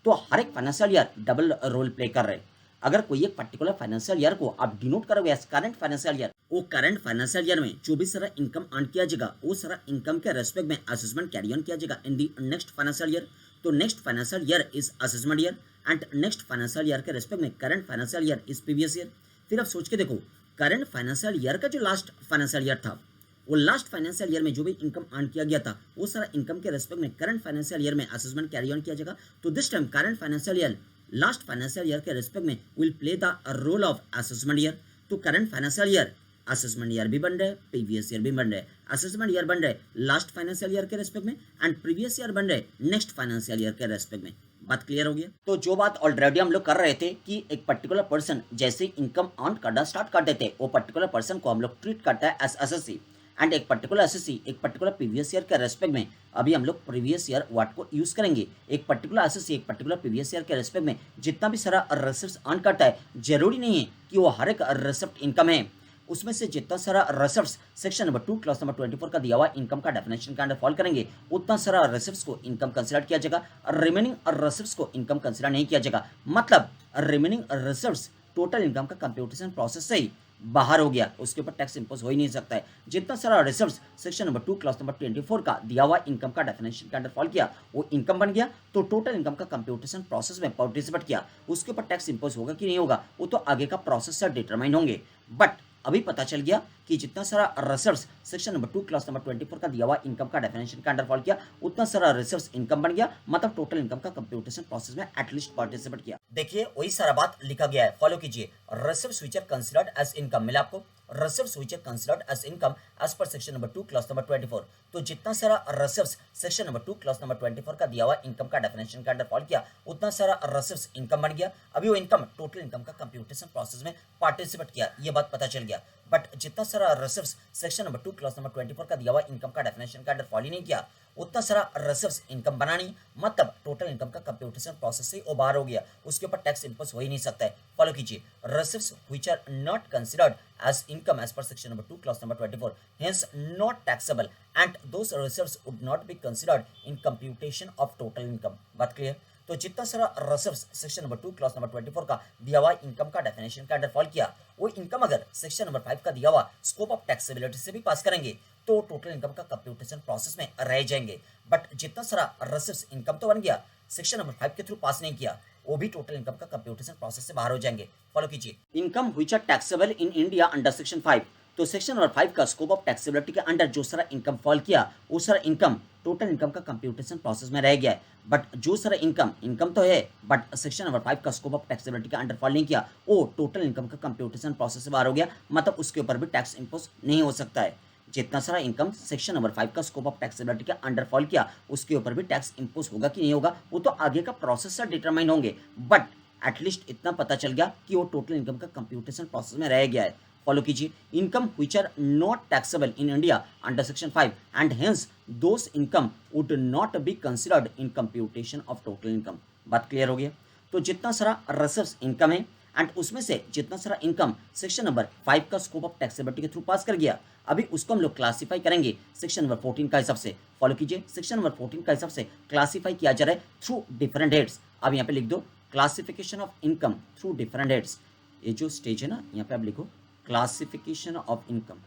तो हर एक financial year double role play कर रहे हैं। अगर कोई एक पर्टिकुलर फाइनेंशियल ईयर को आप डिनोट करोगे एज करंट फाइनेंशियल ईयर, वो करंट फाइनेंशियल ईयर में जो भी सारा इनकम अर्न किया जाएगा वो सारा इनकम के रेस्पेक्ट में असेसमेंट कैरी ऑन किया जाएगा in the next financial year. तो next financial year is assessment year, and next financial year के रेस्पेक्ट में current financial year is previous year. फिर आप सोच के देखो, करंट फाइनेंशियल ईयर का जो लास्ट फाइनेंशियल ईयर था, वो लास्ट फाइनेंशियल ईयर में जो भी इनकम अर्न किया गया था वो सारा इनकम के रेस्पेक्ट में करंट फाइनेंशियल ईयर में असेसमेंट कैरी ऑन किया जाएगा। तो this time current financial year last financial year के रेस्पेक्ट में will play the role of assessment year. तो current financial year assessment year भी बन रहे, प्रीवियस ईयर भी बन रहे। असेसमेंट ईयर बन रहे लास्ट फाइनेंशियल ईयर के रेस्पेक्ट में, एंड प्रीवियस ईयर बन रहे नेक्स्ट फाइनेंशियल ईयर के रेस्पेक्ट में। बात क्लियर हो गया? तो जो बात ऑलरेडी हम लोग कर रहे थे कि एक पर्टिकुलर पर्सन जैसे इनकम अर्न करना स्टार्ट कर देते, वो पर्टिकुलर पर्सन को हम लोग ट्रीट करता है एज एसएससी, एंड एक पर्टिकुलर एसएससी एक पर्टिकुलर प्रीवियस ईयर के रेस्पेक्ट में, अभी हम लोग प्रीवियस ईयर वर्ड को यूज करेंगे। एक पर्टिकुलर एसएससी एक पर्टिकुलर प्रीवियस ईयर के रेस्पेक्ट में जितना भी सारा रिसिप्ट अर्न करता है, जरूरी नहीं है कि वो हर एक रिसिप्ट इनकम है, उसमें से जितना सारा receipts section number 2 class number 24 का दिया हुआ इनकम का डेफिनेशन के अंडर फॉल करेंगे, उतना सारा रिसिप्ट्स को इनकम कंसिडर किया जाएगा, रिमेनिंग रिसिप्ट्स को इनकम कंसिडर नहीं किया जाएगा। मतलब रिमेनिंग रिसिप्ट्स टोटल इनकम का कंप्यूटेशन प्रोसेस से ही बाहर हो गया, उसके ऊपर टैक्स इंपोज हो ही नहीं सकता है। जितना सारा receipts section number 2 class number 24 का दिया हुआ इनकम का डेफिनेशन के अंडर फॉल किया, वो इनकम बन गया, तो टोटल इनकम का कंप्यूटेशन प्रोसेस में पार्टिसिपेट किया, उसके ऊपर टैक्स इंपोज होगा कि नहीं होगा वो तो आगे का प्रोसेस से डिटरमाइन होंगे। बट अभी पता चल गया कि जितना सारा receipts section number 2 class number 24 का दिया हुआ इनकम का डेफिनेशन का अंडर फॉल किया, उतना सारा रिसिप्ट्स इनकम बन गया, मतलब टोटल इनकम का कंप्यूटेशन प्रोसेस में एटलीस्ट पार्टिसिपेट किया। देखिए वही सारा बात लिखा गया है, फॉलो कीजिए। Receipts which are considered as income मिला आपको, receipts which are considered as income as per section number 2 clause number 24। तो जितना सारा receipts section number 2 class number 24 का दिया हुआ इनकम का डेफिनेशन के अंडर फॉल किया, उतना सारा receipts इनकम बन गया। अभी वो इनकम टोटल इनकम का कंप्यूटेशन प्रोसेस में पार्टिसिपेट किया, ये बात पता चल गया। बट जितना सारा receipts section number 2 class number 24 का दिया हुआ इनकम का डेफिनेशन के अंडर फॉल ही नहीं किया, उतना सारा receipts इनकम बनानी, मतलब टोटल इनकम का कंप्यूटेशन प्रोसेस से वो बाहर हो गया, उसके ऊपर टैक्स इंपोज हो ही नहीं सकता है। फॉलो कीजिए, receipts which are not considered as income as per section number 2 clause number 24 hence not taxable and those receipts would not be considered in computation of total income। बात clear? तो जितना सारा receipts section number 2 class number 24 का दिया हुआ income का definition का under fall किया, वो इनकम अगर सेक्शन नंबर 5 का दिया हुआ स्कोप ऑफ टैक्सेबिलिटी से भी पास करेंगे तो टोटल इनकम का कंप्यूटेशन प्रोसेस में रह जाएंगे। बट जितना सारा receipts इनकम तो बन गया, सेक्शन नंबर 5 के थ्रू पास नहीं किया, वो भी टोटल इनकम का कंप्यूटेशन प्रोसेस से बाहर हो जाएंगे। फॉलो कीजिए, income which are taxable in India under section 5। तो सेक्शन नंबर 5 का स्कोप ऑफ टैक्सेबिलिटी के अंडर जो सारा इनकम फॉल किया, वो सारा इनकम टोटल इनकम का कंप्यूटेशन प्रोसेस में रह गया है। बट जो सारा इनकम तो है, बट सेक्शन नंबर 5 का स्कोप ऑफ टैक्सेबिलिटी के अंडर फॉल नहीं किया, वो टोटल इनकम का कंप्यूटेशन प्रोसेस से बाहर हो गया, मतलब उसके ऊपर भी टैक्स इंपोज नहीं हो सकता है। जितना सारा इनकम सेक्शन नंबर 5 का स्कोप ऑफ टैक्सेबिलिटी के अंडर फॉल किया, उसके ऊपर भी टैक्स इंपोज होगा कि नहीं होगा, वो तो आगे का प्रोसेस से डिटरमाइन होंगे। बट एटलीस्ट इतना पता चल गया कि वो टोटल इनकम का कंप्यूटेशन प्रोसेस में रह गया है। फॉलो कीजिए, income which are not taxable in India under section 5 and hence those income would not be considered in computation of total income. बात क्लियर हो गया? तो जितना सारा receipts इनकम है एंड उसमें से जितना सारा इनकम सेक्शन नंबर 5 का स्कोप ऑफ टैक्सेबिलिटी के थ्रू पास कर गया, अभी उसको हम लोग क्लासिफाई करेंगे सेक्शन नंबर 14 का हिसाब से। फॉलो कीजिए, सेक्शन नंबर 14 का हिसाब से क्लासिफाई किया जा रहा है थ्रू डिफरेंट हेड्स। अब यहाँ पे लिख दो classification of income through different heads. ये जो स्टेज है ना, यहाँ पे आप लिखो classification of income,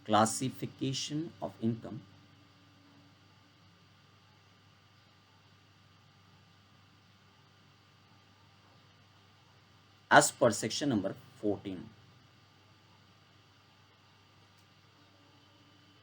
classification of income as per section number 14।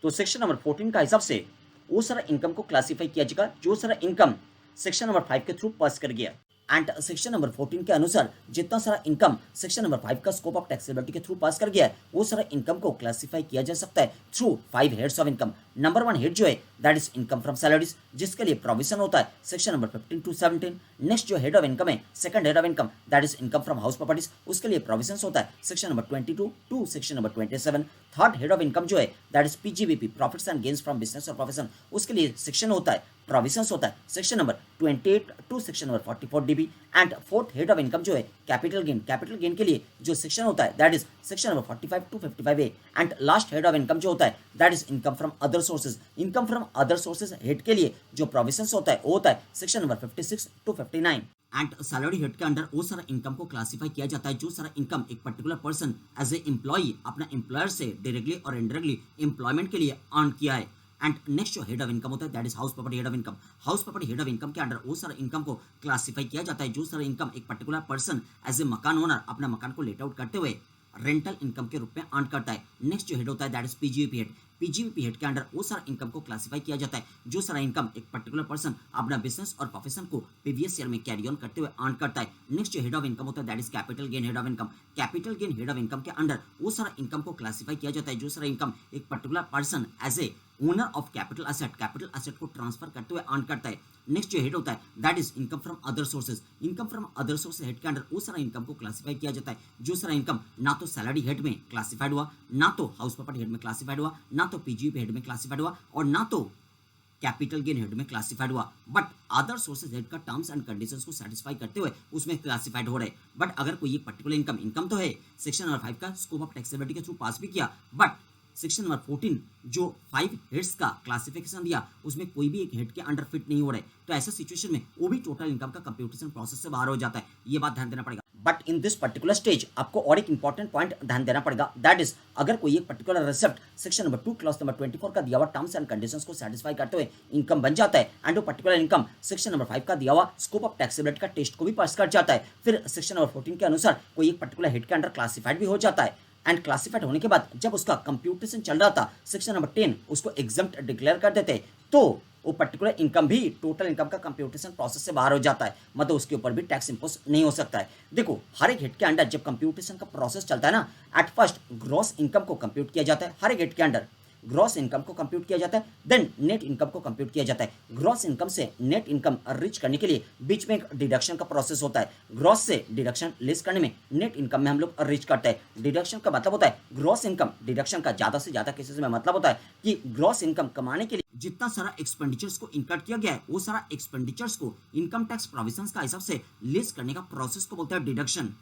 तो सेक्शन नंबर 14 का हिसाब से वो सारा इनकम को क्लासिफाई किया जाएगा जो सारा इनकम सेक्शन नंबर 5 के थ्रू पास कर गया। एंड सेक्शन नंबर 14 के अनुसार जितना सारा इनकम सेक्शन नंबर 5 का स्कोप ऑफ टैक्सेबिलिटी के थ्रू पास कर गया है, वो सारा इनकम को क्लासिफाई किया जा सकता है through 5 heads of income. Number 1 head जो है that is income from salaries, जिसके लिए प्रोविजन होता है सेक्शन नंबर 15 टू 17। नेक्स्ट जो हेड ऑफ इनकम है, second head of income that is income from house properties, उसके लिए प्रोविजन होता है section number 22 to section number 27। Third head of income जो है that is PGBP, profits and gains from business और profession, उसके लिए सेक्शन होता है प्रोविजंस होता है section number 28 to section number 44 DB. And fourth head of income जो है कैपिटल गेन के लिए जो सेक्शन होता है that is section number 45 to 55 A. And last head of income जो होता है that is income from other sources. Income from other sources head के लिए जो प्रोविजंस होता है वो होता है section number 56 to 59। And salary head के अंडर वो सारा इनकम को क्लासिफाई किया जाता है जो सारा इनकम एक particular person as a employee अपना एम्प्लॉयर से डायरेक्टली और इनडायरेक्टली एम्प्लॉयमेंट के लिए अर्न किया है। एंड नेक्स्ट जो हेड ऑफ इनकम होता है that is house property head of income. House property head of income के अंडर वो सारा इनकम को क्लासिफाई किया जाता है जो सारा इनकम एक पर्टिकुलर पर्सन एज ए मकान ओनर अपना मकान को लेट आउट करते हुए रेंटल इनकम के रूप में अर्न करता है। नेक्स्ट जो हेड होता है दैट इज पीजीवीपी हेड। पीजीवीपी हेड के अंडर वो सारा इनकम को क्लासिफाई किया जाता है जो सारा इनकम एक पर्टिकुलर पर्सन अपना बिजनेस और प्रोफेशन को प्रीवियस ईयर में कैरी ऑन करते हुए अर्न करता है। नेक्स्ट जो हेड ऑफ इनकम होता है that is capital gain head of income. Capital gain head of income के अंडर वो सारा इनकम को क्लासिफाई किया जाता है जो सारा इनकम एक particular person as a owner of capital asset को ट्रांसफर करते हुए अर्न करता है। नेक्स्ट जो हेड होता है that is income from other sources. Income from other sources head के अंडर वो सारा इनकम को क्लासिफाई किया जाता है जो सारा इनकम ना तो सैलरी हेड में क्लासिफाइड हुआ, ना तो हाउस प्रॉपर्टी हेड में क्लासिफाइड हुआ, ना तो पीजीपी हेड में क्लासिफाइड हुआ और ना तो कैपिटल गेन हेड में क्लासिफाइड हुआ, बट अदर सोर्सेज हेड का टर्म्स एंड कंडीशंस को सेटिस्फाई करते हुए उसमें क्लासिफाइड हो रहे। बट अगर कोई एक पर्टिकुलर इनकम तो है सेक्शन नंबर 5 का स्कोप ऑफ टैक्सेबिलिटी के थ्रू पास भी किया, बट सेक्शन नंबर 14 जो 5 हेड्स का क्लासिफिकेशन दिया उसमें कोई भी एक हेड के अंडर फिट नहीं हो रहे, तो ऐसा सिचुएशन में वो भी टोटल इनकम का कंप्यूटेशन प्रोसेस से बाहर हो जाता है। ये बात ध्यान देना पड़ेगा। But in this particular stage आपको और एक इंपॉर्टेंट पॉइंट ध्यान देना पड़ेगा, दैट इज अगर कोई एक particular receipt section number 2 clause number 24 का दिया हुआ टर्म्स एंड कंडीशंस को सेटिस्फाई करते हुए इनकम बन जाता है एंड वो पर्टिकुलर इनकम सेक्शन नंबर 5 का दिया हुआ स्कोप ऑफ टैक्सेबिलिटी का टेस्ट को भी पास कर जाता है, फिर सेक्शन नंबर 14 के अनुसार कोई एक पर्टिकुलर हेड के अंडर क्लासिफाइड भी हो जाता है। एंड क्लासिफाइड होने के बाद जब उसका कंप्यूटेशन चल रहा था सेक्शन नंबर 10 उसको एग्जम्प्ट डिक्लेयर कर देते, तो वो पर्टिकुलर इनकम भी टोटल इनकम का कंप्यूटेशन प्रोसेस से बाहर हो जाता है, मतलब उसके ऊपर भी टैक्स इंपोज नहीं हो सकता है। देखो हर एक हेड के अंडर जब कंप्यूटेशन का प्रोसेस चलता है ना, एट फर्स्ट ग्रॉस इनकम को कंप्यूट किया जाता है, हर एक हेड के अंडर ग्रॉस इनकम को कंप्यूट किया जाता है, देन नेट इनकम को कंप्यूट किया जाता है। ग्रॉस इनकम से नेट इनकम रीच करने के लिए बीच में एक डिडक्शन का प्रोसेस होता है। ग्रॉस से डिडक्शन लेस करने में नेट इनकम में हम लोग रीच करते हैं। डिडक्शन का मतलब होता है ग्रॉस इनकम, डिडक्शन का ज्यादा से ज्यादा केसेस में मतलब होता है कि ग्रॉस इनकम कमाने के लिए जितना सारा एक्सपेंडिचर्स को इनकट किया गया है, वो सारा एक्सपेंडिचर्स को इनकम टैक्स प्रोविजंस का हिसाब से लेस करने का प्रोसेस को बोलते हैं deduction.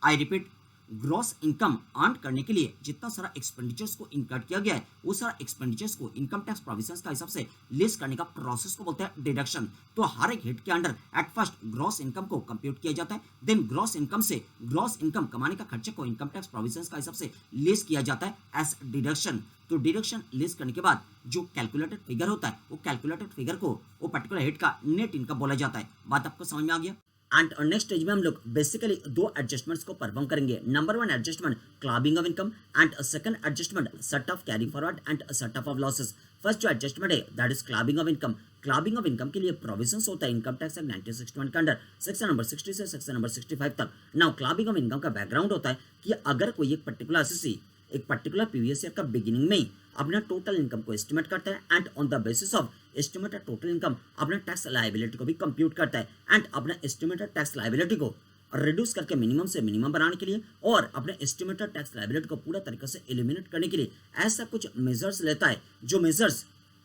I repeat, gross income earn करने के लिए जितना सारा एक्सपेंडिचर्स को इनकट किया गया है, वो सारा एक्सपेंडिचर्स को इनकम टैक्स प्रोविजंस का हिसाब से लेस करने का प्रोसेस को बोलते हैं डिडक्शन। तो हर एक हेड के under eight first gross income को कंप्यूट किया जाता है, देन ग्रॉस इनकम से ग्रॉस इनकम कमाने का खर्चे को इनकम टैक्स प्रोविजंस का हिसाब से लेस किया जाता है एज डिडक्शन। तो डिडक्शन लेस करने के बाद जो कैलकुलेटेड फिगर होता है, वो कैलकुलेटेड फिगर को वो पर्टिकुलर हेड का नेट इनकम बोला जाता है। बात आपको समझ में आ गया? एंड नेक्स्ट स्टेज में हम लोग बेसिकली दो एडजस्टमेंट्स को परफॉर्म करेंगे। Number one adjustment clubbing of income and second adjustment set off carry forward and set off losses. First जो एडजस्टमेंट है that is clubbing of income. Clubbing of income के लिए प्रोविजंस होता है income tax act 1961 के under section number 60 से section number 65 तक। Now clubbing of income का बैकग्राउंड होता है कि अगर कोई एक पर्टिकुलर एसएससी एक पर्टिकुलर प्रीवियस ईयर का बिगिनिंग में ही अपना टोटल इनकम को एस्टिमेट करता है and on the basis of estimated total income अपना टैक्स लायबिलिटी को भी कंप्यूट करता है एंड अपना एस्टिमेटेड टैक्स लायबिलिटी को रिड्यूस करके मिनिमम से मिनिमम बनाने के लिए और अपने एस्टिमेटेड टैक्स लायबिलिटी को पूरा तरीके से एलिमिनेट करने के लिए ऐसा कुछ मेजर्स लेता है जो measures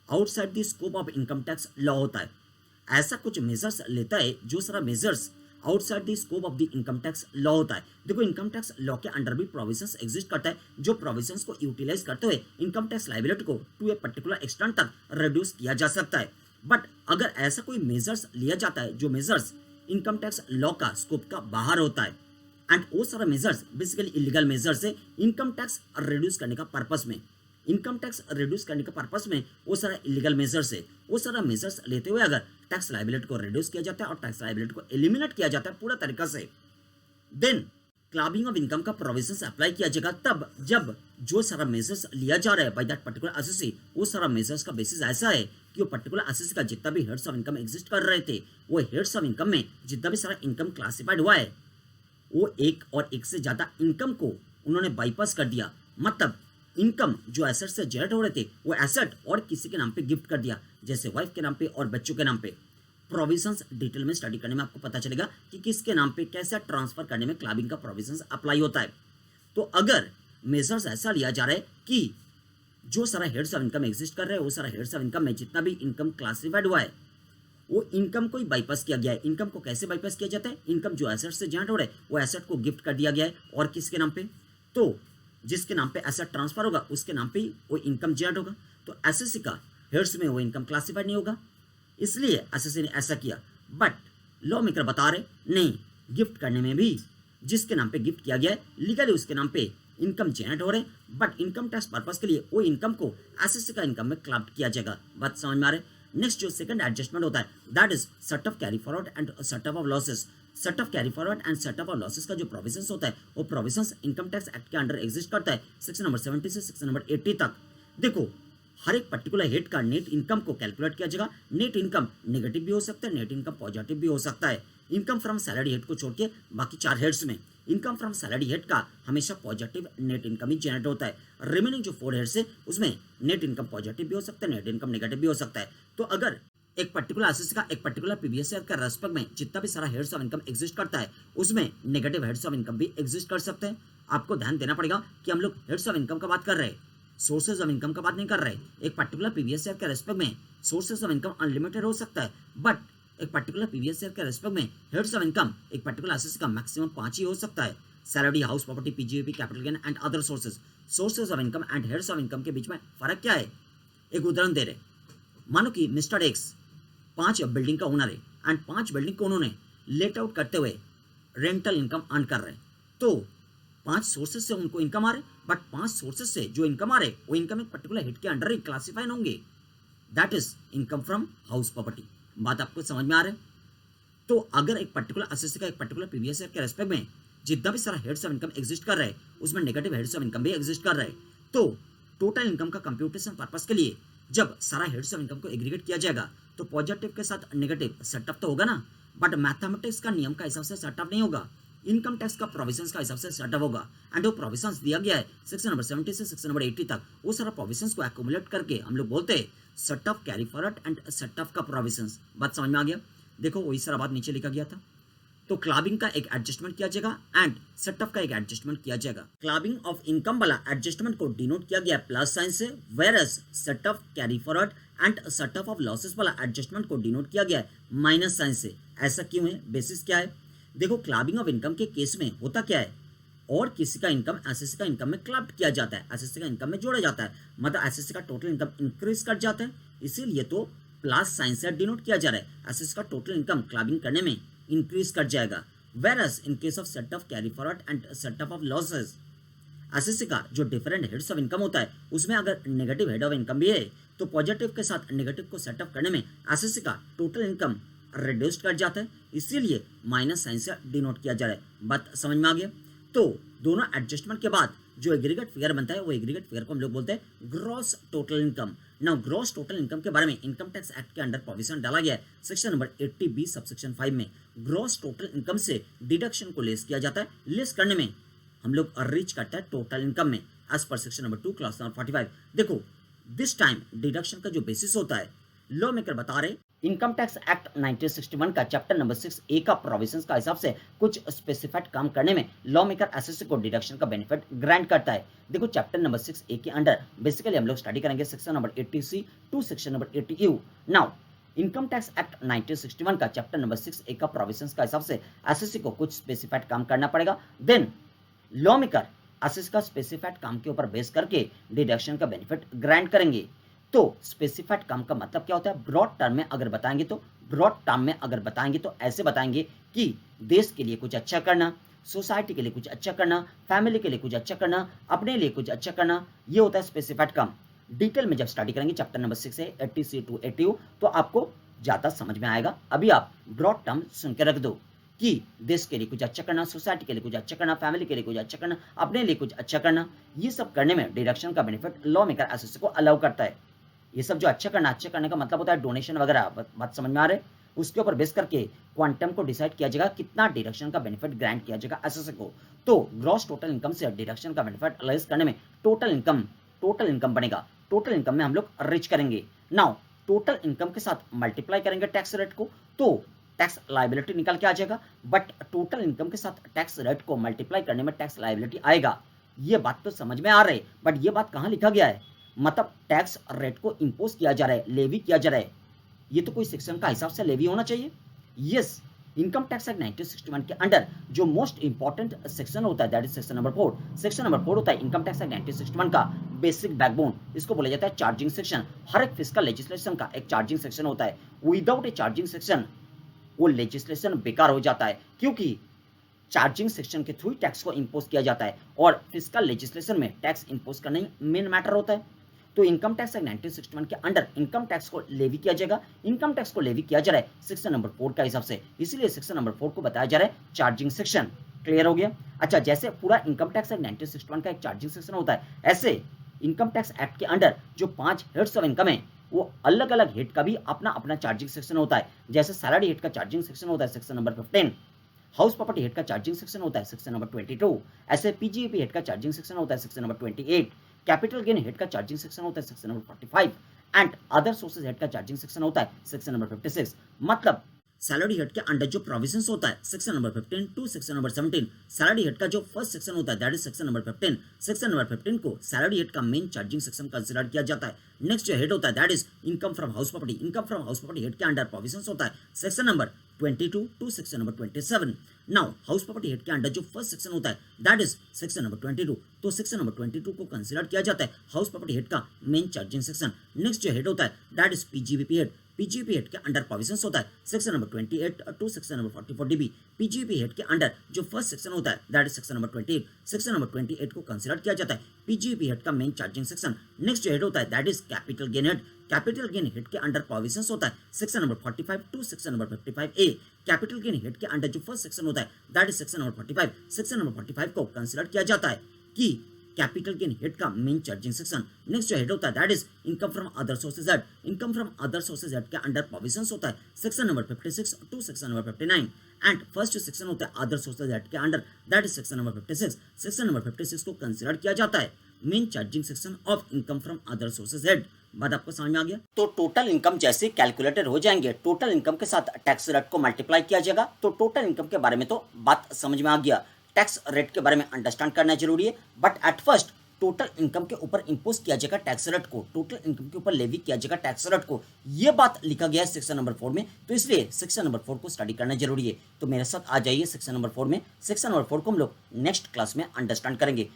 outside the scope of income tax law होता है। ऐसा कुछ मेजर्स लेता है जो सारा measures outside the scope of the income tax law होता है। देखो इनकम टैक्स लॉ के अंडर भी प्रोविजंस एग्जिस्ट करता है, जो प्रोविजंस को यूटिलाइज करते हुए इनकम टैक्स लायबिलिटी को टू ए पर्टिकुलर एक्सटेंट तक रिड्यूस किया जा सकता है। बट अगर ऐसा कोई मेजर्स लिया जाता है जो मेजर्स इनकम टैक्स लॉ का स्कोप का बाहर होता है एंड वो सारा मेजर्स बेसिकली इलीगल मेजर्स है इनकम टैक्स रिड्यूस करने का पर्पस में, इनकम टैक्स रिड्यूस करने के पर्पस में वो सारा इलीगल मेजर्स है, वो सारा मेजर्स लेते हुए अगर टैक्स लायबिलिटी को रिड्यूस किया जाता है और टैक्स लायबिलिटी को एलिमिनेट किया जाता है पूरा तरीका से, देन क्लबिंग ऑफ इनकम का प्रोविजंस अप्लाई किया जाएगा तब जब जो सारा मेजर्स लिया जा रहा है बाय दैट पर्टिकुलर एसएससी, वो सारा मेजर्स का बेसिस ऐसा है कि वो पर्टिकुलर एसएससी का जितना भी हेड्स ऑफ इनकम एग्जिस्ट कर रहे थे, वो हेड्स ऑफ इनकम में जितना भी सारा इनकम क्लासिफाइड हुआ है, वो एक और एक से ज्यादा इनकम को उन्होंने बाईपास कर दिया। मतलब इनकम जो एसेट से जनरेट हो रहे थे वो एसेट और किसी के नाम पे गिफ्ट कर दिया, जैसे वाइफ के नाम पे और बच्चों के नाम पे। प्रोविजंस डिटेल में स्टडी करने में आपको पता चलेगा कि किसके नाम पे कैसे ट्रांसफर करने में क्लबिंग का प्रोविजंस अप्लाई होता है। तो अगर मेजर्स ऐसा लिया जा रहा है कि जो सारा हेड्स ऑफ इनकम एग्जिस्ट कर रहे हैं, वो सारा हेड्स ऑफ इनकम में जितना भी इनकम क्लासिफाइड हुआ है वो इनकम को ही बाईपास किया गया है। इनकम को कैसे बाईपास किया जाता है? इनकम जो एसेट से जनरेट हो रहा है वो एसेट को गिफ्ट कर दिया गया है और किसके नाम पे? तो जिसके नाम पे एसेट ट्रांसफर होगा उसके नाम पे ही वो इनकम जनरेट होगा। तो एसएससी का हेड्स में वो इनकम क्लासिफाइड नहीं होगा, इसलिए एसएससी ने ऐसा किया। बट लॉ मेकर बता रहे नहीं, गिफ्ट करने में भी जिसके नाम पे गिफ्ट किया गया है लीगली उसके नाम पे इनकम जनरेट हो रहे, बट इनकम टैक्स पर्पस के लिए वो इनकम को एसएससी का इनकम में क्लब किया जाएगा। बात समझ में आ रहे? नेक्स्ट जो सेकंड एडजस्टमेंट होता है that is set off carry forward and set off losses. Set off carry forward and set off losses का जो प्रोविजंस होता है वो प्रोविजंस इनकम टैक्स एक्ट के अंडर एग्जिस्ट करता है सेक्शन नंबर 70 से सेक्शन नंबर 80 तक। देखो हर एक पर्टिकुलर हेड का नेट इनकम को कैलकुलेट किया जाएगा। नेट इनकम नेगेटिव भी हो सकता है, नेट इनकम पॉजिटिव भी हो सकता है। इनकम फ्रॉम सैलरी हेड को छोड़ के बाकी चार हेड्स में इनकम फ्रॉम सैलरी हेड का हमेशा पॉजिटिव नेट इनकम ही जनरेट होता है। रिमेनिंग जो 4 हेड्स है उसमें नेट इनकम पॉजिटिव भी हो सकता है, नेट इनकम नेगेटिव भी हो सकता है। तो अगर एक पर्टिकुलर एसएससी का एक पर्टिकुलर प्रीवियस ईयर का रेस्पेक्ट में जितना भी सारा हेड्स ऑफ इनकम एग्जिस्ट करता है उसमें नेगेटिव हेड्स ऑफ इनकम भी एग्जिस्ट कर सकते हैं। आपको ध्यान देना पड़ेगा कि हम लोग हेड्स ऑफ इनकम का बात कर रहे हैं, सोर्सेज ऑफ इनकम का बात नहीं कर रहे। एक पर्टिकुलर प्रीवियस ईयर के रेस्पेक्ट में सोर्सेज ऑफ इनकम अनलिमिटेड हो सकता है, बट एक पर्टिकुलर प्रीवियस ईयर के रेस्पेक्ट में हेड्स ऑफ इनकम एक पर्टिकुलर एसएससी का मैक्सिमम 5 ही हो सकता है। Salary, house property, PGBP, capital gain and other sources. Sources of income and heads of income के बीच में फर्क क्या है? एक उदाहरण दे रहे, मानो कि मिस्टर एक्स 5 बिल्डिंग का ओनर है एंड 5 बिल्डिंग को उन्होंने लेट आउट करते हुए रेंटल इनकम अर्न कर रहे हैं। तो 5 सोर्सेज से उनको इनकम आ रहे, बट 5 सोर्सेज से जो इनकम आ रहे वो इनकम एक पर्टिकुलर हेड के अंडर ही क्लासिफाई होंगे, that is income from house property. बात आपको समझ में आ रहा है? तो अगर एक पर्टिकुलर एसएससी का एक पर्टिकुलर प्रीवियस ईयर के रेस्पेक्ट में जितना भी सारा हेड्स ऑफ इनकम एग्जिस्ट कर रहा है उसमें नेगेटिव हेड्स ऑफ इनकम भी एग्जिस्ट कर रहा है, तो टोटल इनकम का कंप्यूटेशन पर्पस के लिए जब सारा हेड्स ऑफ इनकम को एग्रीगेट किया जाएगा तो पॉजिटिव के साथ नेगेटिव सेटअप तो होगा ना, बट मैथमेटिक्स का नियम का हिसाब से सेटअप नहीं होगा, इनकम टैक्स का प्रोविजंस का हिसाब से सेटअप होगा। एंड वो प्रोविजंस दिया गया है सेक्शन नंबर 70 से सेक्शन नंबर 80 तक, वो सारा प्रोविजंस को एक्यूमुलेट करके हम लोग बोलते हैं setup carry forward and setup का प्रोविजंस। बात समझ में आ गया? देखो वही सारा बात नीचे लिखा गया था। तो क्लबिंग का एक एडजस्टमेंट किया जाएगा एंड सेटअप का एक एडजस्टमेंट किया जाएगा। क्लबिंग ऑफ इनकम वाला एडजस्टमेंट को डिनोट किया गया प्लस साइन से, whereas setup carry forward and setup of losses वाला एडजस्टमेंट को डिनोट किया गया है माइनस साइन से। ऐसा क्यों है? बेसिस क्या है? देखो क्लबिंग ऑफ इनकम के केस में होता क्या है, और किसी का इनकम एसएससी का इनकम में क्लब किया जाता है, एसएससी का इनकम में जोड़ा जाता है, मतलब एसएससी का टोटल इनकम इंक्रीज कर जाता है, इसीलिए तो प्लस साइन से डिनोट किया जा रहा है। एसएससी का टोटल इनकम क्लबिंग करने में इंक्रीज कर जाएगा। Whereas in case of set of carry forward and set of losses, SSC का जो डिफरेंट हेड्स ऑफ इनकम होता है उसमें अगर नेगेटिव हेड ऑफ इनकम भी है तो पॉजिटिव के साथ नेगेटिव को सेटअप करने में एसएससी का टोटल इनकम रिड्यूस कर जाता है, इसीलिए माइनस साइन से डिनोट किया जा रहा है। बात समझ में आ गया? तो दोनों एडजस्टमेंट के बाद जो एग्रीगेट फिगर बनता है वो एग्रीगेट फिगर को हम लोग बोलते हैं gross total income. Now gross total income के बारे में इनकम टैक्स एक्ट के अंडर प्रोविजन डाला गया है सेक्शन नंबर 80B सबसेक्शन 5 में। ग्रॉस टोटल इनकम से डिडक्शन को लेस किया जाता है, लेस करने में हम लोग रीच करता है टोटल इनकम में as per section number 2 class number 45। देखो दिस टाइम डिडक्शन का जो बेसिस होता है लॉ मेकर बता रहे इनकम टैक्स एक्ट 1961 का चैप्टर नंबर 6A का प्रोविजंस का हिसाब से कुछ स्पेसिफाइड काम करने में लॉ मेकर एसएससी को डिडक्शन का बेनिफिट ग्रांट करता है। देखो चैप्टर नंबर 6A के अंडर बेसिकली हम लोग स्टडी करेंगे section number 80C to section number 80U। Now income tax act 1961 का चैप्टर नंबर 6A का प्रोविजंस का हिसाब से एसएससी को कुछ स्पेसिफाइड काम करना पड़ेगा, देन लॉ मेकर एसएससी का स्पेसिफाइड काम के ऊपर बेस करके डिडक्शन का बेनिफिट ग्रांट करेंगे। तो स्पेसिफाइड काम का मतलब क्या होता है? ब्रॉड टर्म में अगर बताएंगे तो ऐसे बताएंगे कि देश के लिए कुछ अच्छा करना, सोसाइटी के लिए कुछ अच्छा करना, फैमिली के लिए कुछ अच्छा करना, अपने लिए कुछ अच्छा करना, ये होता है स्पेसिफाइड काम। डिटेल में जब स्टडी करेंगे चैप्टर नंबर 6 से 80C टू 80U तो आपको ज्यादा समझ में आएगा। अभी आप ब्रॉड टर्म सुन के रख दो कि देश के लिए कुछ अच्छा करना, सोसाइटी के लिए कुछ अच्छा करना, फैमिली के लिए कुछ अच्छा करना, अपने लिए कुछ अच्छा करना, ये सब करने में डिडक्शन का बेनिफिट लॉ मेकर एसएससी को अलाउ करता है। ये सब जो अच्छा करने का मतलब होता है डोनेशन वगैरह, बात समझ में आ रहे? उसके ऊपर बेस करके क्वांटम को डिसाइड किया जाएगा कितना डिडक्शन का बेनिफिट ग्रांट किया जाएगा एसएससी को। तो ग्रॉस टोटल इनकम से डिडक्शन का बेनिफिट अलाइज करने में टोटल इनकम बनेगा। टोटल इनकम में हम लोग रिच करेंगे। नाउ टोटल इनकम के साथ मल्टीप्लाई करेंगे टैक्स रेट को तो टैक्स लायबिलिटी निकल के आ जाएगा, बट टोटल इनकम के साथ टैक्स रेट को मल्टीप्लाई करने में टैक्स लायबिलिटी आएगा। ये बात तो समझ में आ रही है, बट ये बात कहां लिखा गया है? मतलब टैक्स रेट को इंपोज किया जा रहा है, लेवी किया जा रहा है, ये तो कोई सेक्शन का हिसाब से लेवी होना चाहिए। यस, इनकम टैक्स एक्ट 1961 के अंडर जो मोस्ट इंपॉर्टेंट सेक्शन होता है that is section number 4। Section number 4 होता है इनकम टैक्स एक्ट 1961 का बेसिक बैकबोन, इसको बोला जाता है चार्जिंग सेक्शन। हर एक फिस्कल लेजिस्लेशन का एक चार्जिंग सेक्शन होता है। विदाउट ए चार्जिंग सेक्शन वो लेजिस्लेशन बेकार हो जाता है, क्योंकि चार्जिंग सेक्शन के थ्रू टैक्स को इंपोज किया जाता है और फिस्कल लेजिस्लेशन में टैक्स इंपोज करना ही मेन मैटर होता है। तो इनकम टैक्स एक्ट 1961 के अंडर इनकम टैक्स को लेवी किया जाएगा। इनकम टैक्स को लेवी किया जा रहा है सेक्शन नंबर 4 का हिसाब से, इसलिए सेक्शन नंबर 4 को बताया जा रहा है चार्जिंग सेक्शन। क्लियर हो गया? अच्छा, जैसे पूरा इनकम टैक्स एक्ट 1961 का एक चार्जिंग सेक्शन होता है, ऐसे इनकम टैक्स एक्ट के अंडर जो 5 हेड्स ऑफ इनकम है वो अलग अलग हेड का भी अपना अपना चार्जिंग सेक्शन होता है। जैसे सैलरी हेड का चार्जिंग सेक्शन होता है section number 15, house property head का चार्जिंग सेक्शन होता है सेक्शन नंबर 22, ऐसे पीजीईपी हेड का चार्जिंग सेक्शन होता है section number 28, capital gain head का चार्जिंग सेक्शन होता है section number 45 and other sources head का चार्जिंग सेक्शन होता है सेक्शन नंबर 56। मतलब सैलरी हेड के अंडर जो प्रोविजंस होता है section number 15 to section number 17, salary head का जो फर्स्ट सेक्शन होता है that is section number 15। Section number 15 को सैलरी हेड का मेन चार्जिंग सेक्शन कंसीडर किया जाता है। नेक्स्ट जो हेड होता है that is income from house property. Income from house property head के अंडर प्रोविजंस होता है section number 22 to section number 27। Now house property head के अंडर जो फर्स्ट सेक्शन होता है दैट इज सेक्शन नंबर 22, तो सेक्शन नंबर 22 को consider किया जाता है हाउस प्रॉपर्टी हेड का मेन चार्जिंग सेक्शन। नेक्स्ट जो हेड होता है that is PGBP head. PGB head के अंडर प्रोविजंस होता है section number 28 to section number 44 DB. PGB head के अंडर जो फर्स्ट सेक्शन होता है that is section number 28। Section number 28 को कंसीडर किया जाता है पीजीबी हेड का मेन चार्जिंग सेक्शन। नेक्स्ट जो हेड होता है that is capital gain head. Capital gain head के अंडर प्रोविजंस होता है section number 45 to section number 55A। Capital gain head के अंडर जो फर्स्ट सेक्शन होता है that is section number 45। Section number 45 को कंसीडर किया जाता है कि कैपिटल गेन हेड का मेन चार्जिंग सेक्शन। नेक्स्ट जो हेड होता है that is income from other sources head. Income from other sources head के अंडर प्रोविजंस होता है section number 56 to section number 59 and first section होता है अदर सोर्सेज हेड के अंडर that is section number 56। Section number 56 को consider किया जाता है main charging section of income from other sources head. बात आपको समझ में आ गया? तो टोटल इनकम जैसे कैलकुलेटेड हो जाएंगे, टोटल इनकम के साथ टैक्स रेट को मल्टीप्लाई किया जाएगा। तो टोटल इनकम के बारे में तो बात समझ में आ गया, टैक्स रेट के बारे में अंडरस्टैंड करना जरूरी है। But at first total income के ऊपर इंपोज किया जाएगा टैक्स रेट को, टोटल इनकम के ऊपर लेवी किया जाएगा टैक्स रेट को, ये बात लिखा गया है सेक्शन नंबर 4 में। तो इसलिए सेक्शन नंबर 4 को स्टडी करना जरूरी है। तो मेरे साथ आ जाइए सेक्शन नंबर 4 में। सेक्शन नंबर 4 को हम लोग नेक्स्ट क्लास में अंडरस्टैंड करेंगे।